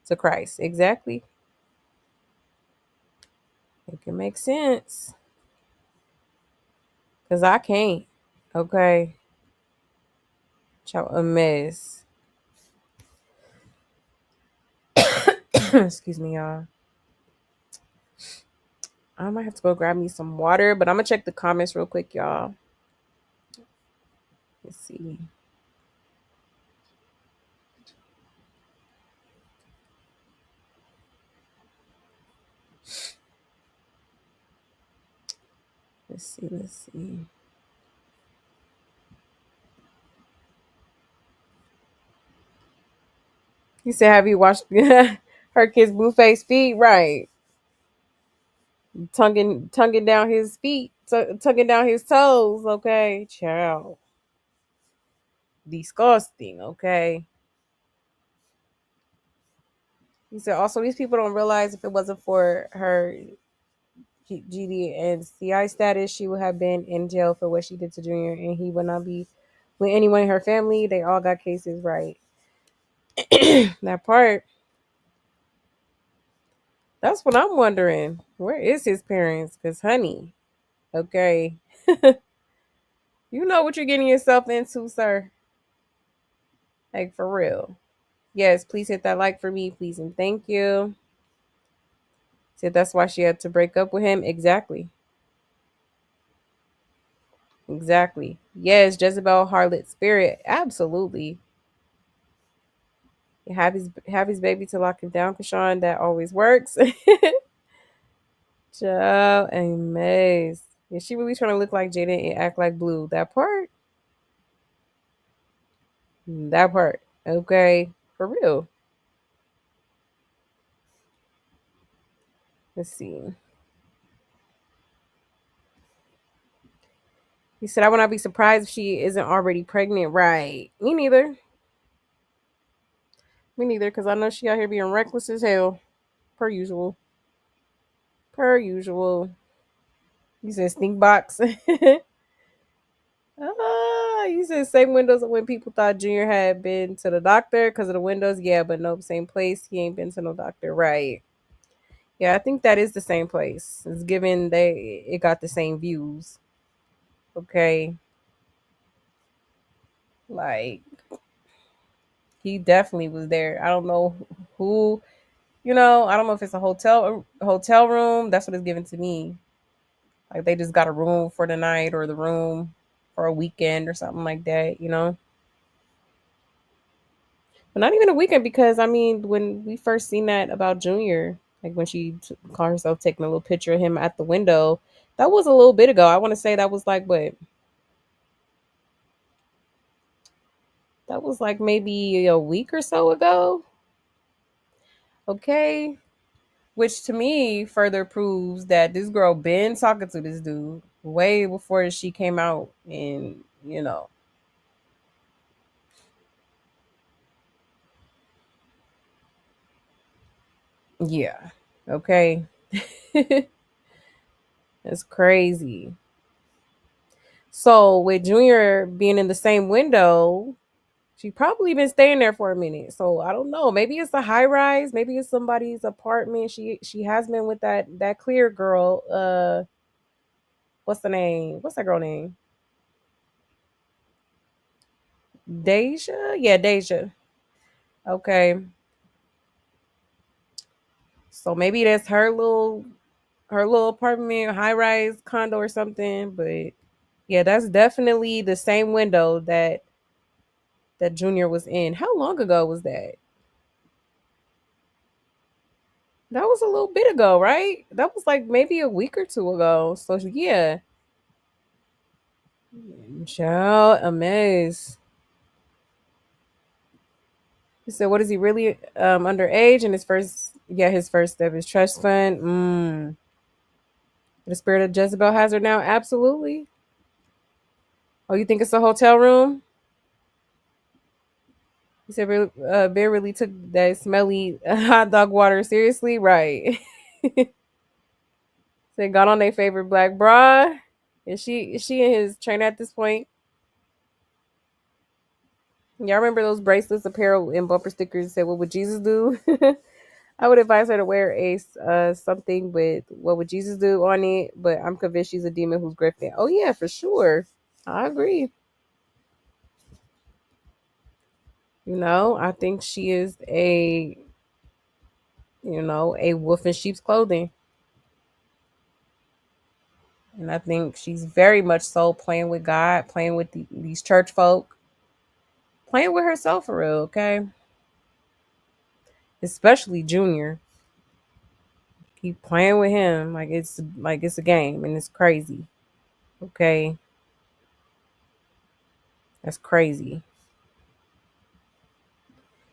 to Christ. Exactly. It can make sense. Because I can't. Okay. Child, a mess. Excuse me, y'all. I might have to go grab me some water, but I'm going to check the comments real quick, y'all. Let's see. Let's see. He said, have you watched her kid's blue face feet? Right. Tonguing down his feet, tonguing down his toes. Okay, child. Disgusting. Okay. He said, also, these people don't realize if it wasn't for her GD and CI status, she would have been in jail for what she did to Junior, and he would not be with anyone in her family. They all got cases, right? That part. That's what I'm wondering. Where is his parents? Because, honey, okay. You know what you're getting yourself into, sir. Like, for real. Yes, please hit that like for me, please and thank you. Said that's why she had to break up with him. Exactly. Exactly. Yes, Jezebel harlot spirit. Absolutely. Have his baby to lock him down, Chrisean. That always works. Joe and Maze. Is she really trying to look like Jaden and act like Blue? That part? That part. Okay. For real. Let's see. He said, I would not be surprised if she isn't already pregnant. Right. Me neither. Me neither, because I know she out here being reckless as hell. Per usual. Per usual. You said stink box. You said same windows when people thought Junior had been to the doctor because of the windows. Yeah, but nope, same place. He ain't been to no doctor. Right. Yeah, I think that is the same place. It's given it got the same views. Okay. Like he definitely was there. I don't know who, I don't know if it's a hotel room. That's what it's given to me. Like they just got a room for the night or the room for a weekend or something like that. But not even a weekend because I mean, when we first seen that about Junior, like when she caught herself taking a little picture of him at the window, that was a little bit ago. I want to say that was like what? That was like maybe a week or so ago. Okay. Which to me further proves that this girl been talking to this dude way before she came out and. Yeah. Okay. That's crazy. So with Junior being in the same window, she probably been staying there for a minute. So I don't know. Maybe it's a high rise. Maybe it's somebody's apartment. She has been with that clear girl. What's the name? What's that girl name? Deja? Yeah, Deja. Okay. So maybe that's her little apartment, high rise condo or something. But yeah, that's definitely the same window that Junior was in. How long ago was that? That was a little bit ago, right? That was like maybe a week or two ago. So yeah. Child, amaze. He said, "What is he really underage?" And his first step is trust fund. The spirit of Jezebel has her now. Absolutely. Oh, you think it's a hotel room? He said, "Bear really took that smelly hot dog water seriously, right?" Said, "Got on their favorite black bra." Is she in his train at this point? Y'all remember those bracelets, apparel, and bumper stickers that said, "What would Jesus do?" I would advise her to wear something with "What would Jesus do" on it, but I'm convinced she's a demon who's grifting. Oh yeah, for sure. I agree. I think she is a wolf in sheep's clothing. And I think she's very much so playing with God, playing with these church folk, playing with herself for real, okay? Especially Junior. Keep playing with him like it's a game and it's crazy. Okay. That's crazy.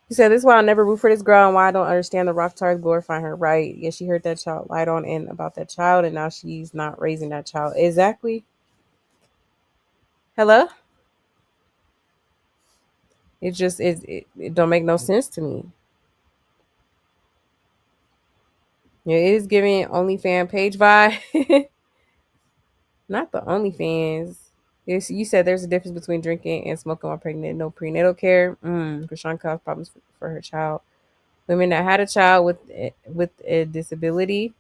He said, "This is why I'll never root for this girl and why I don't understand the rock stars glorifying her." Right. Yeah, she heard that child lied on and about that child, and now she's not raising that child. Exactly. Hello? It don't make no sense to me. Yeah, it is giving OnlyFans page vibe. Not the OnlyFans. Yes, you said there's a difference between drinking and smoking while pregnant. No prenatal care. Chrisean caused problems for her child. Women that had a child with a disability.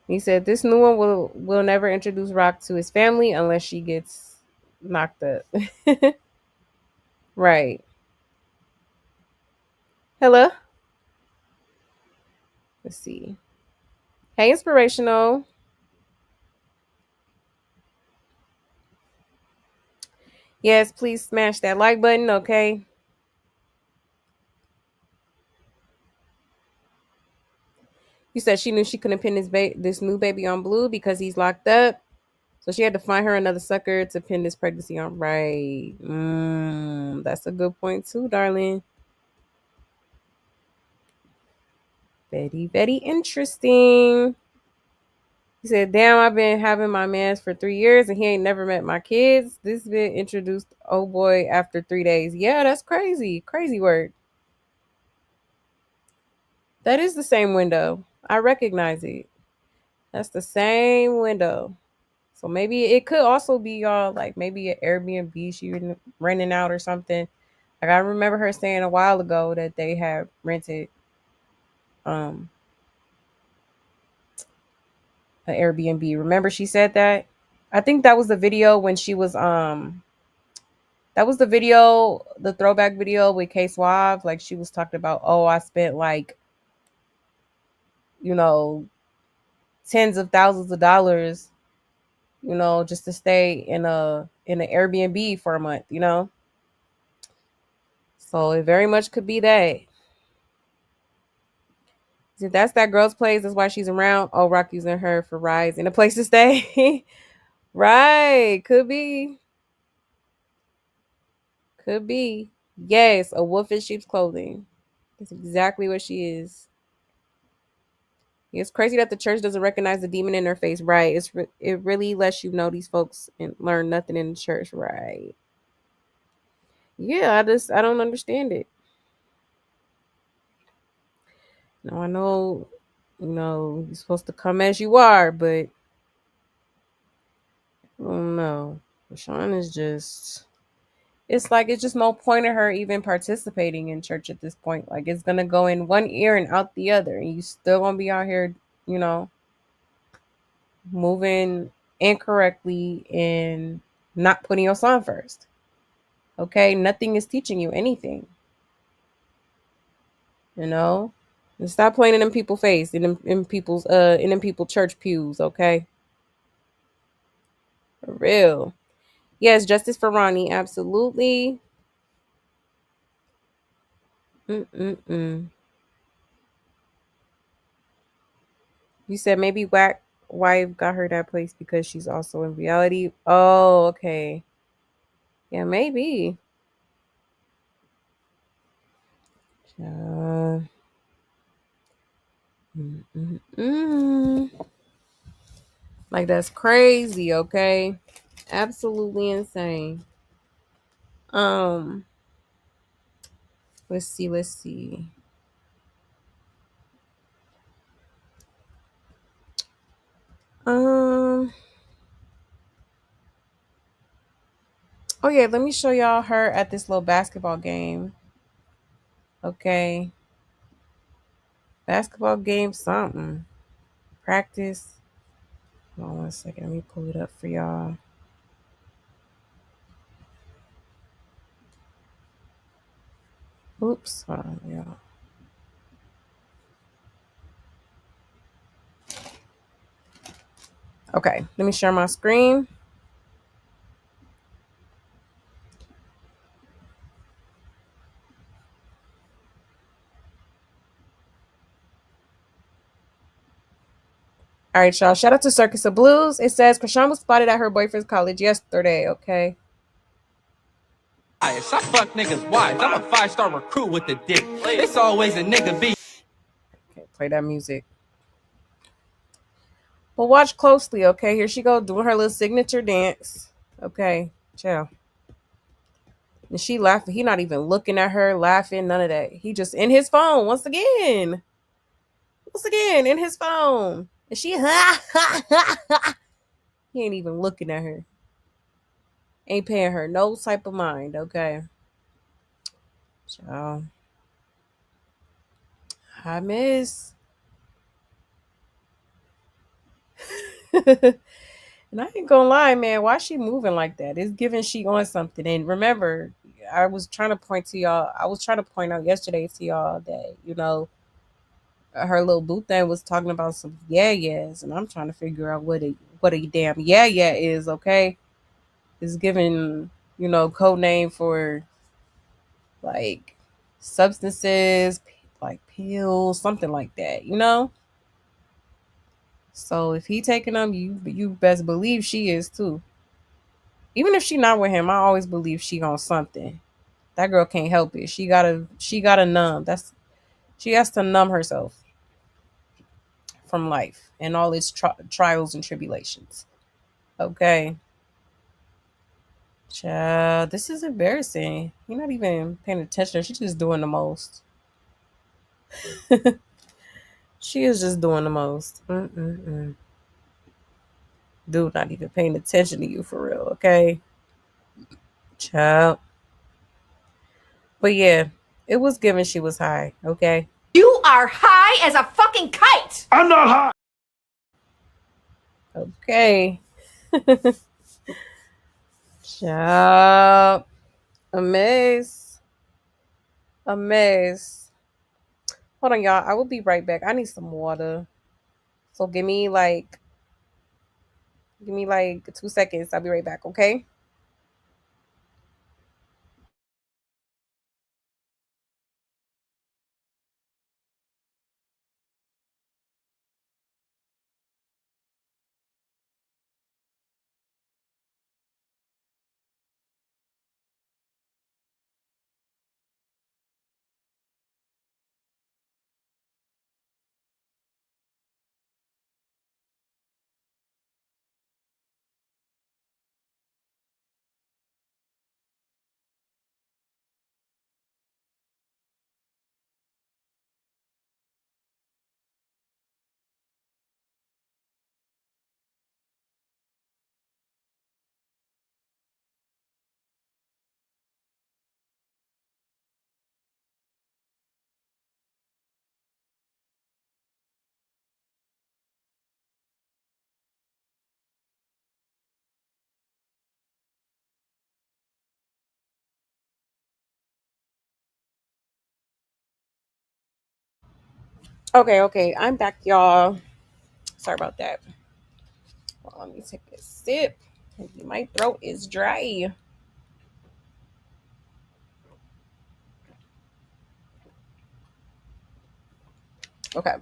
He said this new one will never introduce Rock to his family unless she gets knocked up. Right. Hello. Let's see. Hey, inspirational. Yes, please smash that like button, okay? You said she knew she couldn't pin this new baby on Blue because he's locked up. So she had to find her another sucker to pin this pregnancy on. Right. That's a good point too, darling. Very, very interesting. He said, damn, I've been having my mans for 3 years and he ain't never met my kids. This been introduced oh boy after 3 days. Yeah, that's crazy. Crazy word. That is the same window. I recognize it. That's the same window. So maybe it could also be y'all like maybe an Airbnb she renting out or something. Like I remember her saying a while ago that they had rented um an Airbnb. Remember she said that? I think that was the video when she was that was the video, the throwback video with K Suave. Like she was talking about, oh, I spent like, you know, tens of thousands of dollars, you know, just to stay in an Airbnb for a month, you know? So it very much could be that. If that's that girl's place, that's why she's around. Oh, Rock using her for rides and a place to stay. Right. Could be. Could be. Yes, a wolf in sheep's clothing. That's exactly what she is. It's crazy that the church doesn't recognize the demon in her face. Right. It really lets you know these folks and learn nothing in the church. Right. Yeah, I don't understand it. No, I know, you know, you're supposed to come as you are, but I don't know. Rashawn is just, it's like it's just no point in her even participating in church at this point. Like it's gonna go in one ear and out the other, and you still gonna be out here, you know, moving incorrectly and not putting your son first. Okay, nothing is teaching you anything. You know, and stop playing in them people's face, in people's in them people church pews. Okay, for real. Yes, justice for Ronnie, absolutely. Mm-mm-mm. You said maybe Wack wife got her that place because she's also in reality. Oh, okay. Yeah, maybe. Uh, mm. Like that's crazy, okay? Absolutely insane. Um, let's see. Um, oh yeah, let me show y'all her at this little basketball game. Okay. Basketball game something. Practice. Hold on 1 second. Let me pull it up for y'all. Oops. Hold on, y'all. Okay, let me share my screen. All right, y'all. Shout out to Circus of Blues. It says Chrisean was spotted at her boyfriend's college yesterday. Okay. I fuck niggas' wives. I'm a 5-star recruit with the dick. It's always a nigga be. Okay, play that music. But watch closely, okay? Here she go doing her little signature dance. Okay, chill. And she laughing. He not even looking at her, laughing, none of that. He just in his phone once again. Once again, in his phone. And she he ain't even looking at her. Ain't paying her no type of mind, okay? So I miss. And I ain't gonna lie, man, why she moving like that? It's giving she on something. And remember, I was trying to point out yesterday to y'all that, her little boo thing was talking about some yeah-yeahs, and I'm trying to figure out what a damn yeah-yeah is, okay? It's giving, code name for like substances, like pills, something like that. So if he taking them, you best believe she is too. Even if she not with him, I always believe she on something. That girl can't help it. She gotta numb. She has to numb herself from life and all its trials and tribulations. Okay. Child, this is embarrassing. You're not even paying attention. She's just doing the most. She is just doing the most. Dude, not even paying attention to you for real, okay? Child. But yeah, it was given she was high, okay? You are high as a fucking kite. I'm not high. Okay. Child. Amaze. Hold on, y'all. I will be right back. I need some water. So give me like 2 seconds. I'll be right back, okay? Okay. I'm back, y'all. Sorry about that. Well, let me take a sip. My throat is dry. Okay.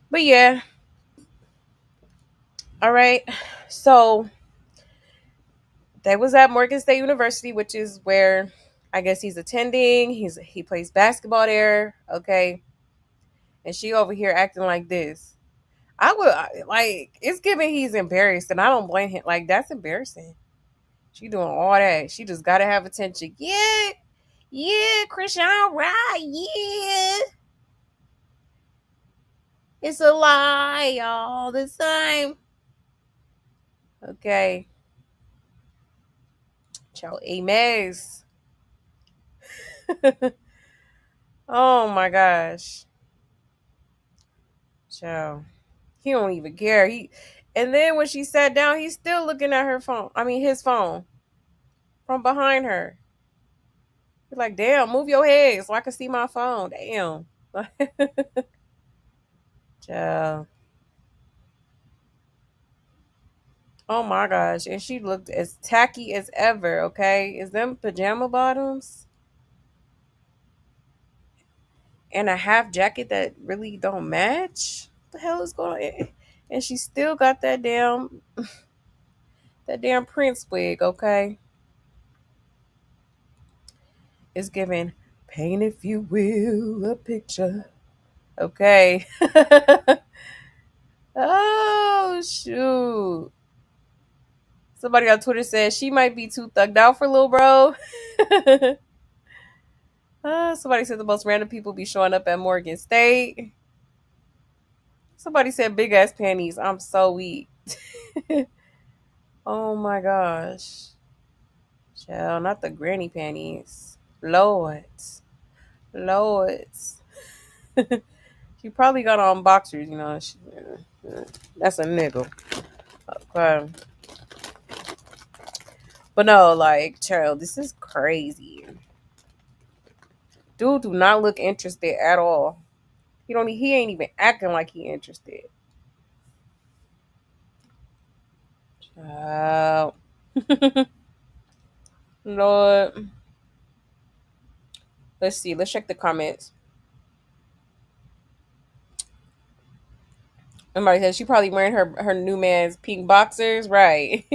But yeah. All right. So they was at Morgan State University, which is where I guess he's attending. He plays basketball there. Okay. And she over here acting like this. Like, it's giving he's embarrassed, and I don't blame him. Like, that's embarrassing. She doing all that. She just gotta have attention. Yeah, Chrisean, right? Yeah. It's a lie all the time. Okay. Ciao, Ames. Oh my gosh. Ciao. He don't even care. And then when she sat down, he's still looking at her phone. I mean his phone. From behind her. He's like, damn, move your head so I can see my phone. Damn. Ciao. Oh my gosh. And she looked as tacky as ever, okay? Is them pajama bottoms? And a half jacket that really don't match? What the hell is going on? And she still got that damn Prince wig, okay? It's giving paint, if you will, a picture. Okay. Oh shoot. Somebody on Twitter said she might be too thugged out for little bro. Somebody said the most random people be showing up at Morgan State. Somebody said big ass panties. I'm so weak. Oh my gosh. Child, not the granny panties. Lord. She probably got on boxers, that's a nigga. Okay. But no, like, child, this is crazy. Dude do not look interested at all. He ain't even acting like he interested. Child. Lord. Let's see. Let's check the comments. Somebody says she probably wearing her new man's pink boxers. Right.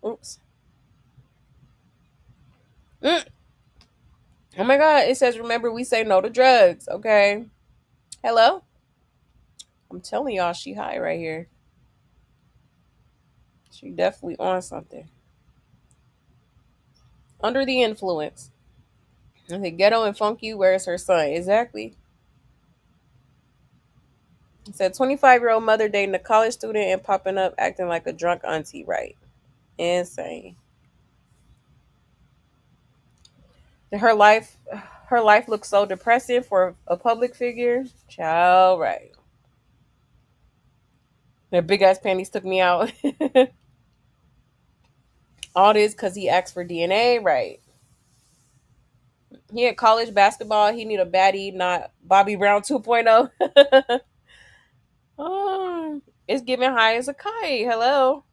Oops. Mm. Oh my God. It says, remember, we say no to drugs. Okay. Hello? I'm telling y'all, she high right here. She definitely on something. Under the influence. I think ghetto and funky, where's her son? Exactly. It said 25-year-old mother dating a college student and popping up acting like a drunk auntie, right? Insane. Her life looks so depressing for a public figure. Child, right. Their big ass panties took me out. All this because he asked for DNA, right? He in college basketball. He need a baddie, not Bobby Brown 2.0. Oh, it's giving high as a kite. Hello.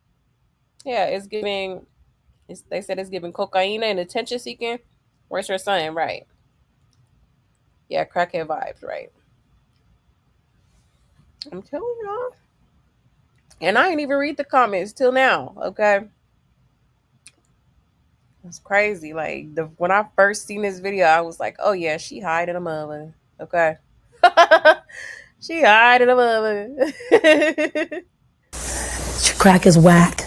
Yeah, it's giving. They said it's giving cocaine and attention seeking. Where's her son? Right. Yeah, crackhead vibes. Right. I'm telling y'all. And I ain't even read the comments till now. Okay. It's crazy. Like when I first seen this video, I was like, "Oh yeah, she hiding a mother." Okay. She hiding a mother. Your crack is whack.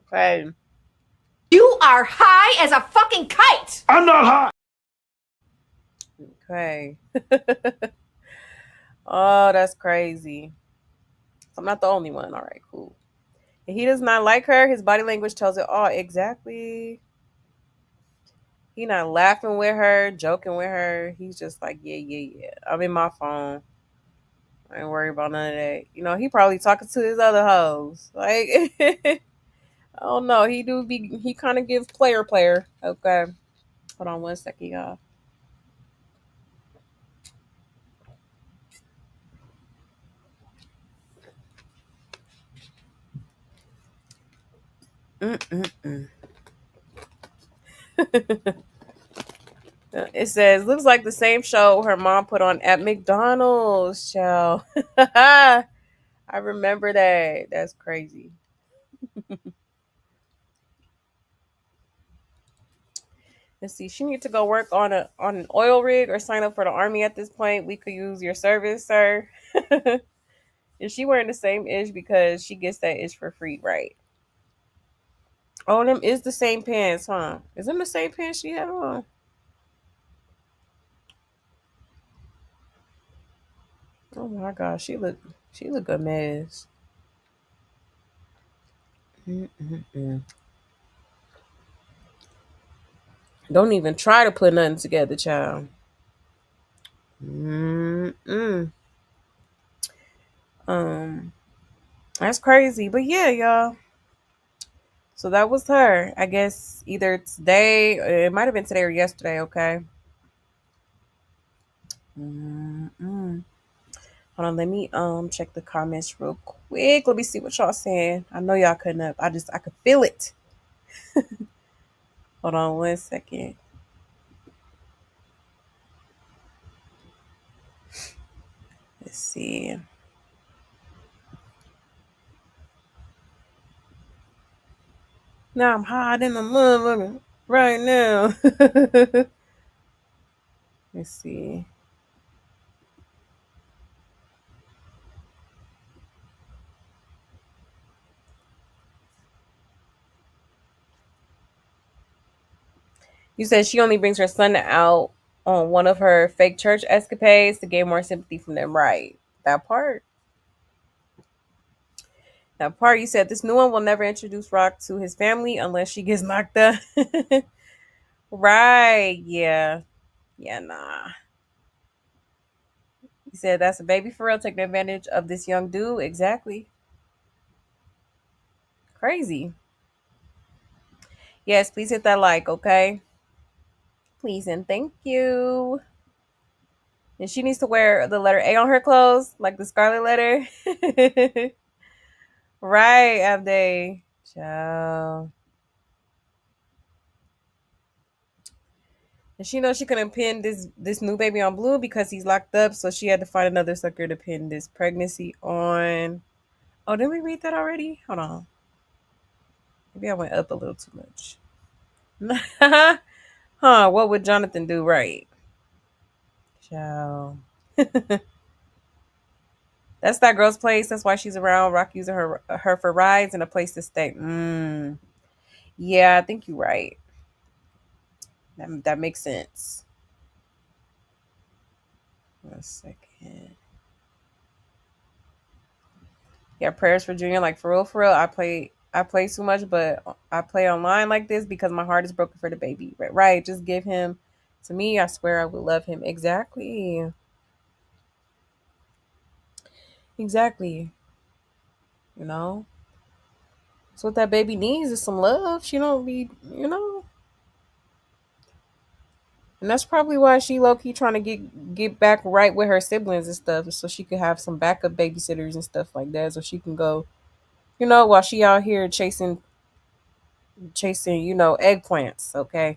Okay. You are high as a fucking kite. I'm not high. Okay. Oh, that's crazy. I'm not the only one. All right, cool. If he does not like her, his body language tells it all. Exactly. He not laughing with her, joking with her. He's just like, yeah. I'm in my phone. I ain't worried about none of that. He probably talking to his other hoes. Like, I don't know. He kind of gives player. Okay. Hold on 1 second, y'all. It says, looks like the same show her mom put on at McDonald's, child. I remember that. That's crazy. Let's see. She need to go work on an oil rig or sign up for the army at this point. We could use your service, sir. Is she wearing the same ish because she gets that ish for free, right? Oh, them is the same pants, huh? Is them the same pants she had on? Oh my gosh, she look a mess. Mm-mm-mm. Don't even try to put nothing together, child. Mm-mm. Um, that's crazy, but yeah, y'all. So that was her. I guess either today, it might have been today or yesterday. Okay. Mm-mm. Hold on, let me check the comments real quick. Let me see what y'all saying. I know y'all couldn't have. I could feel it. Hold on 1 second. Let's see. Now I'm hiding the motherfucker right now. Let's see. You said she only brings her son out on one of her fake church escapades to gain more sympathy from them. Right. That part. That part. You said this new one will never introduce Rock to his family unless she gets knocked up. Right. Yeah. Yeah, nah. He said that's a baby for real, taking advantage of this young dude. Exactly. Crazy. Yes, please hit that like, okay? Please and thank you. And she needs to wear the letter A on her clothes, like the scarlet letter. Right, Abday. Ciao. And she knows she couldn't pin this new baby on Blue because he's locked up, so she had to find another sucker to pin this pregnancy on. Oh, didn't we read that already? Hold on. Maybe I went up a little too much. Huh, what would Jonathan do right? Ciao. That's that girl's place. That's why she's around. Rock using her for rides and a place to stay. Yeah, I think you're right. That makes sense. 1 second. Yeah, prayers for Junior. Like for real, for real. I play too much, but I play online like this because my heart is broken for the baby. Right. Just give him to me. I swear I would love him. Exactly. Exactly. You know? So what that baby needs is some love. She don't be, And that's probably why she low key trying to get back right with her siblings and stuff, so she could have some backup babysitters and stuff like that, so she can go, while she out here chasing, eggplants. Okay,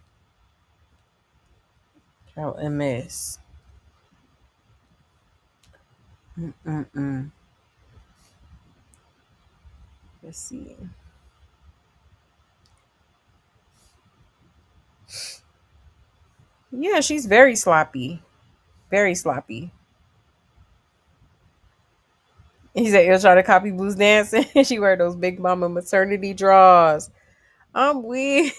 a mess. Mm-mm-mm. Let's see. Yeah, she's very sloppy, very sloppy. He said he'll try to copy Blue's dancing. She wear those big mama maternity draws. I'm weak.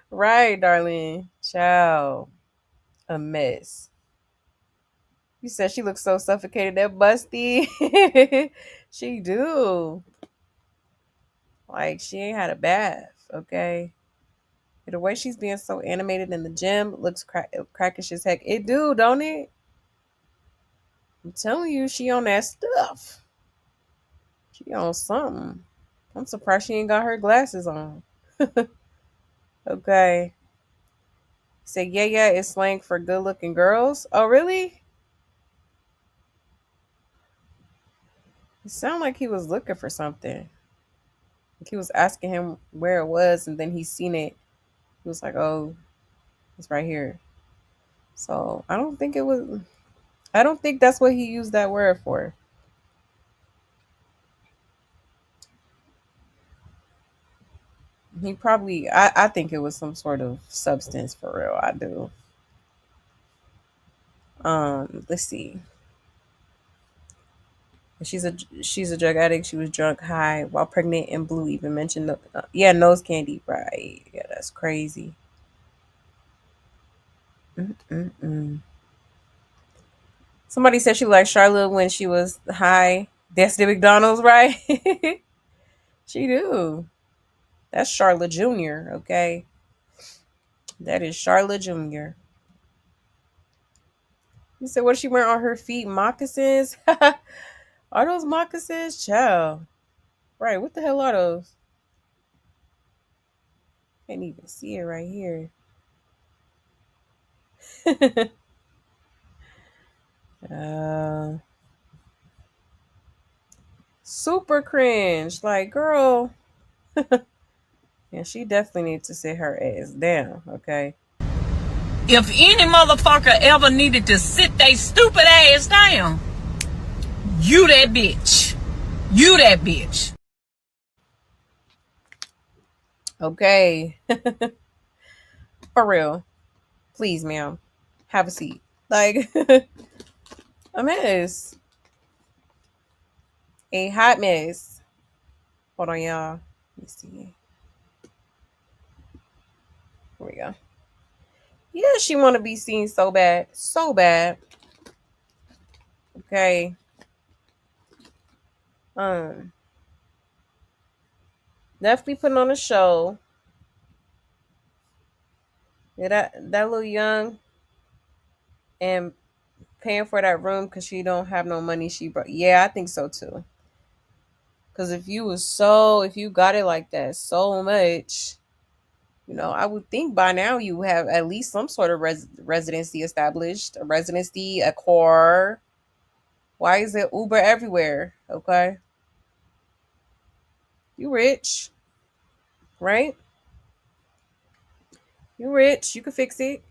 Right, darling. Ciao. A mess. You said she looks so suffocated. That busty. She do. Like she ain't had a bath. Okay. The way she's being so animated in the gym looks crackish as heck. It do, don't it? I'm telling you, she on that stuff. She on something. I'm surprised she ain't got her glasses on. Okay. Say yeah is slang for good looking girls. Oh really? It sounded like he was looking for something. Like he was asking him where it was, and then he seen it. He was like, "Oh, it's right here." So I don't think it was. I don't think that's what he used that word for. He probably. I think it was some sort of substance for real. I do. Let's see. She's a drug addict. She was drunk, high, while pregnant, and Blue even mentioned nose candy. Right? Yeah, that's crazy. Mm-mm-mm. Somebody said she liked Charlotte when she was high. That's the McDonald's, right? She do. That's Charlotte Jr., okay? That is Charlotte Jr. You said, what is she wearing on her feet? Moccasins? Are those moccasins? Child. Right, what the hell are those? Can't even see it right here. uh, Super cringe. Like, girl. Yeah, she definitely needs to sit her ass down, okay? If any motherfucker ever needed to sit they stupid ass down, you that bitch. You that bitch. Okay. For real. Please, ma'am. Have a seat. Like, a mess. A hot mess. Hold on, y'all. Let me see. Here we go. Yeah, she want to be seen so bad. So bad. Okay. Definitely putting on a show. Yeah, that little young and paying for that room because she don't have no money. Yeah, I think so too. Because if you got it like that so much, I would think by now you have at least some sort of residency established, a residency, a car. Why is it Uber everywhere? Okay. You rich, right? You rich. You can fix it.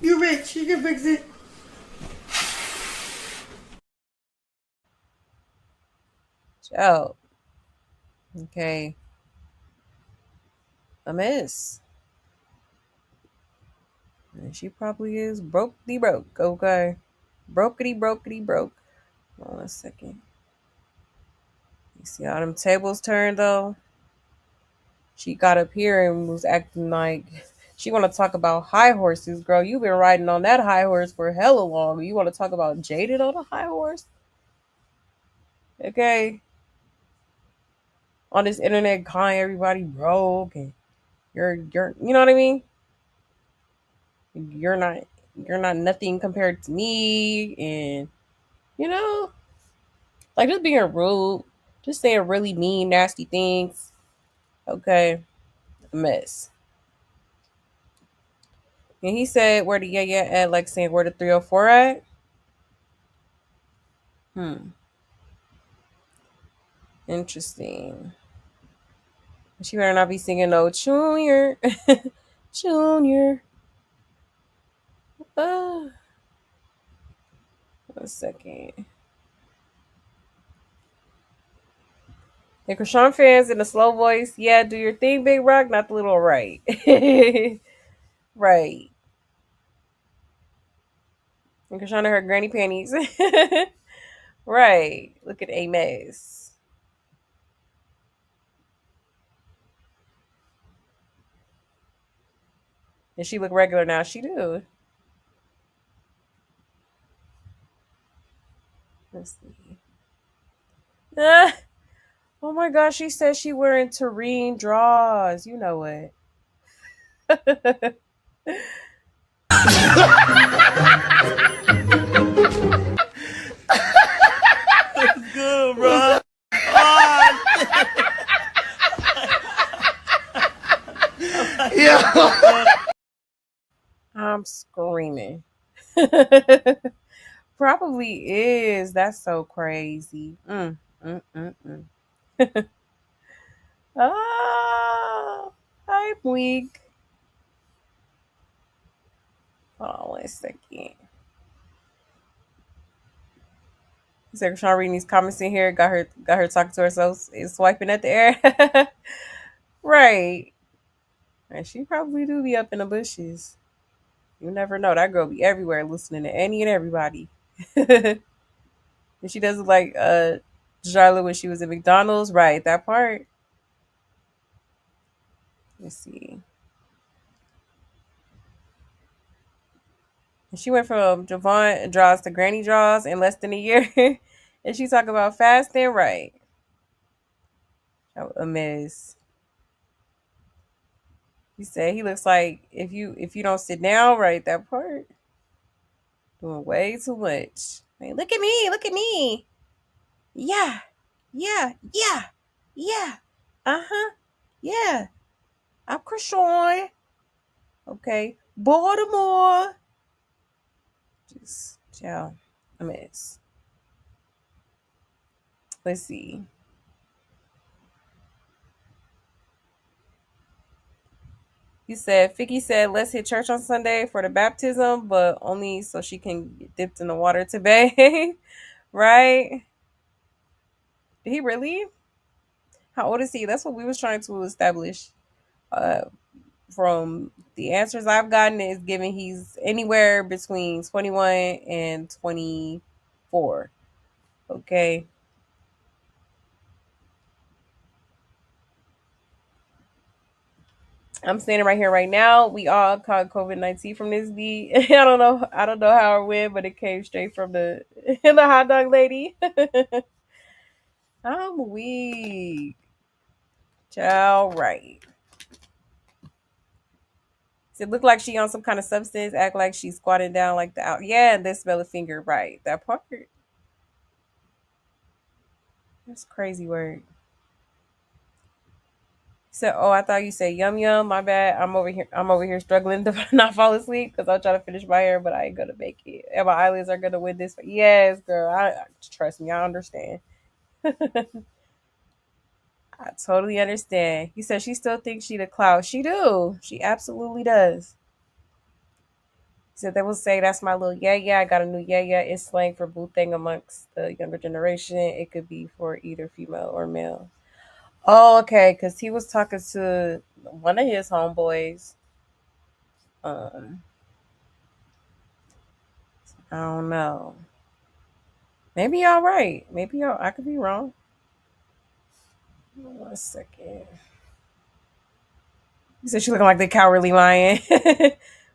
You rich. You can fix it. Oh. Okay. A mess. And she probably is brokety broke. Okay. Brokety broke. Hold on a second. You see how them tables turned though? She got up here and was acting like she want to talk about high horses, girl. You've been riding on that high horse for hella long. You want to talk about jaded on a high horse? Okay. On this internet calling everybody broke and you're you know what I mean? You're not nothing compared to me, and like just being rude, just saying really mean, nasty things. Okay. A mess. And he said where the yeah at, like saying where the 304 at. Interesting. She better not be singing no Junior. Junior. Uh, 1 second. The Chrisean fans in the slow voice. Yeah, do your thing, Big Rock, not the little right. Right. And Chrisean her granny panties. Right. Look at a mess. And she look regular now. She do. Let's see. Oh my gosh, she said she wearing terrene draws. You know what? Good, bro. Yeah. I'm screaming. Probably is. That's so crazy. Ah, I'm weak. Hold on 1 second. So Chrisean reading these comments in here, got her talking to herself, is swiping at the air. Right. And she probably do be up in the bushes. You never know. That girl be everywhere listening to any and everybody. And she does it like Jarla when she was at McDonald's. Right, that part. Let's see. And she went from Javon draws to Granny draws in less than a year. And she talk about fasting, right. A mess. He said he looks like if you don't sit down, right, that part. Doing way too much. Like, look at me. Yeah. Yeah. Uh-huh. Yeah. I'm Chrisean. Okay. Baltimore. Just chill. A mess. Let's see. Ficky said, let's hit church on Sunday for the baptism, but only so she can get dipped in the water to bathe. Right? Did he really? How old is he? That's what we was trying to establish. From the answers I've gotten is giving he's anywhere between 21 and 24. Okay. I'm standing right here right now. We all caught COVID-19 from this beat. I don't know how or when, but it came straight from the hot dog lady. I'm weak. Child, right. It look like she on some kind of substance, act like she's squatting down like the out. Yeah, and then smell a finger. Right. That part. That's crazy word. So, oh, I thought you said yum yum. My bad. I'm over here. I'm over here struggling to not fall asleep because I'm trying to finish my hair, but I ain't gonna make it. And my eyelids are gonna win this. Yes, girl. Trust me. I understand. I totally understand. He said she still thinks she the clout. She do. She absolutely does. He said they will say that's my little yeah yeah. I got a new yeah yeah. It's slang for boo thing amongst the younger generation. It could be for either female or male. Oh, okay. Because he was talking to one of his homeboys. Um, I don't know. Maybe y'all right. Maybe y'all. I could be wrong. 1 second. He said she looking like the cowardly lion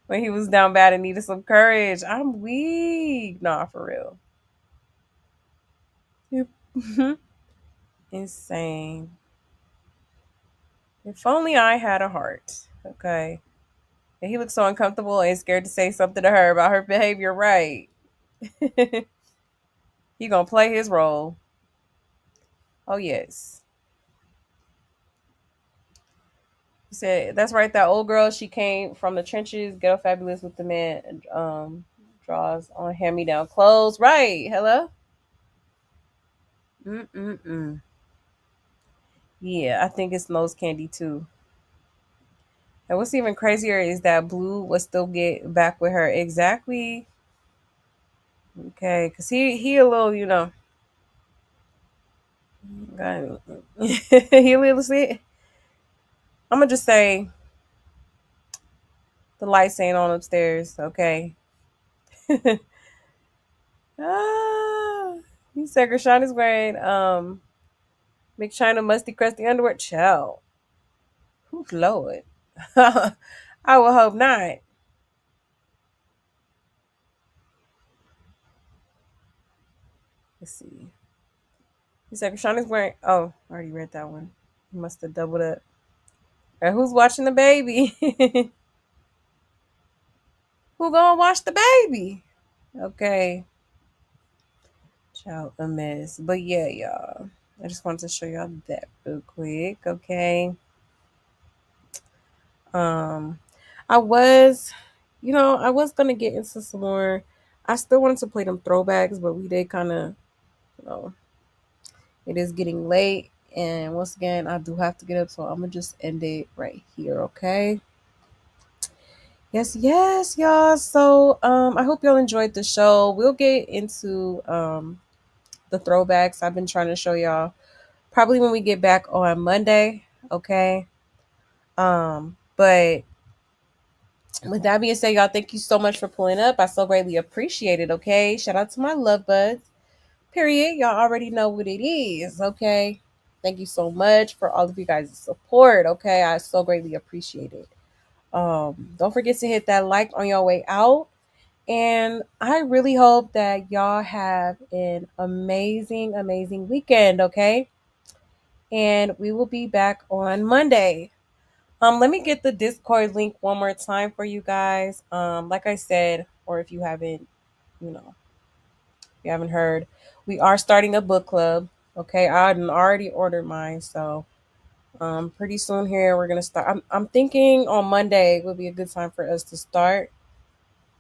when he was down bad and needed some courage. I'm weak. Nah, for real. Yep. Insane. If only I had a heart. Okay. And he looked so uncomfortable and scared to say something to her about her behavior. Right. He gonna play his role. Oh yes. He said, that's right, that old girl, she came from the trenches, ghetto fabulous with the man draws on hand-me-down clothes. Right. Hello? Mm-mm-mm. Yeah, I think it's nose candy too. And what's even crazier is that Blue will still get back with her. Exactly. Okay, because he a little, he a little sick. I'm going to just say the lights ain't on upstairs, okay? Ah, he said Chrisean is wearing McChina musty crusty underwear. Child. Who's Lord? I would hope not. Let's see. He said Chrisean is wearing. Oh, I already read that one. He must have doubled up. All right, who's watching the baby? Who gonna watch the baby? Okay. Child, a mess. But yeah, y'all. I just wanted to show y'all that real quick. Okay. Um, I was, I was gonna get into some more. I still wanted to play them throwbacks, but we did kind of, you know, it is getting late, and once again, I do have to get up, so I'm gonna just end it right here. Okay. Yes, yes, y'all. So, I hope y'all enjoyed the show. We'll get into the throwbacks I've been trying to show y'all probably when we get back on Monday. Okay. But with that being said, y'all, thank you so much for pulling up. I so greatly appreciate it. Okay. Shout out to my love buds. Period. Y'all already know what it is. Okay. Thank you so much for all of you guys' support. Okay. I so greatly appreciate it. Don't forget to hit that like on your way out. And I really hope that y'all have an amazing, amazing weekend. Okay. And we will be back on Monday. Let me get the Discord link one more time for you guys. Like I said, or if you haven't, if you haven't heard, we are starting a book club. Okay, I already ordered mine, so pretty soon here we're gonna start. I'm thinking on Monday would be a good time for us to start.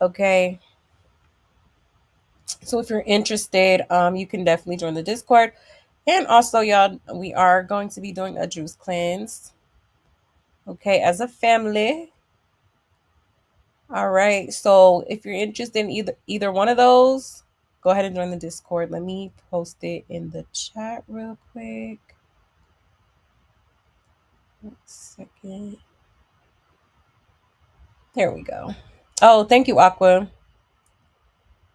Okay, so if you're interested, you can definitely join the Discord. And also, y'all, we are going to be doing a juice cleanse. Okay, as a family. All right. So if you're interested in either one of those, go ahead and join the Discord. Let me post it in the chat real quick. 1 second. There we go. Oh, thank you, Aqua.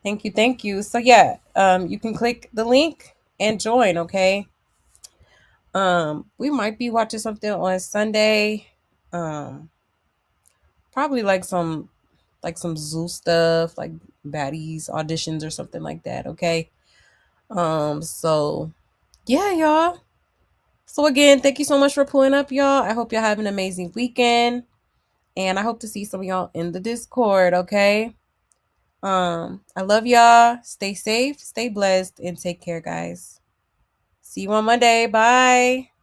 Thank you, thank you. So yeah, you can click the link and join, okay? We might be watching something on Sunday. Probably like some zoo stuff, like baddies auditions or something like that, okay? So yeah, y'all. So again, thank you so much for pulling up, y'all. I hope y'all have an amazing weekend. And I hope to see some of y'all in the Discord, okay? I love y'all. Stay safe, stay blessed, and take care, guys. See you on Monday. Bye.